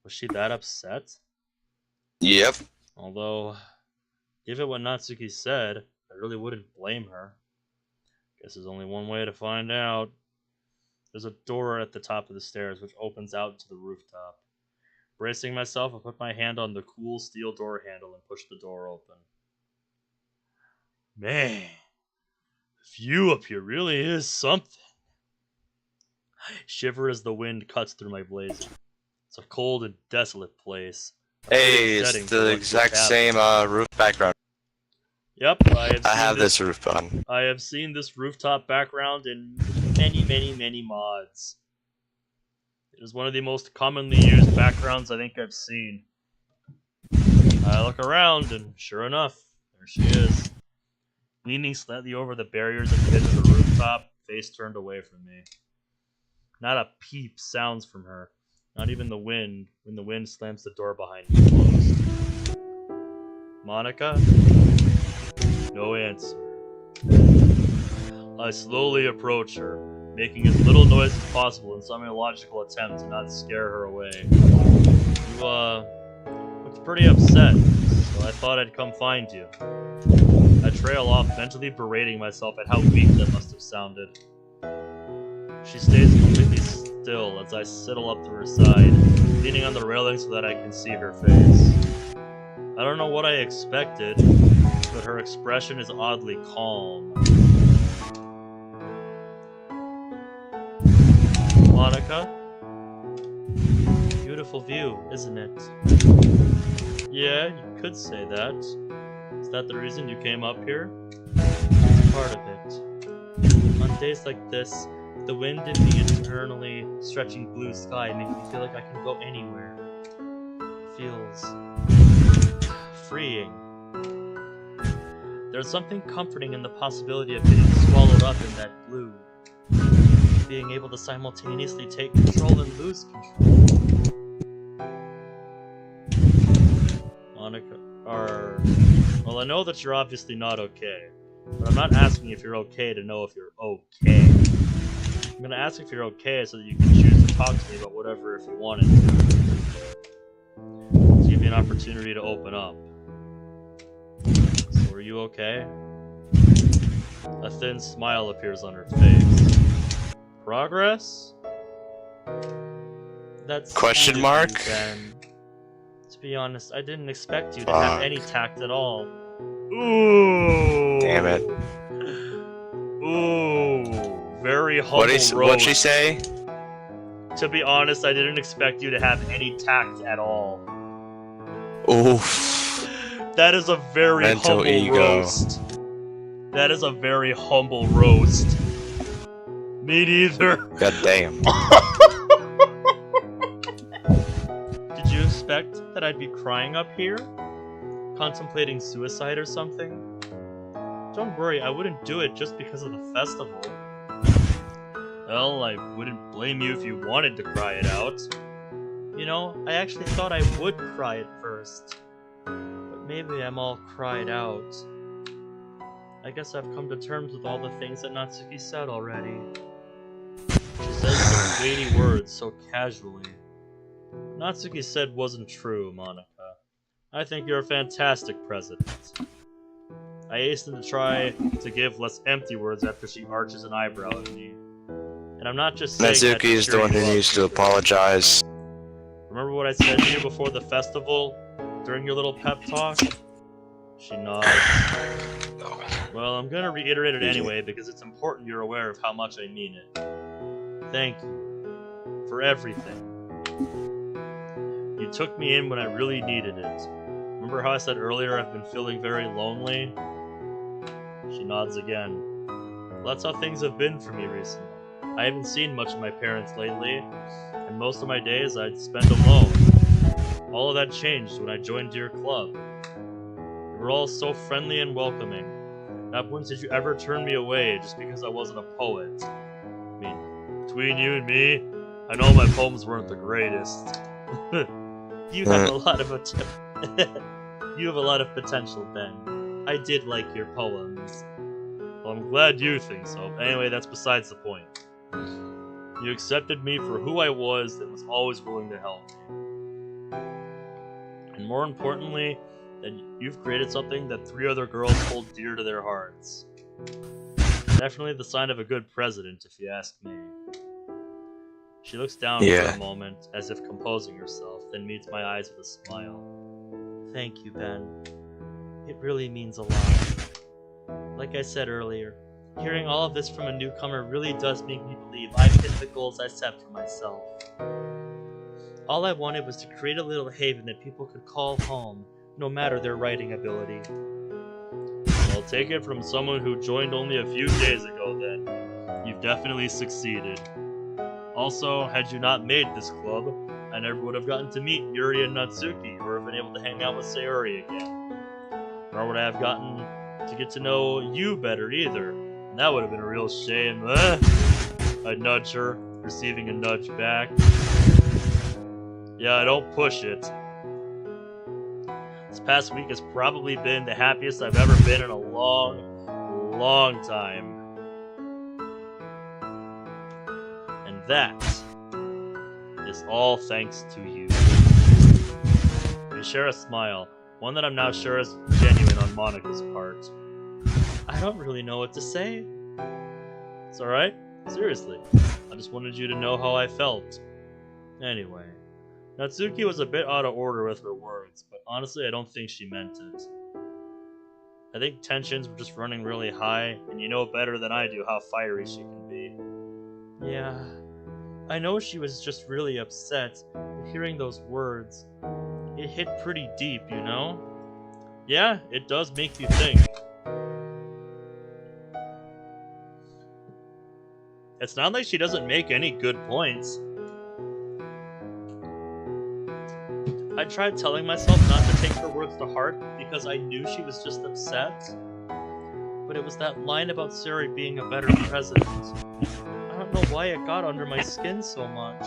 Speaker 1: Was she that upset?
Speaker 3: Yep.
Speaker 1: Although, given what Natsuki said, I really wouldn't blame her. Guess there's only one way to find out. There's a door at the top of the stairs which opens out to the rooftop. Bracing myself, I put my hand on the cool steel door handle and push the door open. Man, the view up here really is something. I shiver as the wind cuts through my blazer. It's a cold and desolate place.
Speaker 3: Hey, it's the exact same roof background.
Speaker 1: Yep,
Speaker 3: I have this roof on.
Speaker 1: I have seen this rooftop background in many mods. It is one of the most commonly used backgrounds I think I've seen. I look around, and sure enough, there she is. Leaning slightly over the barriers at the edge of the rooftop, face turned away from me. Not a peep sounds from her. Not even the wind, when the wind slams the door behind me closed. Monica? No answer. I slowly approach her, making as little noise as possible in some illogical attempt to not scare her away. You, looked pretty upset, so I thought I'd come find you. I trail off, mentally berating myself at how weak that must have sounded. She stays completely still as I sidle up to her side, leaning on the railing so that I can see her face. I don't know what I expected, but her expression is oddly calm. Monica? Beautiful view, isn't it? Yeah, you could say that. Is that the reason you came up here? It's part of it. On days like this, the wind and the eternally stretching blue sky make me feel like I can go anywhere. It feels freeing. There's something comforting in the possibility of getting swallowed up in that blue. Being able to simultaneously take control and lose control. Monica, well, I know that you're obviously not okay, but I'm not asking if you're okay to know if you're okay. I'm gonna ask if you're okay so that you can choose to talk to me about whatever if you wanted to. Let's give you an opportunity to open up. So, are you okay? A thin smile appears on her face. Progress? That's
Speaker 3: question mark?
Speaker 1: Ben. To be honest, I didn't expect you to have any tact at all. Ooh.
Speaker 3: Damn it.
Speaker 1: Ooh. Very humble roast.
Speaker 3: What'd she say?
Speaker 1: To be honest, I didn't expect you to have any tact at all.
Speaker 3: Oof.
Speaker 1: That is a very
Speaker 3: Mental
Speaker 1: humble
Speaker 3: ego.
Speaker 1: roast. That is a very humble roast. Me neither.
Speaker 3: God damn.
Speaker 1: Did you expect that I'd be crying up here? Contemplating suicide or something? Don't worry, I wouldn't do it just because of the festival. Well, I wouldn't blame you if you wanted to cry it out. You know, I actually thought I would cry at first. But maybe I'm all cried out. I guess I've come to terms with all the things that Natsuki said already. She says some weighty words so casually. Natsuki said wasn't true, Monica. I think you're a fantastic president. I hasten to try to give less empty words after she arches an eyebrow at me. And I'm not just saying that to
Speaker 3: Natsuki is the
Speaker 1: cheer
Speaker 3: one who
Speaker 1: you up.
Speaker 3: needs to apologize.
Speaker 1: Remember what I said to you before the festival? During your little pep talk? She nods. Well, I'm gonna reiterate it anyway because it's important you're aware of how much I mean it. Thank you. For everything. You took me in when I really needed it. Remember how I said earlier I've been feeling very lonely? She nods again. Well, that's how things have been for me recently. I haven't seen much of my parents lately, and most of my days I'd spend alone. All of that changed when I joined your club. You were all so friendly and welcoming. Not once did you ever turn me away just because I wasn't a poet. I mean, between you and me, I know my poems weren't the greatest. You have a lot of you have a lot of potential, Ben. I did like your poems. Well, I'm glad you think so. Anyway, that's besides the point. You accepted me for who I was and was always willing to help me. And more importantly, that you've created something that 3 other girls hold dear to their hearts. Definitely the sign of a good president, if you ask me. She looks down for a moment, as if composing herself, then meets my eyes with a smile. Thank you, Ben. It really means a lot. Like I said earlier, hearing all of this from a newcomer really does make me believe I've hit the goals I set for myself. All I wanted was to create a little haven that people could call home, no matter their writing ability. I'll take it from someone who joined only a few days ago then. You've definitely succeeded. Also, had you not made this club, I never would have gotten to meet Yuri and Natsuki, or have been able to hang out with Sayori again. Nor would I have gotten to get to know you better either. And that would have been a real shame. I'd nudge her, receiving a nudge back. Yeah, don't push it. This past week has probably been the happiest I've ever been in a long, long time. And that is all thanks to you. We share a smile, one that I'm now sure is genuine on Monica's part. I don't really know what to say. It's alright, seriously. I just wanted you to know how I felt. Anyway, Natsuki was a bit out of order with her words, but honestly I don't think she meant it. I think tensions were just running really high, and you know better than I do how fiery she can be. Yeah, I know she was just really upset, but hearing those words, it hit pretty deep, you know? Yeah, it does make you think. It's not like she doesn't make any good points. I tried telling myself not to take her words to heart because I knew she was just upset. But it was that line about Sayori being a better president. I don't know why it got under my skin so much.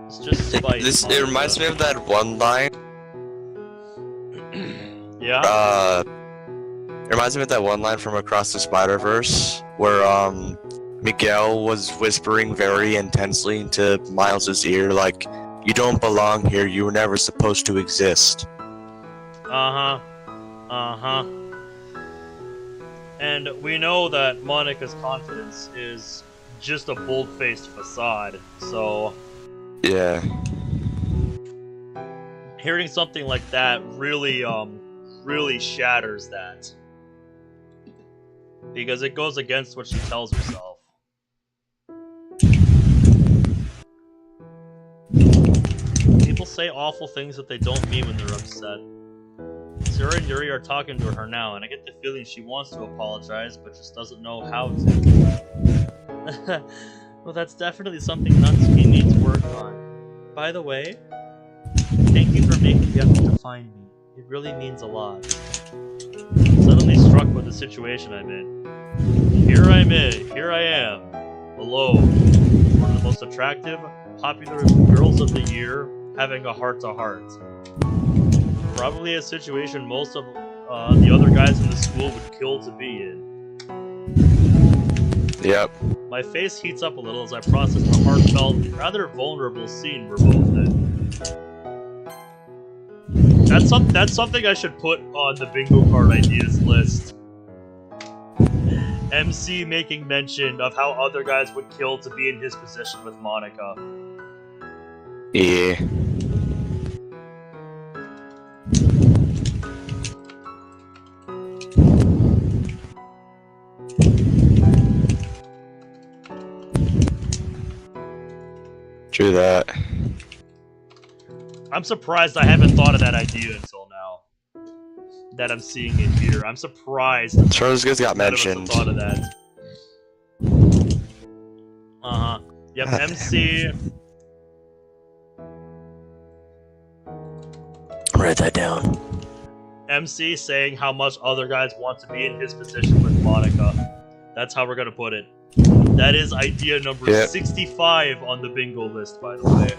Speaker 1: It's just spite.
Speaker 3: It reminds me of that one line.
Speaker 1: Yeah?
Speaker 3: It reminds me of that one line from Across the Spider-Verse where Miguel was whispering very intensely into Miles' ear like, "You don't belong here, you were never supposed to exist."
Speaker 1: Uh-huh. Uh-huh. And we know that Monika's confidence is just a bold-faced facade, so...
Speaker 3: Yeah.
Speaker 1: Hearing something like that really, really shatters that. Because it goes against what she tells herself. People say awful things that they don't mean when they're upset. Sayori and Yuri are talking to her now, and I get the feeling she wants to apologize, but just doesn't know how to. Well, that's definitely something Natsuki needs work on. By the way, thank you for making the effort to find me. It really means a lot. I'm suddenly struck with the situation I'm in. Here I am, alone, one of the most attractive, popular girls of the year, having a heart-to-heart. Probably a situation most of the other guys in the school would kill to be in.
Speaker 3: Yep.
Speaker 1: My face heats up a little as I process the heartfelt, rather vulnerable scene we're both in. That's something I should put on the bingo card ideas list. MC making mention of how other guys would kill to be in his position with Monika.
Speaker 3: Yeah. True that.
Speaker 1: I'm surprised I haven't thought of that idea until now. That I'm seeing it here. I'm surprised.
Speaker 3: Charles got
Speaker 1: none of us have
Speaker 3: mentioned.
Speaker 1: thought of that. Uh-huh. Yep, MC.
Speaker 4: Write that down.
Speaker 1: MC saying how much other guys want to be in his position with Monika. That's how we're gonna put it. That is idea number 65 on the bingo list, by the way.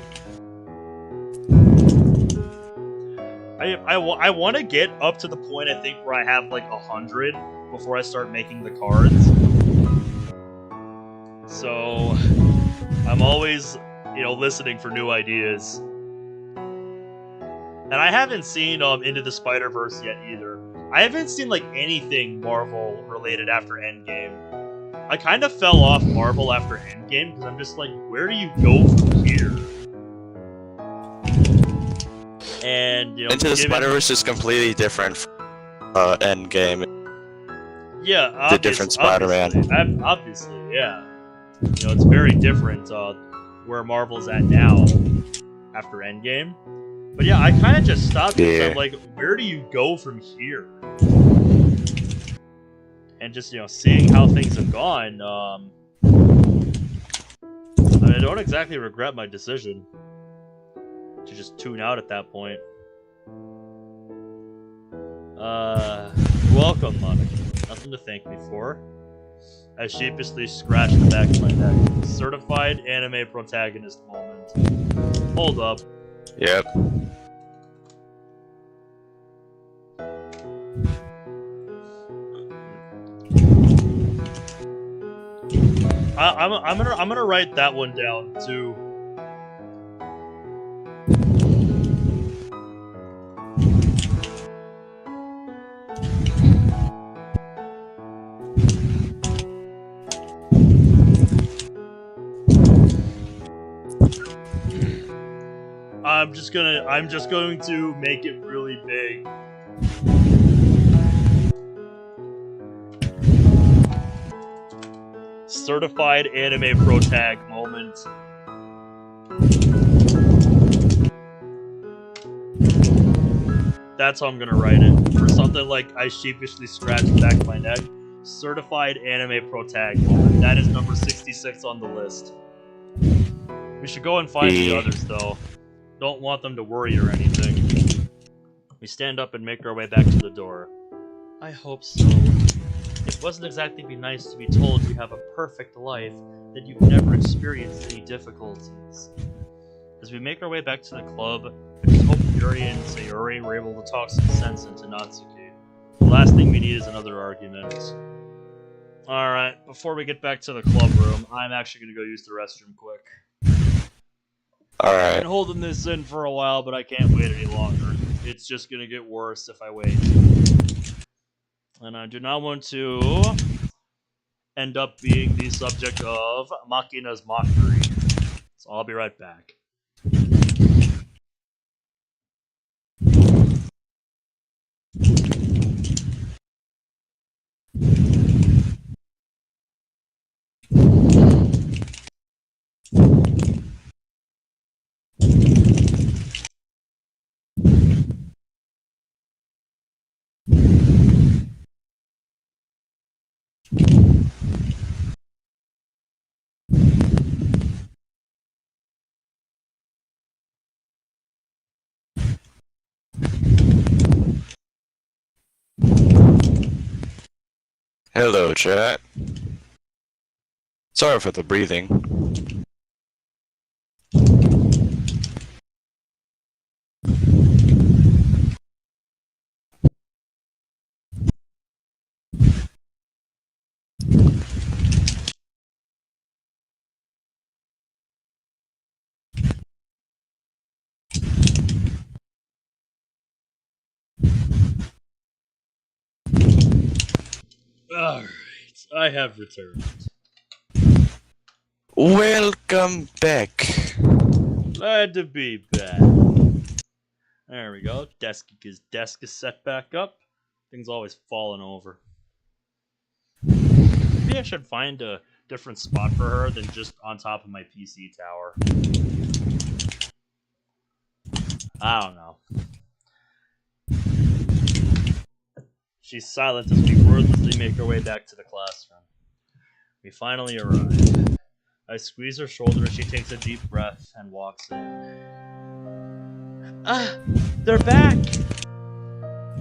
Speaker 1: I want to get up to the point, I think, where I have like 100 before I start making the cards. So I'm always, listening for new ideas. And I haven't seen Into the Spider-Verse yet either. I haven't seen like anything Marvel related after Endgame. I kind of fell off Marvel after Endgame because I'm just like, where do you go from here? And
Speaker 3: Into the Spider-Verse is completely different from Endgame.
Speaker 1: Yeah,
Speaker 3: the different Spider-Man.
Speaker 1: Obviously, yeah. It's very different where Marvel's at now after Endgame. But yeah, I kind of just stopped because I'm like, where do you go from here? And just, seeing how things have gone, I don't exactly regret my decision to just tune out at that point. Welcome, Monika. Nothing to thank me for. I sheepishly scratched the back of my neck. Certified anime protagonist moment. Hold up.
Speaker 3: Yep.
Speaker 1: I'm gonna write that one down too. just going to make it really big. Certified anime pro tag moment. That's how I'm gonna write it. For something like I sheepishly scratched the back of my neck. Certified anime pro tag moment. That is number 66 on the list. We should go and find the others though. Don't want them to worry or anything. We stand up and make our way back to the door. I hope so. It wasn't exactly be nice to be told you have a perfect life, that you've never experienced any difficulties. As we make our way back to the club, I just hope Yuri and Sayori were able to talk some sense into Natsuki. The last thing we need is another argument. Alright, before we get back to the club room, I'm actually gonna go use the restroom quick.
Speaker 3: Alright.
Speaker 1: I've been holding this in for a while, but I can't wait any longer. It's just gonna get worse if I wait. And I do not want to end up being the subject of Makina's mockery. So I'll be right back.
Speaker 3: Hello, chat. Sorry for the breathing.
Speaker 1: Alright, I have returned.
Speaker 3: Welcome back.
Speaker 1: Glad to be back. There we go. Desk is set back up. Things always falling over. Maybe I should find a different spot for her than just on top of my PC tower. I don't know. She's silent as we wordlessly make our way back to the classroom. We finally arrive. I squeeze her shoulder as she takes a deep breath and walks in. Ah! They're back!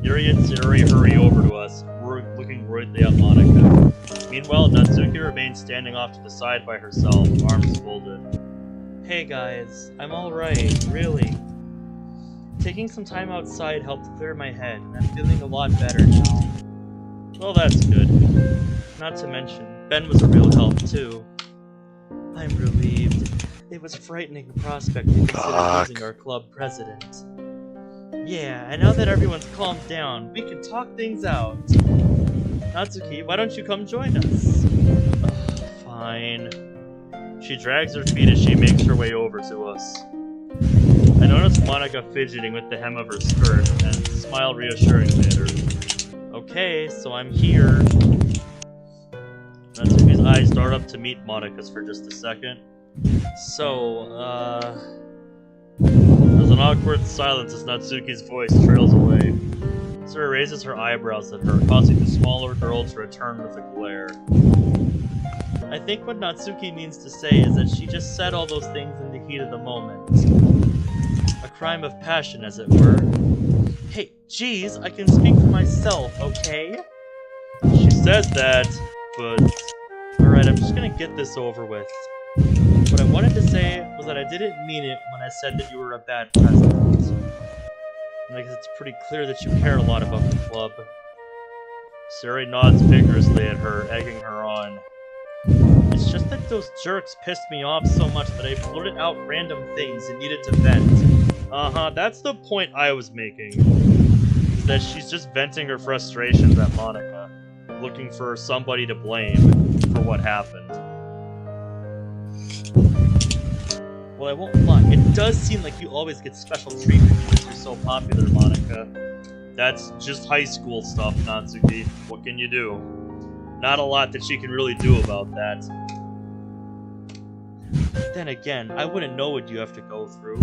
Speaker 1: Yuri and Sayori hurry over to us, looking worriedly at Monica. Meanwhile, Natsuki remains standing off to the side by herself, arms folded. Hey guys, I'm alright, really. Taking some time outside helped clear my head, and I'm feeling a lot better now. Well, that's good. Not to mention, Ben was a real help, too. I'm relieved. It was a frightening prospect to consider losing our club president. Yeah, and now that everyone's calmed down, we can talk things out. Natsuki, why don't you come join us? Ugh, fine. She drags her feet as she makes her way over to us. I notice Monica fidgeting with the hem of her skirt and smile reassuringly at her. Okay, so I'm here. Natsuki's eyes dart up to meet Monica's for just a second. So, there's an awkward silence as Natsuki's voice trails away. Sora raises her eyebrows at her, causing the smaller girl to return with a glare. I think what Natsuki means to say is that she just said all those things in the heat of the moment. A crime of passion, as it were. Hey, geez, I can speak for myself, okay? She says that, but... Alright, I'm just gonna get this over with. What I wanted to say was that I didn't mean it when I said that you were a bad president. And I guess it's pretty clear that you care a lot about the club. Sayori nods vigorously at her, egging her on. It's just that those jerks pissed me off so much that I blurted out random things and needed to vent. Uh-huh, that's the point I was making. Is that she's just venting her frustrations at Monica, looking for somebody to blame for what happened. Well, I won't lie. It does seem like you always get special treatment because you're so popular, Monica. That's just high school stuff, Natsuki. What can you do? Not a lot that she can really do about that. But then again, I wouldn't know what you have to go through.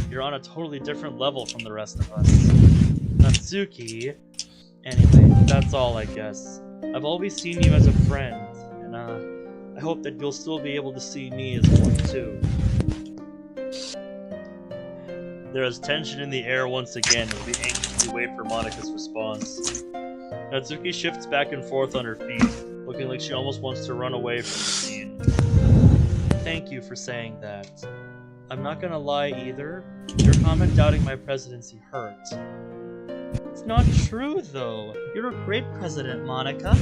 Speaker 1: You're on a totally different level from the rest of us. Natsuki... Anyway, that's all, I guess. I've always seen you as a friend, and I hope that you'll still be able to see me as one, too. There is tension in the air once again, and we anxiously wait for Monika's response. Natsuki shifts back and forth on her feet, looking like she almost wants to run away from the scene. Thank you for saying that. I'm not gonna lie either. Your comment doubting my presidency hurt. It's not true, though. You're a great president, Monika.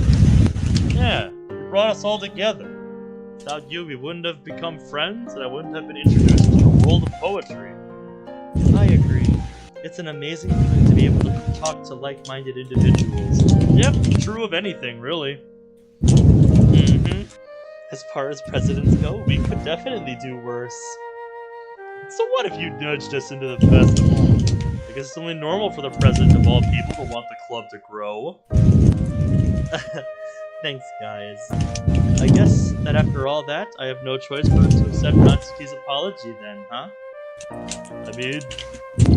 Speaker 1: Yeah, you brought us all together. Without you, we wouldn't have become friends, and I wouldn't have been introduced to the world of poetry. I agree. It's an amazing feeling to be able to talk to like-minded individuals. Yep, true of anything, really. As far as presidents go, we could definitely do worse. So what if you nudged us into the festival? I guess it's only normal for the president of all people to want the club to grow. Thanks, guys. I guess that after all that, I have no choice but to accept Natsuki's apology then, huh? I mean,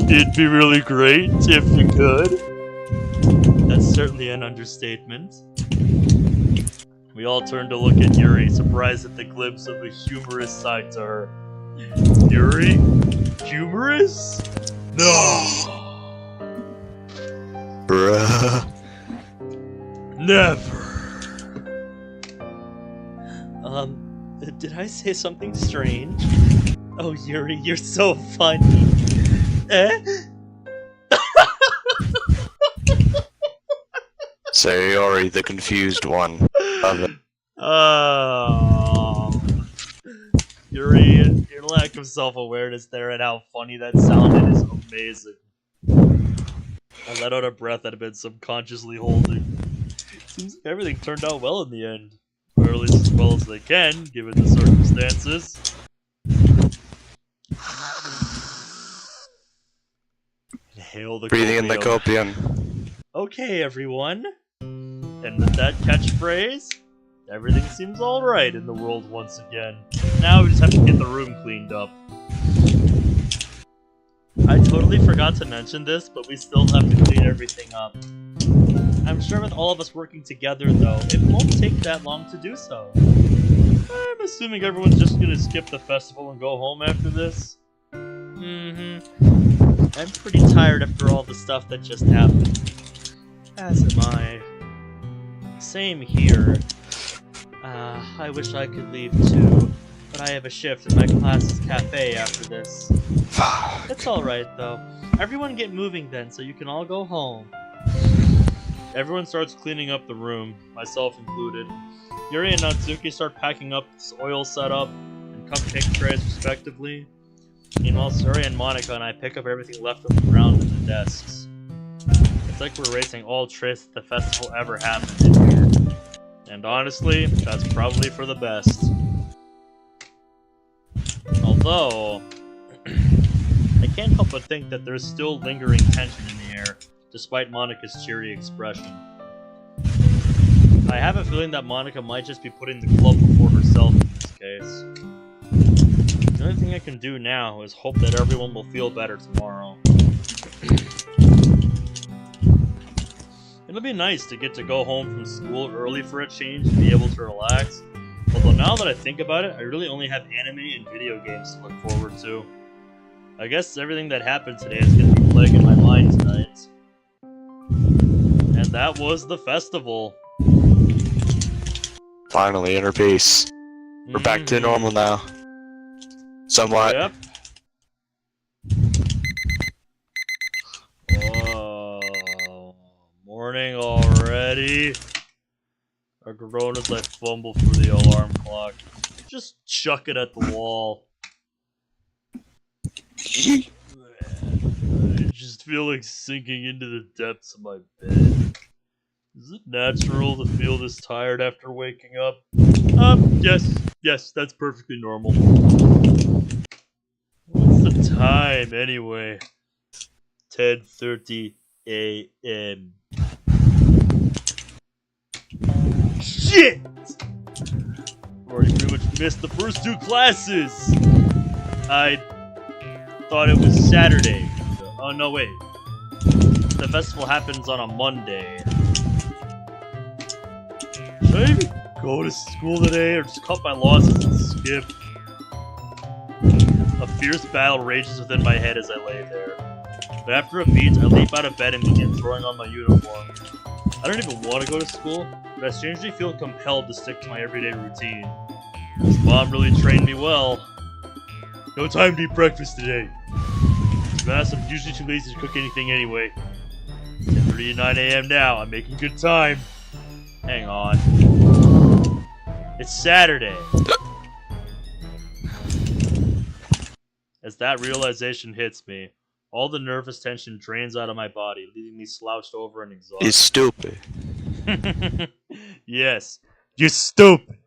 Speaker 1: it'd be really great if you could. That's certainly an understatement. We all turn to look at Yuri, surprised at the glimpse of a humorous side to her. Yuri? Humorous? No!
Speaker 3: Bruh.
Speaker 1: Never! Did I say something strange? Oh, Yuri, you're so funny. Eh?
Speaker 3: Sayori, the confused one. Love it.
Speaker 1: Oh. Yuri, your lack of self-awareness there and how funny that sounded is amazing. I let out a breath that I'd been subconsciously holding. Seems like everything turned out well in the end. Or at least as well as they can, given the circumstances. Inhale the
Speaker 3: Breathing in the
Speaker 1: copium.
Speaker 3: copium.
Speaker 1: Okay, everyone. And with that catchphrase, everything seems alright in the world once again. Now we just have to get the room cleaned up. I totally forgot to mention this, but we still have to clean everything up. I'm sure with all of us working together, though, it won't take that long to do so. I'm assuming everyone's just gonna skip the festival and go home after this. I'm pretty tired after all the stuff that just happened. As am I. Same here. I wish I could leave too, but I have a shift at my class's cafe after this.
Speaker 3: Fuck.
Speaker 1: It's alright though. Everyone get moving then, so you can all go home. Everyone starts cleaning up the room, myself included. Yuri and Natsuki start packing up this oil setup and cupcake trays respectively. Meanwhile, Sayori and Monika and I pick up everything left on the ground in the desks. It's like we're erasing all trace that the festival ever happened in here. And honestly, that's probably for the best. Although, I can't help but think that there's still lingering tension in the air, despite Monika's cheery expression. I have a feeling that Monika might just be putting the club before herself in this case. The only thing I can do now is hope that everyone will feel better tomorrow. It'll be nice to get to go home from school early for a change and be able to relax. Although now that I think about it, I really only have anime and video games to look forward to. I guess everything that happened today is going to be plaguing my mind tonight. And that was the festival.
Speaker 3: Finally, inner peace. We're back to normal now. Somewhat.
Speaker 1: Yep. Whoa. Morning already. I groan as I fumble for the alarm clock. Just chuck it at the wall. I just feel like sinking into the depths of my bed. Is it natural to feel this tired after waking up? Yes, that's perfectly normal. What time anyway? 10:30 a.m. Shit! Already pretty much missed the first 2 classes. I thought it was Saturday. Oh no, wait. The festival happens on a Monday. Should I even go to school today or just cut my losses and skip? A fierce battle rages within my head as I lay there. But after a beat, I leap out of bed and begin throwing on my uniform. I don't even want to go to school, but I strangely feel compelled to stick to my everyday routine. This mom really trained me well. No time to eat breakfast today. But I'm usually too lazy to cook anything anyway. 10:39 a.m. now. I'm making good time. Hang on. It's Saturday. As that realization hits me, all the nervous tension drains out of my body, leaving me slouched over and exhausted.
Speaker 3: He's stupid.
Speaker 1: Yes, you're stupid.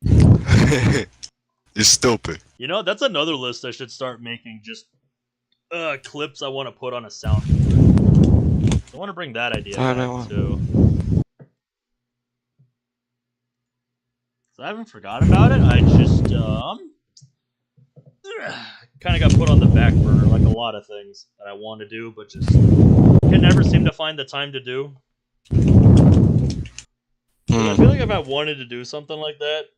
Speaker 3: You're stupid.
Speaker 1: You know, that's another list I should start making. Just clips I want to put on a sound. I want to bring that idea back too. So I haven't forgotten about it. I just kind of got put on the back burner, like a lot of things that I want to do, but just can never seem to find the time to do. I feel like if I wanted to do something like that,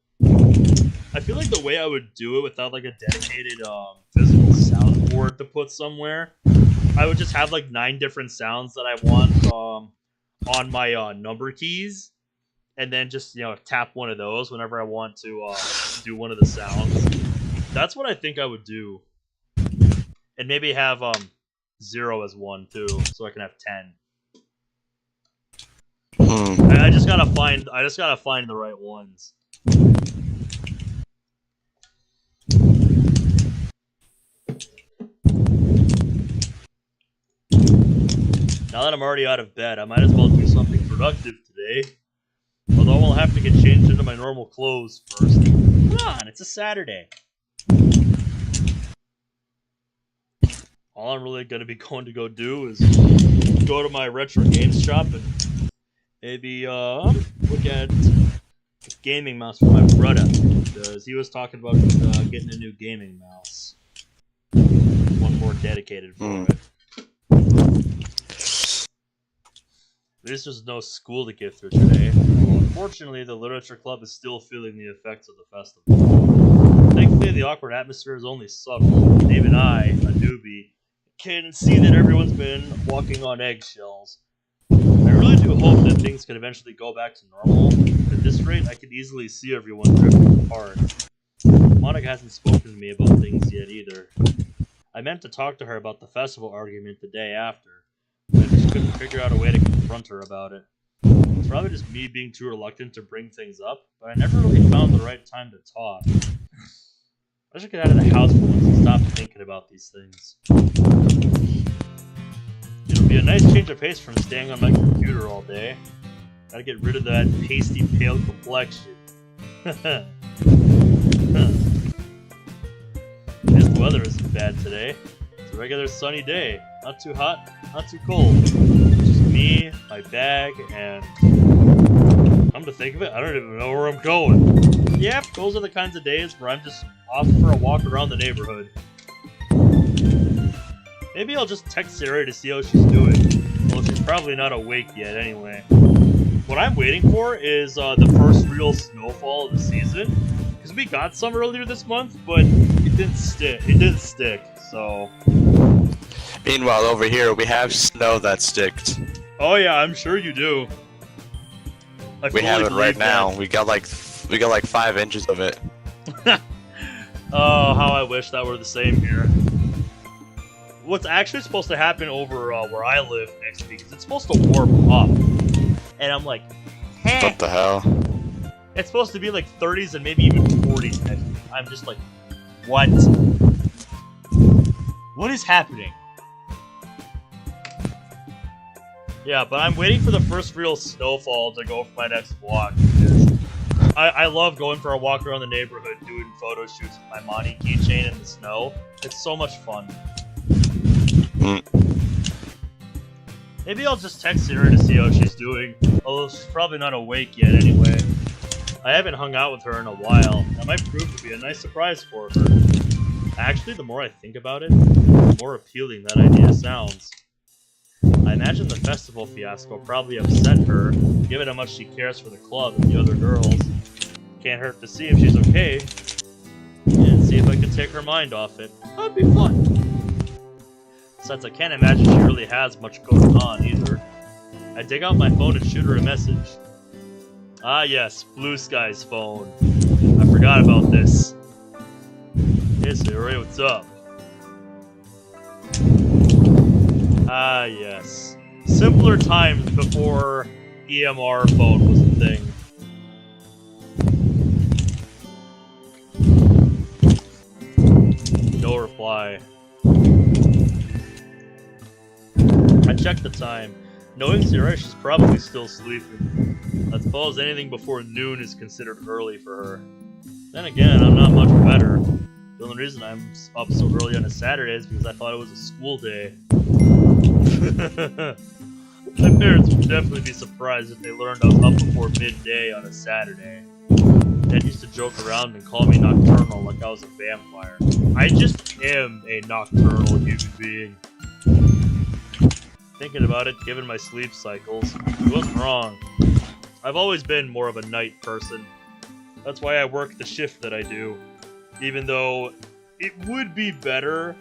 Speaker 1: I feel like the way I would do it without like a dedicated physical soundboard to put somewhere, I would just have like 9 different sounds that I want on my number keys, and then just tap one of those whenever I want to do one of the sounds. That's what I think I would do, and maybe have 0 as 1 too, so I can have 10. I just gotta find the right ones. Now that I'm already out of bed, I might as well do something productive today. Although I'll have to get changed into my normal clothes first. Come on, it's a Saturday. All I'm really going to be going to go do is go to my retro games shop and maybe look at a gaming mouse for my brother, because he was talking about getting a new gaming mouse. One more dedicated for it. At least there's no school to get through today. Well, unfortunately, the literature club is still feeling the effects of the festival. Thankfully, the awkward atmosphere is only subtle. And even I, a newbie, can see that everyone's been walking on eggshells. I really do hope that things can eventually go back to normal. At this rate, I could easily see everyone drifting apart. Monica hasn't spoken to me about things yet either. I meant to talk to her about the festival argument the day after, but I just couldn't figure out a way to confront her about it. It's probably just me being too reluctant to bring things up, but I never really found the right time to talk. I should get out of the house for once and stop thinking about these things. It'll be a nice change of pace from staying on my computer all day. Gotta get rid of that pasty pale complexion. Guess the weather isn't bad today. It's a regular sunny day. Not too hot, not too cold. Just me, my bag, and... come to think of it, I don't even know where I'm going. Yep, those are the kinds of days where I'm just off for a walk around the neighborhood. Maybe I'll just text Sayori to see how she's doing. Well, she's probably not awake yet anyway. What I'm waiting for is the first real snowfall of the season. Because we got some earlier this month, but it didn't stick. So...
Speaker 3: meanwhile, over here, we have snow that sticked.
Speaker 1: oh yeah, I'm sure you do.
Speaker 3: We have it right now. We got like 5 inches of it.
Speaker 1: Oh, how I wish that were the same here. What's actually supposed to happen over where I live next week is it's supposed to warm up. And I'm like, hey.
Speaker 3: What the hell?
Speaker 1: It's supposed to be like 30s and maybe even 40s next week. I'm just like, what? What is happening? Yeah, but I'm waiting for the first real snowfall to go for my next walk. I love going for a walk around the neighborhood, doing photo shoots with my Monty keychain in the snow. It's so much fun.
Speaker 3: Mm.
Speaker 1: Maybe I'll just text her to see how she's doing. Although she's probably not awake yet anyway. I haven't hung out with her in a while. That might prove to be a nice surprise for her. Actually, the more I think about it, the more appealing that idea sounds. I imagine the festival fiasco probably upset her, given how much she cares for the club and the other girls. Can't hurt to see if she's okay, and see if I can take her mind off it. That'd be fun. Since I can't imagine she really has much going on either. I dig out my phone and shoot her a message. Ah yes, Blue Sky's phone. I forgot about this. Hey Sayori, what's up? Ah yes. Simpler times before EMR phone was a thing. No reply. I checked the time. Knowing Sayori, she's probably still sleeping. I suppose anything before noon is considered early for her. Then again, I'm not much better. The only reason I'm up so early on a Saturday is because I thought it was a school day. My parents would definitely be surprised if they learned I was up before midday on a Saturday. Dad used to joke around and call me nocturnal like I was a vampire. I just am a nocturnal human being. Thinking about it, given my sleep cycles, he wasn't wrong. I've always been more of a night person. That's why I work the shift that I do. Even though it would be better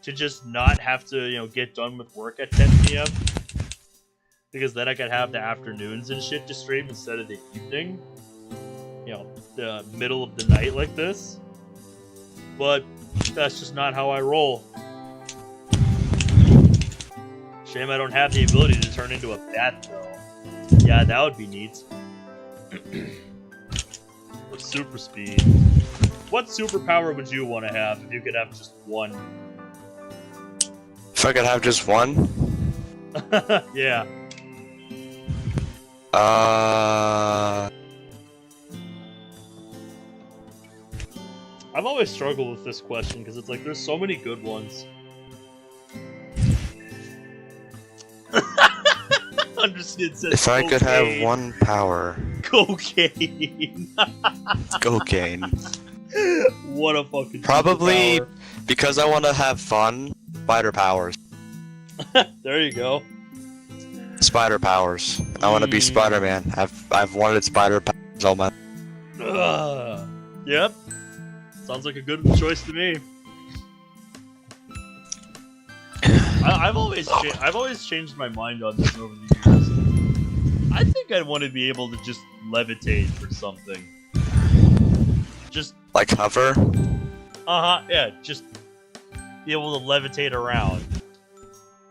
Speaker 1: to just not have to, get done with work at 10 p.m. Because then I could have the afternoons and shit to stream instead of the evening. The middle of the night like this. But that's just not how I roll. Shame I don't have the ability to turn into a bat, though. Yeah, that would be neat. With super speed. What superpower would you want to have if you could have just one?
Speaker 3: If I could have just one?
Speaker 1: Yeah. I've always struggled with this question because it's like there's so many good ones. Understood says
Speaker 3: if I
Speaker 1: cocaine.
Speaker 3: could have one power.
Speaker 1: Cocaine.
Speaker 3: Cocaine.
Speaker 1: What a fucking
Speaker 3: Probably
Speaker 1: superpower.
Speaker 3: because I want to have fun. Spider powers.
Speaker 1: There you go.
Speaker 3: Spider powers. I want to be Spider-Man. I've wanted spider powers all my.
Speaker 1: Yep. Sounds like a good choice to me. I've always changed my mind on this over the years. I think I'd want to be able to just levitate or something. Just
Speaker 3: like hover.
Speaker 1: Yeah. Just be able to levitate around.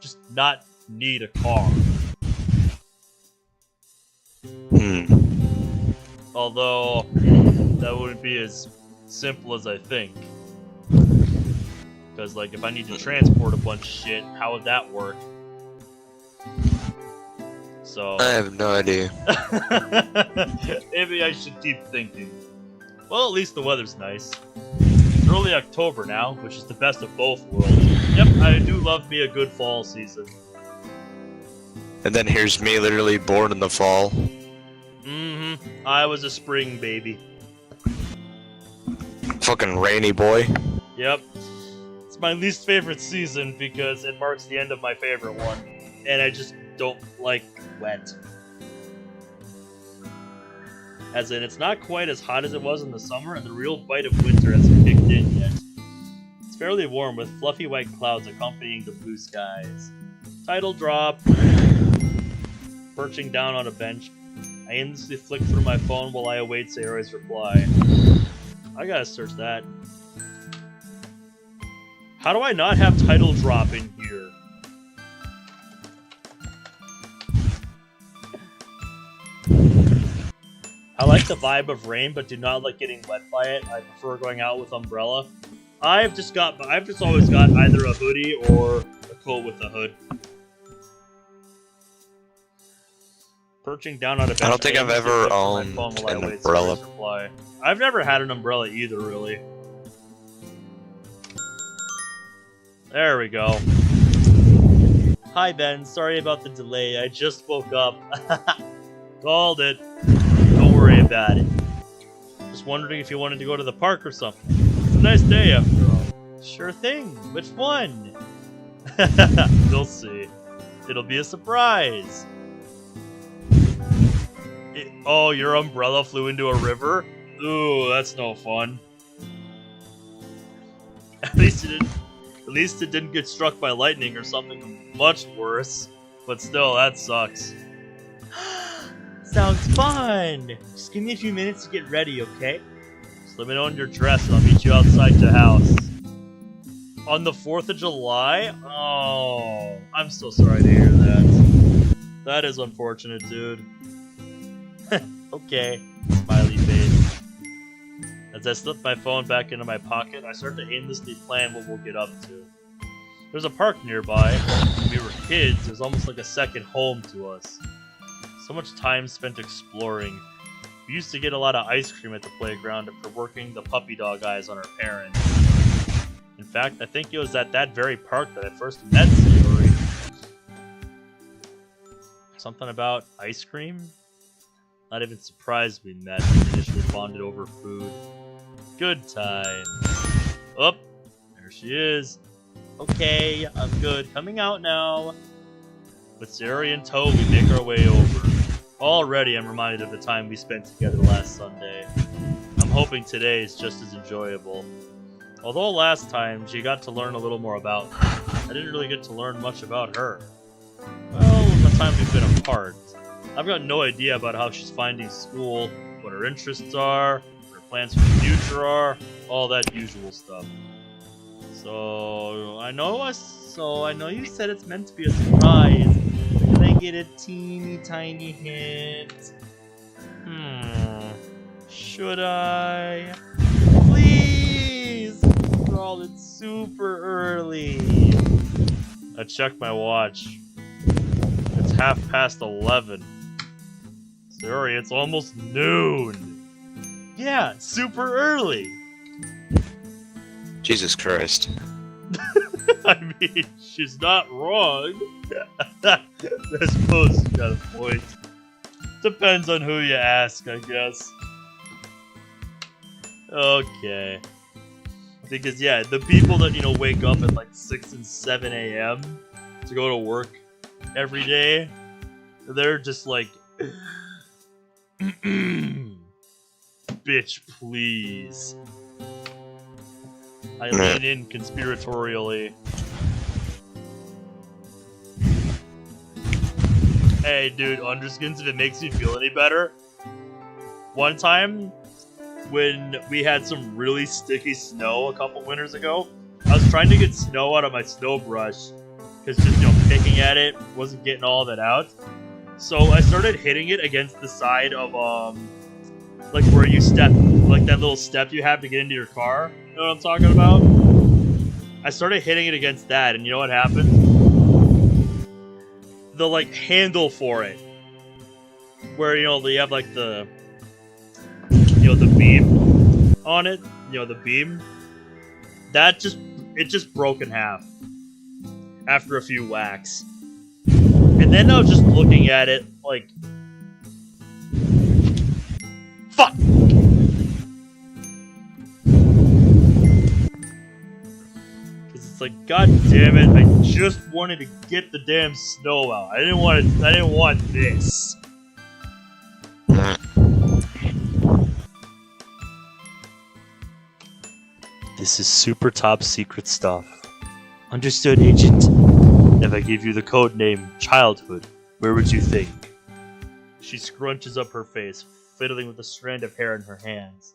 Speaker 1: Just not need a car. Although that wouldn't be as simple as I think. Because, like, if I need to transport a bunch of shit, how would that work? So...
Speaker 3: I have no idea.
Speaker 1: Maybe I should keep thinking. Well, at least the weather's nice. It's early October now, which is the best of both worlds. Yep, I do love me a good fall season.
Speaker 3: And then here's me literally born in the fall.
Speaker 1: Mm-hmm. I was a spring baby.
Speaker 3: Fucking rainy boy.
Speaker 1: Yep. It's my least favorite season because it marks the end of my favorite one. And I just don't like wet. As in, it's not quite as hot as it was in the summer, and the real bite of winter hasn't kicked in yet. It's fairly warm with fluffy white clouds accompanying the blue skies. Title drop. Perching down on a bench. I aimlessly flick through my phone while I await Sayori's reply. I gotta search that. How do I not have title drop in here? I like the vibe of rain, but do not like getting wet by it. I prefer going out with umbrella. I've just always got either a hoodie or a coat with a hood. Perching down on a bench.
Speaker 3: I don't think I've ever owned an umbrella.
Speaker 1: Reply. I've never had an umbrella either, really. There we go. Hi, Ben. Sorry about the delay. I just woke up. Called it. Don't worry about it. Just wondering if you wanted to go to the park or something. It's a nice day after all. Sure thing. Which one? We'll see. It'll be a surprise. Oh, your umbrella flew into a river? Ooh, that's no fun. At least it didn't get struck by lightning or something much worse. But still, that sucks. Sounds fun! Just give me a few minutes to get ready, okay? Just let me know when you're dressed and I'll meet you outside your house. On the 4th of July? Oh, I'm so sorry to hear that. That is unfortunate, dude. Okay. Smiley face. As I slip my phone back into my pocket, I start to aimlessly plan what we'll get up to. There's a park nearby. When we were kids, it was almost like a second home to us. So much time spent exploring. We used to get a lot of ice cream at the playground after working the puppy dog eyes on our parents. In fact, I think it was at that very park that I first met Sayori. Something about ice cream? Not even surprised we met and initially bonded over food. Good time. Oh, there she is. Okay, I'm good. Coming out now. With Sayori in tow, we make our way over. Already, I'm reminded of the time we spent together last Sunday. I'm hoping today is just as enjoyable. Although last time, she got to learn a little more about me. I didn't really get to learn much about her. Well, in the time we've been apart, I've got no idea about how she's finding school, what her interests are, what her plans for the future are, all that usual stuff. So I know you said it's meant to be a surprise. Can I get a teeny tiny hint? Should I? Please! Girl, it's super early. I checked my watch. It's 11:30. Sorry, it's almost noon. Yeah, super early.
Speaker 3: Jesus Christ.
Speaker 1: I mean, she's not wrong. I suppose she's got a point. Depends on who you ask, I guess. Okay. Because, yeah, the people that, wake up at like 6 and 7 a.m. to go to work every day, they're just like, bitch, please. I lean in conspiratorially. Hey, dude, Underskins, if it makes you feel any better. One time, when we had some really sticky snow a couple winters ago, I was trying to get snow out of my snow brush. Because just, picking at it wasn't getting all of it out. So I started hitting it against the side of, like where you step, like that little step you have to get into your car. You know what I'm talking about? I started hitting it against that, and you know what happened? The, like, handle for it. Where, they have, like, the beam on it. The beam. It just broke in half. After a few whacks. And then I was just looking at it, like... Fuck! It's like, god damn it, I just wanted to get the damn snow out. I didn't want this. This is super top secret stuff. Understood, Agent. If I give you the code name Childhood, where would you think? She scrunches up her face, fiddling with a strand of hair in her hands.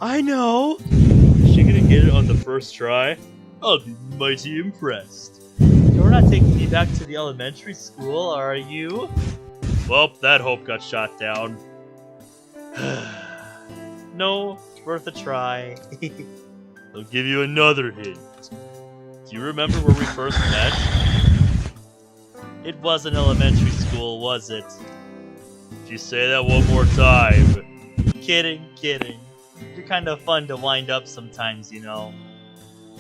Speaker 1: I know! Is she gonna get it on the first try? I'll be mighty impressed. You're not taking me back to the elementary school, are you? Well, that hope got shot down. No, it's worth a try. I'll give you another hint. Do you remember where we first met? It wasn't elementary school, was it? If you say that one more time. Kidding. You're kind of fun to wind up sometimes, you know.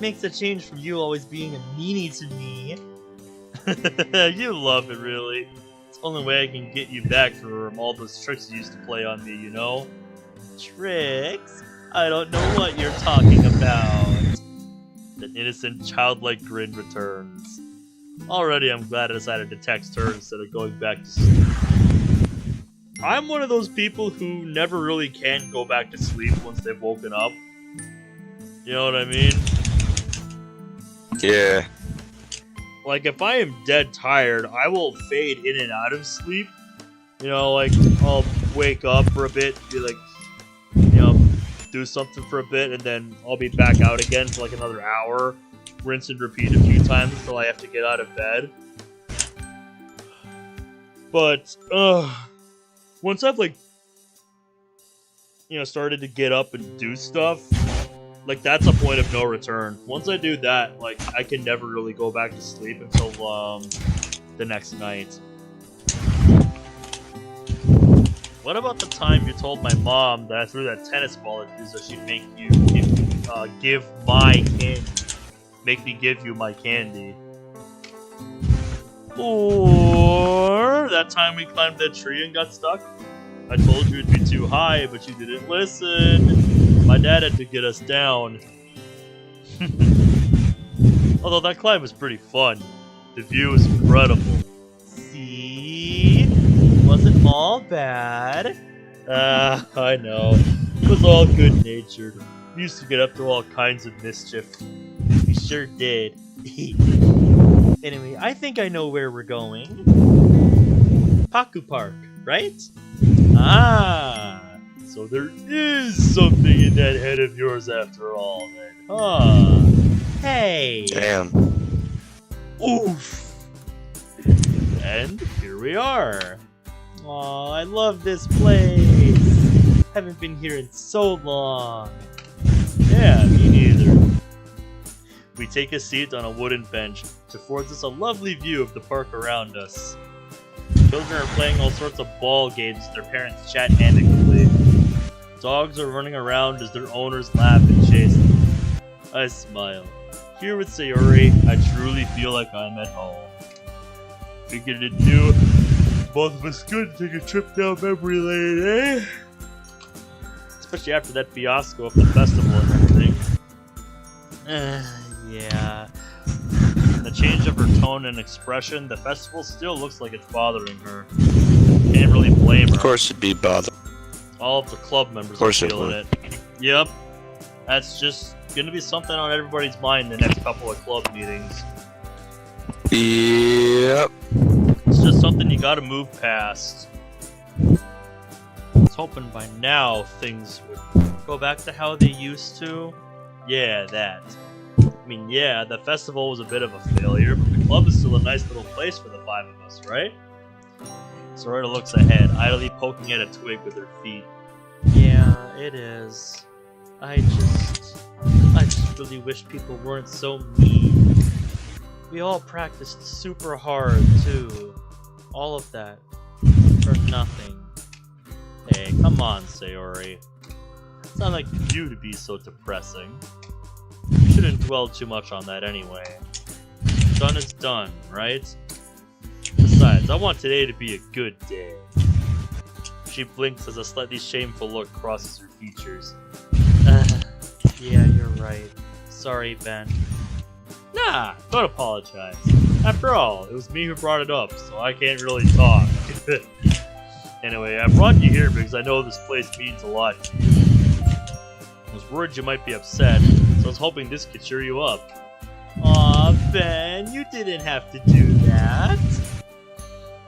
Speaker 1: Makes a change from you always being a meanie to me. You love it, really. It's the only way I can get you back from all those tricks you used to play on me, you know? Tricks? I don't know what you're talking about. The innocent, childlike grin returns. Already, I'm glad I decided to text her instead of going back to sleep. I'm one of those people who never really can go back to sleep once they've woken up. You know what I mean?
Speaker 3: Yeah.
Speaker 1: Like, if I am dead tired, I will fade in and out of sleep. You know, like, I'll wake up for a bit, be like, you know, do something for a bit, and then I'll be back out again for like another hour. Rinse and repeat a few times until I have to get out of bed. But, once I've, like, you know, started to get up and do stuff, like, that's a point of no return. Once I do that, like, I can never really go back to sleep until, the next night. What about the time you told my mom that I threw that tennis ball at you so she'd make you give my candy? Make me give you my candy. Or that time we climbed that tree and got stuck? I told you it'd be too high, but you didn't listen. My dad had to get us down. Although that climb was pretty fun. The view was incredible. See? It wasn't all bad. I know. It was all good-natured. We used to get up to all kinds of mischief. We sure did. Anyway, I think I know where we're going. Paku Park, right? Ah, so there is something in that head of yours after all, then, huh? Hey!
Speaker 3: Damn.
Speaker 1: Oof! And here we are. Aw, I love this place. Haven't been here in so long. Yeah, me neither. We take a seat on a wooden bench, which affords us a lovely view of the park around us. Children are playing all sorts of ball games as their parents chat amicably. Dogs are running around as their owners laugh and chase them. I smile. Here with Sayori, I truly feel like I'm at home. Figured it new, both of us could take a trip down memory lane, eh? Especially after that fiasco of the festival and everything. Yeah. In the change of her tone and expression, the festival still looks like it's bothering her. Can't really blame her.
Speaker 3: Of course it'd be bothered.
Speaker 1: All of the club members are feeling it. Yep. That's just gonna be something on everybody's mind the next couple of club meetings.
Speaker 3: Yep.
Speaker 1: It's just something you gotta move past. I was hoping by now things would go back to how they used to. Yeah, that. I mean, yeah, the festival was a bit of a failure, but the club is still a nice little place for the five of us, right? Sayori looks ahead, idly poking at a twig with her feet. Yeah, it is. I just really wish people weren't so mean. We all practiced super hard, too. All of that. For nothing. Hey, come on, Sayori. It's not like you to be so depressing. You shouldn't dwell too much on that anyway. Done is done, right? Besides, I want today to be a good day. She blinks as a slightly shameful look crosses her features. Yeah, you're right. Sorry, Ben. Nah, don't apologize. After all, it was me who brought it up, so I can't really talk. Anyway, I brought you here because I know this place means a lot to you. I was worried you might be upset, so I was hoping this could cheer you up. Aw, Ben, you didn't have to do that.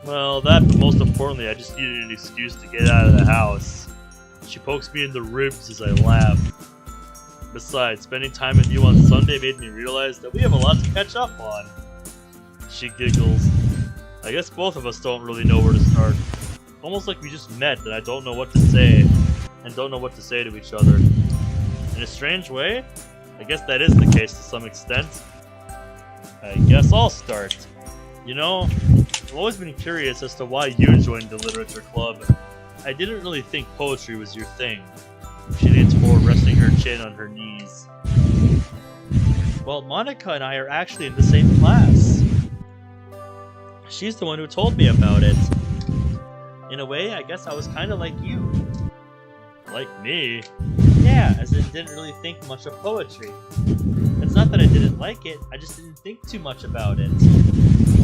Speaker 1: Well, that, but most importantly, I just needed an excuse to get out of the house. She pokes me in the ribs as I laugh. Besides, spending time with you on Sunday made me realize that we have a lot to catch up on. She giggles. I guess both of us don't really know where to start. Almost like we just met and I don't know what to say, and don't know what to say to each other. In a strange way, I guess that is the case to some extent. I guess I'll start. You know, I've always been curious as to why you joined the literature club. I didn't really think poetry was your thing. She leans forward, resting chin on her knees. Well, Monica and I are actually in the same class. She's the one who told me about it. In a way, I guess I was kind of like you. Like me? Yeah, as in didn't really think much of poetry. It's not that I didn't like it, I just didn't think too much about it.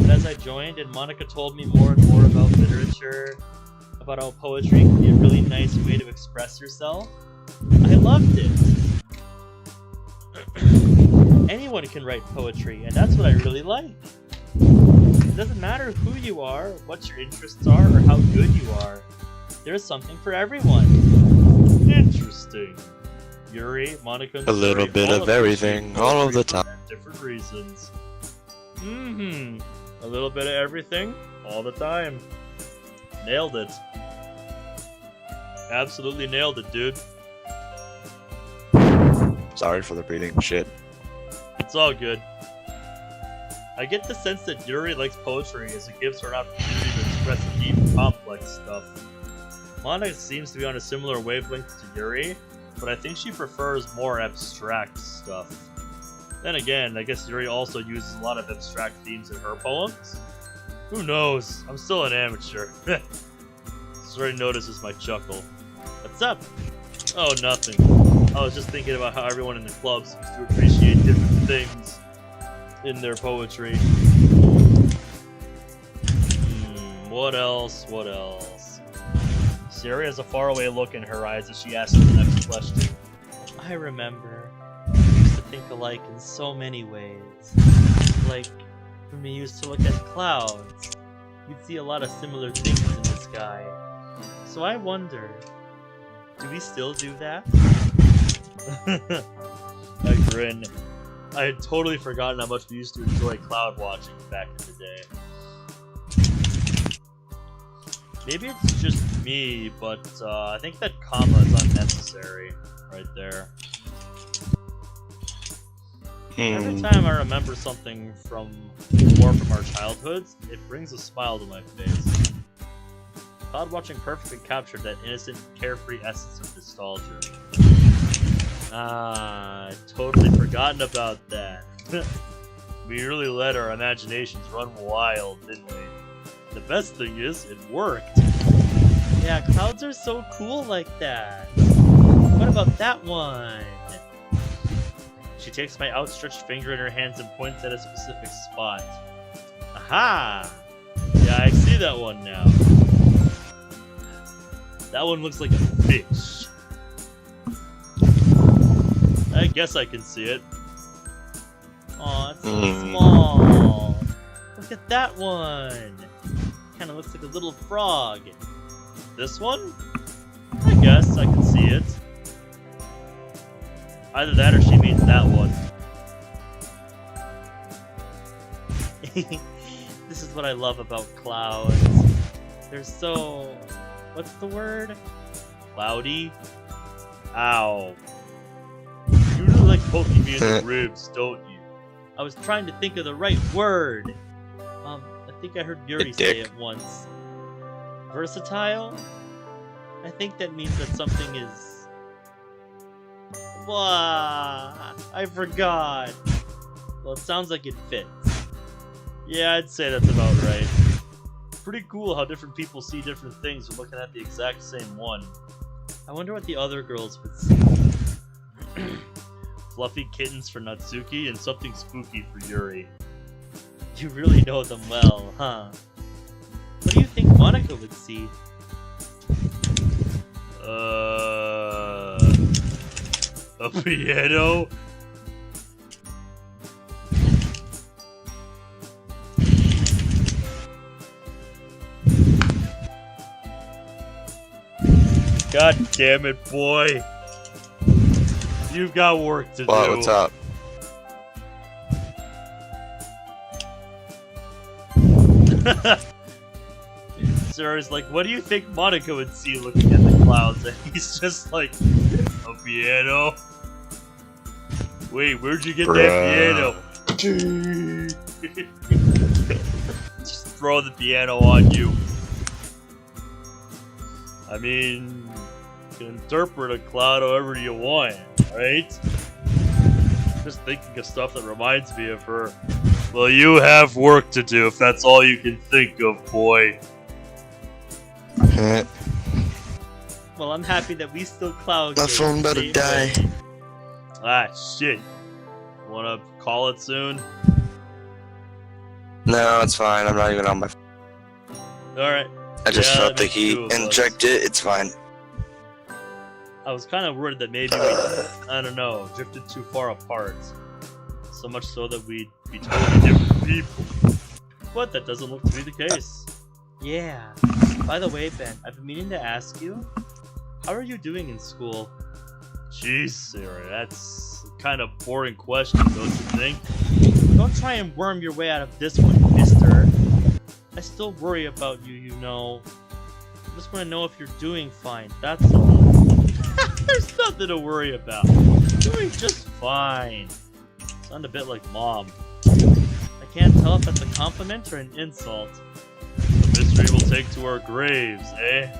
Speaker 1: But as I joined and Monica told me more and more about literature, about how poetry can be a really nice way to express yourself, I loved it. Anyone can write poetry, and that's what I really like. It doesn't matter who you are, what your interests are, or how good you are. There's something for everyone. Interesting. Yuri, Monica, and
Speaker 3: A little
Speaker 1: Sayori
Speaker 3: bit
Speaker 1: all
Speaker 3: of everything,
Speaker 1: appreciate
Speaker 3: all of the
Speaker 1: poetry
Speaker 3: time.
Speaker 1: for different reasons. A little bit of everything, all the time. Nailed it. Absolutely nailed it, dude.
Speaker 3: Sorry for the breathing shit.
Speaker 1: It's all good. I get the sense that Yuri likes poetry as it gives her an opportunity to express deep, complex stuff. Monica seems to be on a similar wavelength to Yuri, but I think she prefers more abstract stuff. Then again, I guess Yuri also uses a lot of abstract themes in her poems? Who knows? I'm still an amateur. Sayori notices my chuckle. What's up? Oh, nothing. I was just thinking about how everyone in the club seems to appreciate different things in their poetry. What else? What else? Sayori has a faraway look in her eyes as she asks the next question. I remember. We used to think alike in so many ways. Like, when we used to look at clouds, we'd see a lot of similar things in the sky. So I wonder, do we still do that? I grin. I had totally forgotten how much we used to enjoy cloud watching back in the day. Maybe it's just me, but I think that comma is unnecessary right there. Every time I remember something from our childhoods, it brings a smile to my face. Cloud watching perfectly captured that innocent, carefree essence of nostalgia. I'd totally forgotten about that. We really let our imaginations run wild, didn't we? The best thing is, it worked. Yeah, clouds are so cool like that. What about that one? She takes my outstretched finger in her hands and points at a specific spot. Aha! Yeah, I see that one now. That one looks like a fish. I guess I can see it. Aw, it's so small. Look at that one. Kinda looks like a little frog. This one? I guess I can see it. Either that or she means that one. This is what I love about clouds. They're so... what's the word? Cloudy? Ow. You really like poking me in the ribs, don't you? I was trying to think of the right word. I think I heard Yuri say it once. Versatile? I think that means that something is... Blah, I forgot. Well, it sounds like it fits. Yeah, I'd say that's about right. Pretty cool how different people see different things when looking at the exact same one. I wonder what the other girls would see. Fluffy kittens for Natsuki and something spooky for Yuri. You really know them well, huh? What do you think Monica would see? A piano? God damn it, boy. You've got work to do.
Speaker 3: What's up?
Speaker 1: Sarah's like, what do you think Monica would see looking at the clouds? And he's just like, a piano? Wait, where'd you get that piano? Just throw the piano on you. I mean, can interpret a cloud however you want, right? Just thinking of stuff that reminds me of her. Well, you have work to do if that's all you can think of, boy.
Speaker 5: Well, I'm happy that we still cloud.
Speaker 3: My phone better die.
Speaker 1: Ah, shit. Wanna call it soon?
Speaker 3: No, it's fine. I'm not even on my phone.
Speaker 1: Alright.
Speaker 3: I just
Speaker 1: Yeah,
Speaker 3: felt the
Speaker 1: me
Speaker 3: heat
Speaker 1: too,
Speaker 3: and
Speaker 1: but-
Speaker 3: checked it. It's fine.
Speaker 1: I was kind of worried that maybe we, I don't know, drifted too far apart. So much so that we'd be totally different people. But that doesn't look to be the case.
Speaker 5: Yeah. By the way, Ben, I've been meaning to ask you, how are you doing in school?
Speaker 1: Jeez, Sarah, that's a kind of boring question, don't you think?
Speaker 5: Don't try and worm your way out of this one, mister. I still worry about you, you know. I just want to know if you're doing fine, that's all.
Speaker 1: There's nothing to worry about. Doing just fine. Sound a bit like Mom.
Speaker 5: I can't tell if that's a compliment or an insult.
Speaker 1: The mystery we'll take to our graves, eh?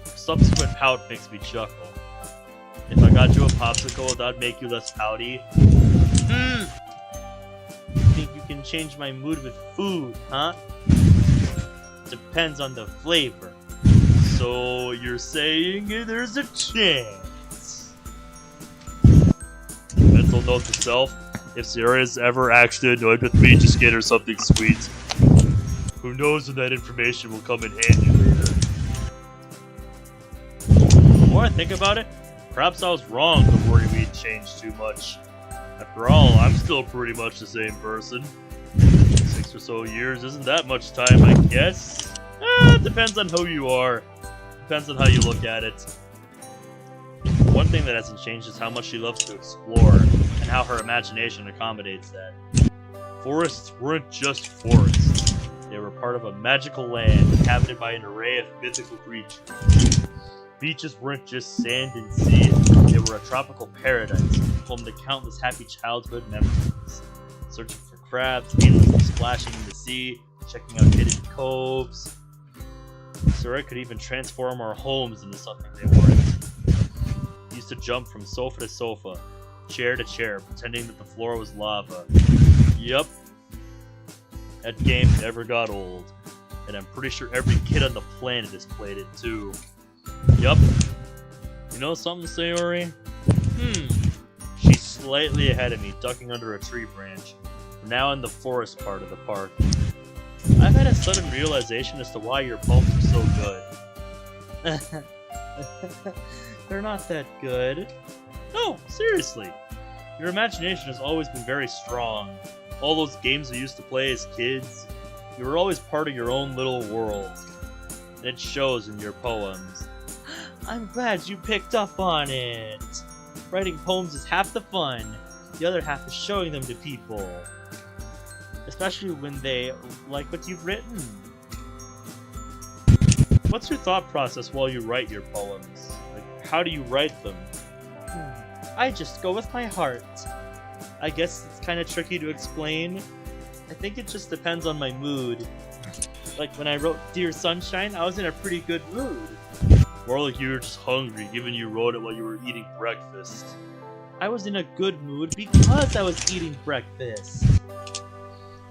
Speaker 1: Subsequent pout makes me chuckle. If I got you a popsicle, that'd make you less pouty.
Speaker 5: You think you can change my mood with food, huh? Depends on the flavor.
Speaker 1: So you're saying there's a chance? Mental note to self: if Sayori's ever actually annoyed with me, just get her something sweet. Who knows when that information will come in handy later. The more I think about it, perhaps I was wrong to worry we'd changed too much. After all, I'm still pretty much the same person. 6 or so years isn't that much time, I guess. It depends on who you are. Depends on how you look at it. One thing that hasn't changed is how much she loves to explore, and how her imagination accommodates that. Forests weren't just forests. They were part of a magical land inhabited by an array of mythical creatures. Beaches weren't just sand and sea, they were a tropical paradise, home to countless happy childhood memories. Searching for crabs, aimlessly splashing in the sea, checking out hidden coves. Sayori could even transform our homes into something they weren't. We used to jump from sofa to sofa, chair to chair, pretending that the floor was lava. Yup. That game never got old. And I'm pretty sure every kid on the planet has played it too. Yup. You know something, Sayori? She's slightly ahead of me, ducking under a tree branch. We're now in the forest part of the park. I've had a sudden realization as to why your poems are so good.
Speaker 5: They're not that good.
Speaker 1: No, seriously. Your imagination has always been very strong. All those games we used to play as kids, you were always part of your own little world. And it shows in your poems.
Speaker 5: I'm glad you picked up on it. Writing poems is half the fun. The other half is showing them to people. Especially when they like what you've written.
Speaker 1: What's your thought process while you write your poems? Like, how do you write them?
Speaker 5: I just go with my heart. I guess it's kind of tricky to explain. I think it just depends on my mood. Like when I wrote Dear Sunshine, I was in a pretty good mood.
Speaker 1: More like you were just hungry, given you wrote it while you were eating breakfast.
Speaker 5: I was in a good mood because I was eating breakfast.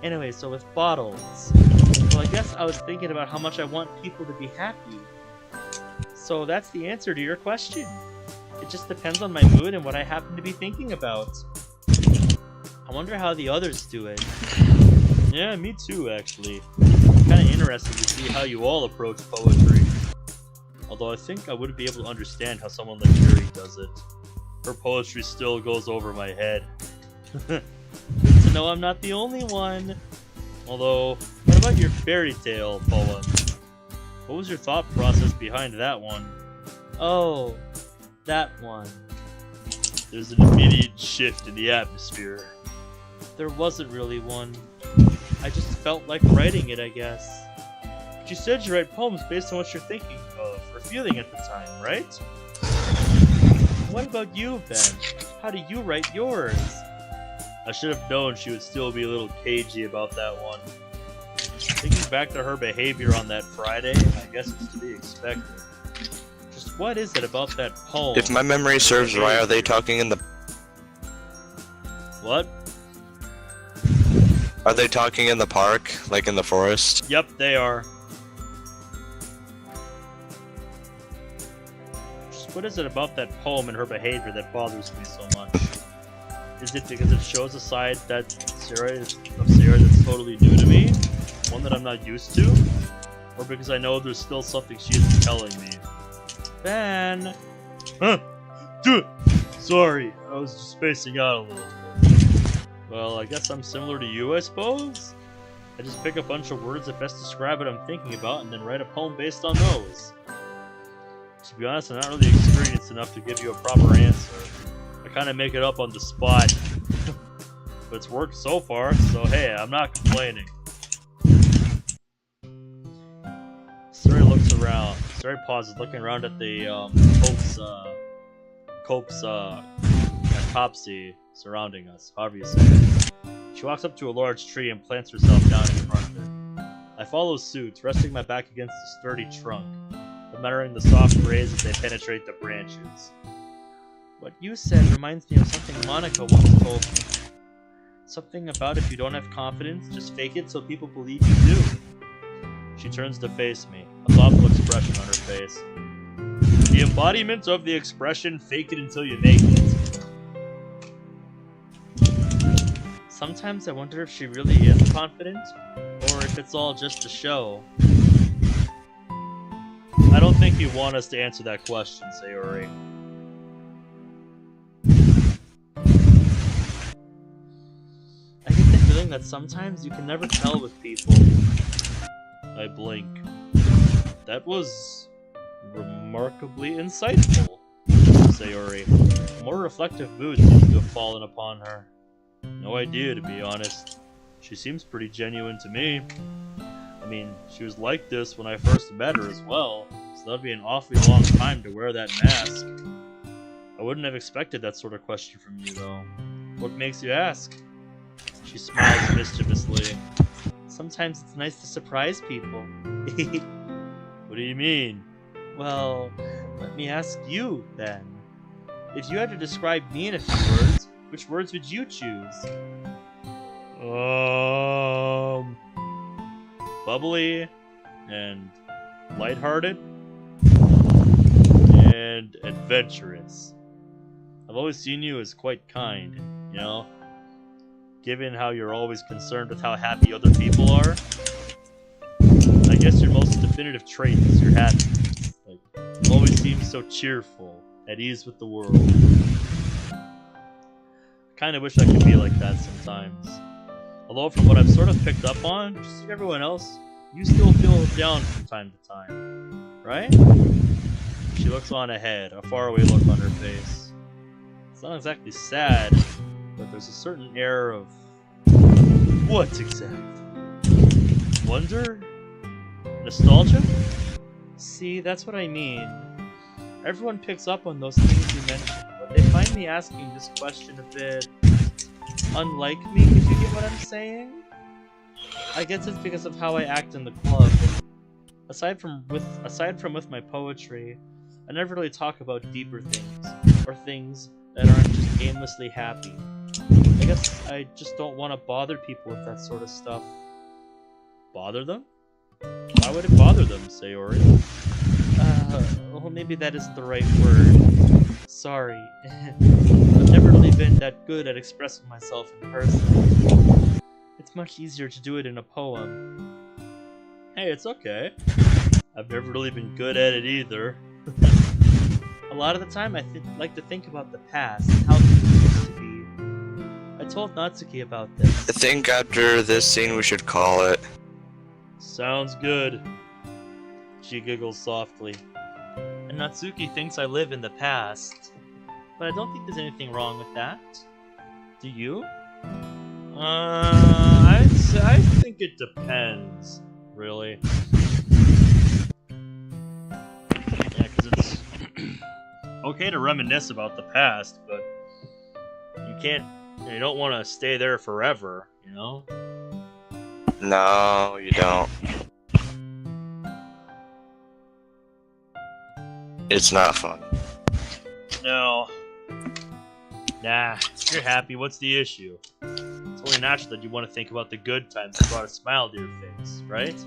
Speaker 5: Anyway, so with bottles. Well, I guess I was thinking about how much I want people to be happy. So that's the answer to your question. It just depends on my mood and what I happen to be thinking about. I wonder how the others do it.
Speaker 1: Yeah, me too, actually. Kinda interesting to see how you all approach poetry. Although I think I wouldn't be able to understand how someone like Yuri does it. Her poetry still goes over my head.
Speaker 5: Good to know I'm not the only one.
Speaker 1: Although, what about your fairy tale poem? What was your thought process behind that one?
Speaker 5: Oh, that one.
Speaker 1: There's an immediate shift in the atmosphere.
Speaker 5: There wasn't really one. I just felt like writing it, I guess.
Speaker 1: But you said you write poems based on what you're thinking of, or feeling at the time, right?
Speaker 5: What about you, Ben? How do you write yours?
Speaker 1: I should have known she would still be a little cagey about that one. Thinking back to her behavior on that Friday, I guess it's to be expected.
Speaker 5: what is it about that poem?
Speaker 3: If my memory serves right, are they talking in the...
Speaker 5: What?
Speaker 3: Are they talking in the park, like in the forest?
Speaker 5: Yep, they are. Just what is it about that poem and her behavior that bothers me so much? Is it because it shows a side that Sayori that's totally new to me? One that I'm not used to? Or because I know there's still something she isn't telling me? Ben! Huh? Dude! Sorry, I was just spacing out a little. Well, I guess I'm similar to you, I suppose? I just pick a bunch of words that best describe what I'm thinking about and then write a poem based on those. To be honest, I'm not really experienced enough to give you a proper answer. I kinda make it up on the spot. But it's worked so far, so hey, I'm not complaining. Sayori looks around. Sayori pauses, looking around at the copse copsy surrounding us, however you say it. She walks up to a large tree and plants herself down in front of it. I follow suit, resting my back against the sturdy trunk, admiring the soft rays as they penetrate the branches. What you said reminds me of something Monica once told me. Something about if you don't have confidence, just fake it so people believe you do. She turns to face me, a thoughtful expression on her face. The embodiment of the expression, fake it until you make it. Sometimes I wonder if she really is confident, or if it's all just a show. I don't think you want us to answer that question, Sayori. I get the feeling that sometimes you can never tell with people. I blink. That was remarkably insightful, Sayori. A more reflective mood seems to have fallen upon her. No idea, to be honest. She seems pretty genuine to me. I mean, she was like this when I first met her as well, so that'd be an awfully long time to wear that mask. I wouldn't have expected that sort of question from you, though. What makes you ask? She smiles mischievously. Sometimes it's nice to surprise people. What do you mean? Well, let me ask you, then. If you had to describe me in a few words, which words would you choose? Bubbly, and lighthearted, and adventurous. I've always seen you as quite kind, you know? Given how you're always concerned with how happy other people are, I guess your most definitive trait is your happiness. Like, you always seem so cheerful, at ease with the world. I kinda wish I could be like that sometimes. Although from what I've sort of picked up on, just like everyone else, you still feel down from time to time, right? She looks on ahead, a faraway look on her face. It's not exactly sad, but there's a certain air of... what exactly? Wonder? Nostalgia? See, that's what I mean. Everyone picks up on those things you mentioned, but they find me asking this question a bit... unlike me, if you get what I'm saying? I guess it's because of how I act in the club. Aside from with my poetry, I never really talk about deeper things, or things that aren't just aimlessly happy. I guess I just don't want to bother people with that sort of stuff. Bother them? Why would it bother them, Sayori? Well, maybe that isn't the right word. Sorry. I've never really been that good at expressing myself in person. It's much easier to do it in a poem. Hey, it's okay. I've never really been good at it either. A lot of the time I like to think about the past, how things used to be. I told Natsuki about this.
Speaker 3: I think after this scene we should call it.
Speaker 5: Sounds good. She giggles softly. And Natsuki thinks I live in the past. But I don't think there's anything wrong with that. Do you? I think it depends, really. Yeah, because it's okay to reminisce about the past, but you don't want to stay there forever, you know?
Speaker 3: No, you don't. It's not fun.
Speaker 1: No. Nah, if you're happy, what's the issue? It's only natural that you want to think about the good times that brought a smile to your face, right?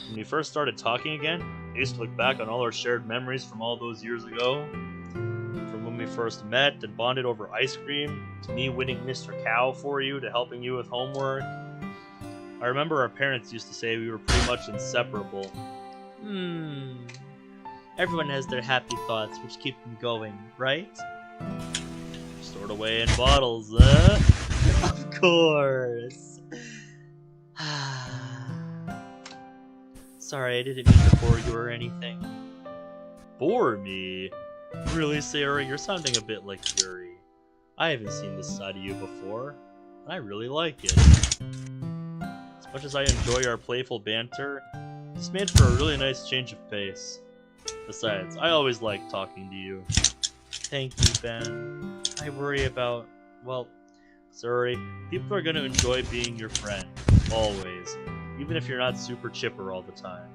Speaker 1: When we first started talking again, I used to look back on all our shared memories from all those years ago. From when we first met and bonded over ice cream, to me winning Mr. Cow for you, to helping you with homework. I remember our parents used to say we were pretty much inseparable. Everyone has their happy thoughts which keep them going, right? Stored away in bottles, Of course! Sorry, I didn't mean to bore you or anything. Bore me? Really, Sayori, you're sounding a bit like Yuri. I haven't seen this side of you before, and I really like it. As much as I enjoy our playful banter, it's made for a really nice change of pace. Besides, I always like talking to you. Thank you, Ben. I worry about, well, sorry, people are gonna enjoy being your friend. Always. Even if you're not super chipper all the time.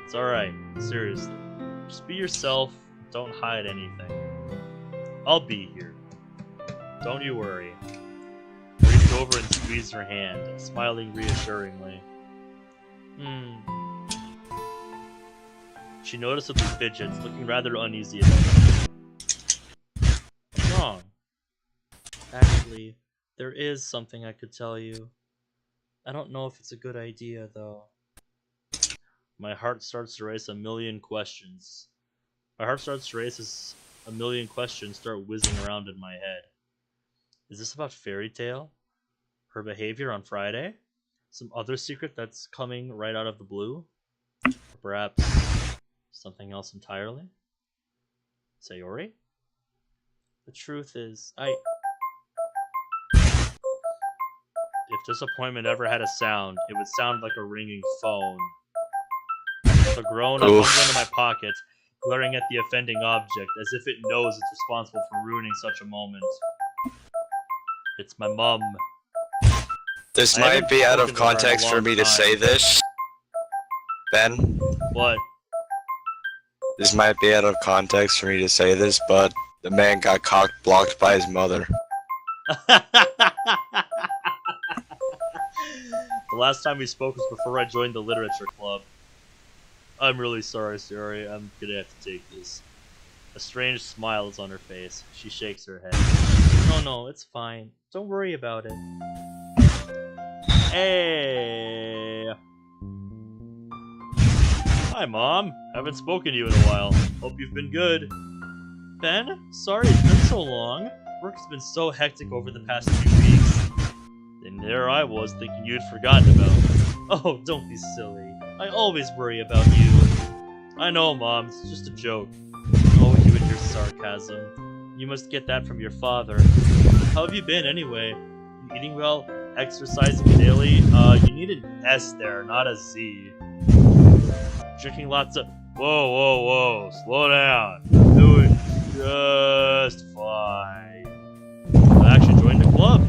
Speaker 1: It's alright, seriously. Just be yourself, don't hide anything. I'll be here. Don't you worry. I reached over and squeezed her hand, smiling reassuringly. She noticed with her fidgets, looking rather uneasy about it. What's wrong? Actually, there is something I could tell you. I don't know if it's a good idea, though. My heart starts to race a million questions. My heart starts to race as a million questions start whizzing around in my head. Is this about Fairy Tale? Her behavior on Friday? Some other secret that's coming right out of the blue? Or perhaps something else entirely? Sayori? The truth is, if disappointment ever had a sound, it would sound like a ringing phone. With a groan, I plunged into my pocket, glaring at the offending object, as if it knows it's responsible for ruining such a moment. It's my mum.
Speaker 3: This might be out of context for me to say this, Ben.
Speaker 1: What?
Speaker 3: This might be out of context for me to say this, but the man got cock-blocked by his mother.
Speaker 1: The last time we spoke was before I joined the literature club. I'm really sorry, Sayori. I'm gonna have to take this. A strange smile is on her face. She shakes her head. No, it's fine. Don't worry about it. Hey! Hi, Mom. Haven't spoken to you in a while. Hope you've been good. Ben? Sorry it's been so long. Work's been so hectic over the past few weeks. And there I was thinking you'd forgotten about me. Oh, don't be silly. I always worry about you. I know, Mom. It's just a joke. Oh, you and your sarcasm. You must get that from your father. How have you been, anyway? You eating well? Exercising daily? You need an S there, not a Z. Drinking lots of... Whoa. Slow down. I'm doing just fine. I actually joined a club.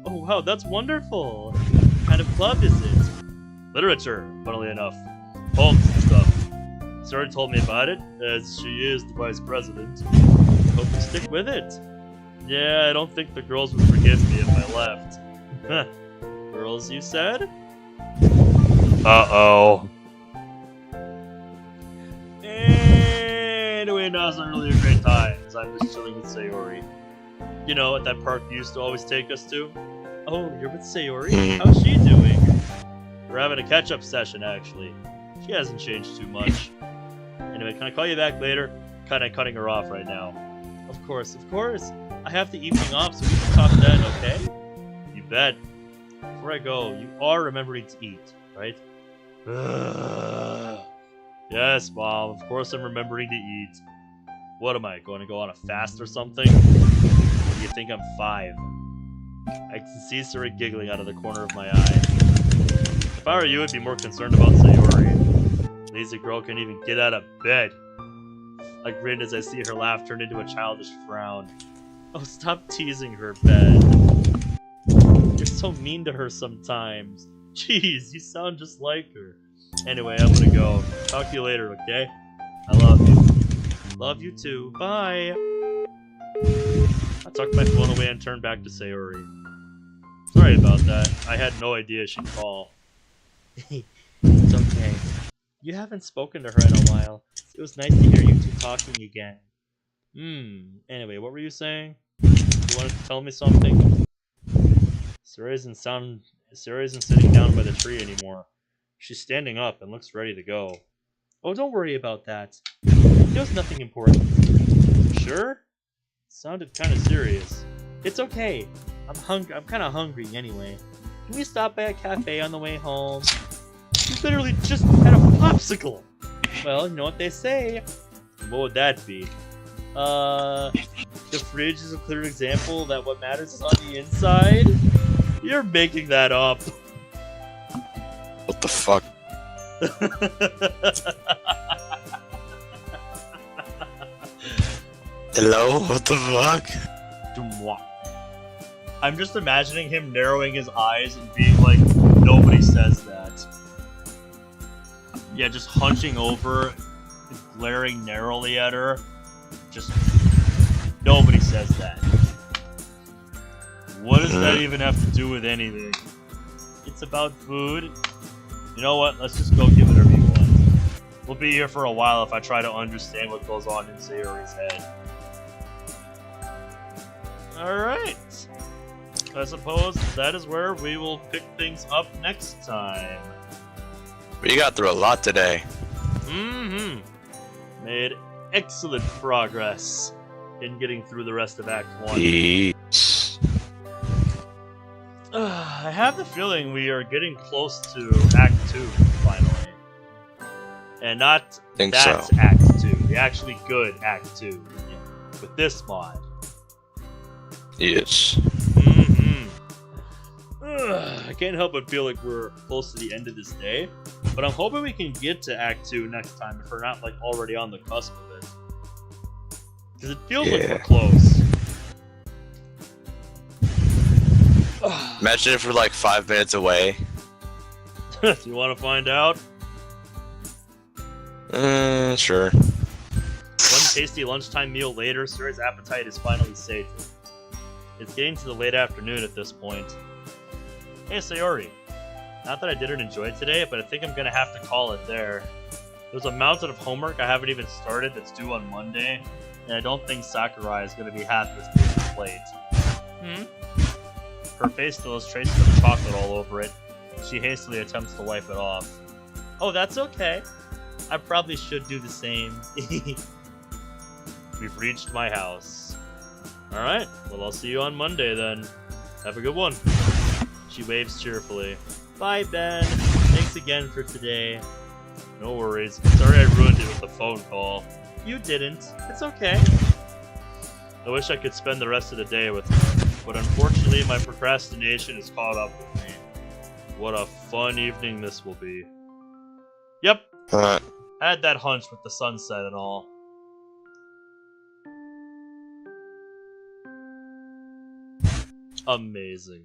Speaker 1: Oh, wow, that's wonderful. What kind of club is it? Literature, funnily enough. Poems and stuff. Sayori told me about it, as she is the vice president. I hope you stick with it. Yeah, I don't think the girls would forgive me if I left. Girls, you said? Uh-oh. Anyway, now's not really a great time, as I'm just chilling with Sayori. You know, at that park you used to always take us to? Oh, you're with Sayori? How's she doing? We're having a catch-up session, actually. She hasn't changed too much. Anyway, can I call you back later? Kinda cutting her off right now. Of course. I have the evening off, so we can talk then, okay? You bet. Before I go, you are remembering to eat, right? Yes, Mom, of course I'm remembering to eat. What am I, going to go on a fast or something? Or do you think I'm 5? I can see Sayori giggling out of the corner of my eye. If I were you, I'd be more concerned about Sayori. Lazy girl can't even get out of bed. I grinned as I see her laugh turn into a childish frown. Oh, stop teasing her, Ben. You're so mean to her sometimes. Jeez, you sound just like her. Anyway, I'm gonna go. Talk to you later, okay? I love you.
Speaker 5: Love you too. Bye. I tucked my phone away and turned back to Sayori. Sorry about that. I had no idea she'd call. It's okay. You haven't spoken to her in a while. It was nice to hear you two talking again. Anyway, what were you saying? You wanted to tell me something? Sayori isn't sitting down by the tree anymore. She's standing up and looks ready to go. Oh, don't worry about that. It was nothing important. Sure? It sounded kind of serious. It's okay. I'm kind of hungry anyway. Can we stop by a cafe on the way home? You literally just had a popsicle. Well, you know what they say. What would that be? The fridge is a clear example that what matters is on the inside. You're making that up.
Speaker 3: What the fuck? Hello? What the fuck?
Speaker 1: I'm just imagining him narrowing his eyes and being like, nobody says that. Yeah, just hunching over, glaring narrowly at her. Just, nobody says that. What does that even have to do with anything? It's about food. You know what? Let's just go get whatever you want. We'll be here for a while if I try to understand what goes on in Sayori's head. Alright. I suppose that is where we will pick things up next time.
Speaker 3: We got through a lot today.
Speaker 1: Made excellent progress in getting through the rest of Act 1.
Speaker 3: Peace.
Speaker 1: I have the feeling we are getting close to Act 2, finally. And not that's Act 2, the actually good Act 2, with this mod.
Speaker 3: Yes.
Speaker 1: I can't help but feel like we're close to the end of this day, but I'm hoping we can get to Act 2 next time if we're not like already on the cusp of it. Because it feels like we're close.
Speaker 3: Imagine if we're like 5 minutes away.
Speaker 1: Do you want to find out?
Speaker 3: Sure.
Speaker 1: One tasty lunchtime meal later, Sayori's appetite is finally sated. It's getting to the late afternoon at this point. Hey Sayori, not that I didn't enjoy today, but I think I'm gonna have to call it there. There's a mountain of homework I haven't even started that's due on Monday, and I don't think Sakurai is gonna be happy with being late. Her face still has traces of chocolate all over it. She hastily attempts to wipe it off. Oh, that's okay. I probably should do the same. We've reached my house. Alright, well I'll see you on Monday then. Have a good one. She waves cheerfully. Bye, Ben. Thanks again for today. No worries. Sorry I ruined it with the phone call. You didn't. It's okay. I wish I could spend the rest of the day with her, but unfortunately my procrastination is caught up with me. What a fun evening this will be. Yep. I had that hunch with the sunset and all. Amazing.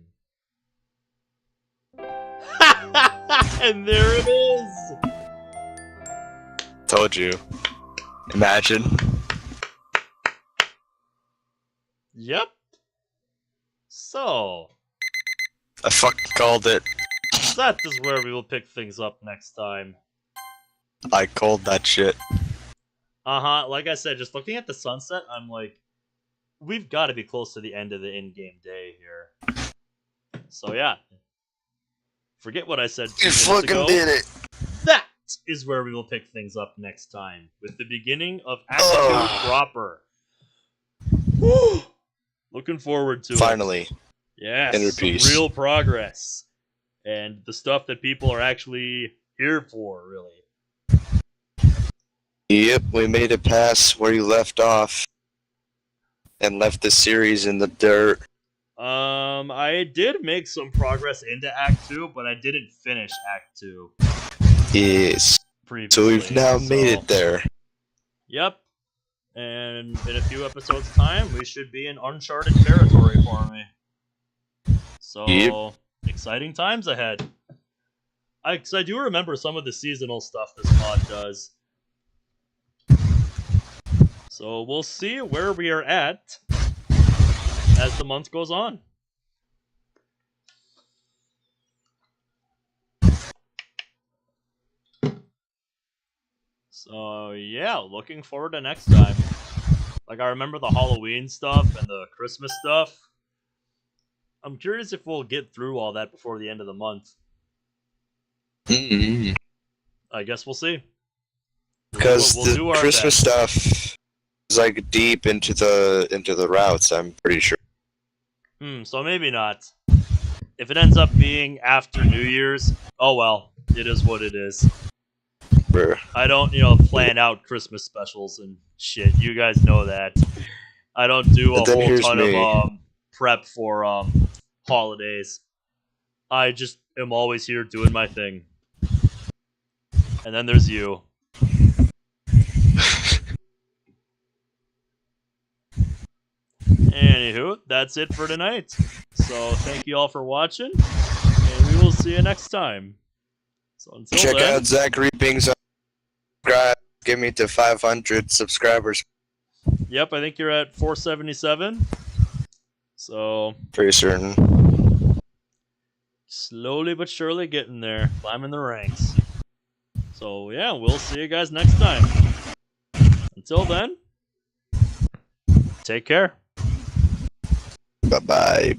Speaker 1: And there it is!
Speaker 3: Told you. Imagine.
Speaker 1: Yep. So,
Speaker 3: I fucking called it.
Speaker 1: that is where we will pick things up next time.
Speaker 3: I called that shit.
Speaker 1: Like I said, just looking at the sunset, I'm like, we've got to be close to the end of the in-game day here. So yeah. Forget what I said 2 minutes ago.
Speaker 3: You fucking did it!
Speaker 1: That is where we will pick things up next time, with the beginning of Act 2 proper. Woo! Looking forward to it.
Speaker 3: Finally.
Speaker 1: Yes,
Speaker 3: Inner
Speaker 1: some
Speaker 3: peace.
Speaker 1: real progress. And the stuff that people are actually here for, really.
Speaker 3: Yep, we made it past where you left off. And left the series in the dirt.
Speaker 1: I did make some progress into Act 2, but I didn't finish Act 2.
Speaker 3: Yes.
Speaker 1: Previously,
Speaker 3: So we've now made it there.
Speaker 1: Yep. And in a few episodes' time, we should be in uncharted territory for me. So,
Speaker 3: Yep.
Speaker 1: Exciting times ahead. Because I do remember some of the seasonal stuff this mod does. So we'll see where we are at as the month goes on. So yeah, looking forward to next time. Like, I remember the Halloween stuff and the Christmas stuff. I'm curious if we'll get through all that before the end of the month.
Speaker 3: Mm-hmm.
Speaker 1: I guess we'll see.
Speaker 3: Because
Speaker 1: We'll
Speaker 3: the
Speaker 1: do our
Speaker 3: Christmas
Speaker 1: best.
Speaker 3: stuff is like deep into the routes. I'm pretty sure.
Speaker 1: So maybe not. If it ends up being after New Year's, oh well, it is what it is.
Speaker 3: Bruh.
Speaker 1: I don't, plan out Christmas specials and shit. You guys know that. I don't do a
Speaker 3: And then
Speaker 1: whole
Speaker 3: here's
Speaker 1: ton
Speaker 3: me.
Speaker 1: of prep for holidays. I just am always here doing my thing. And then there's you. Anywho, that's it for tonight. So thank you all for watching, and we will see you next time. So until
Speaker 3: Check
Speaker 1: then,
Speaker 3: out Zachary Bing's subscribe. Get me to 500 subscribers
Speaker 1: yep, I think you're at 477. So
Speaker 3: pretty certain.
Speaker 1: slowly but surely getting there, climbing the ranks. So yeah, we'll see you guys next time. Until then, take care.
Speaker 3: Bye bye.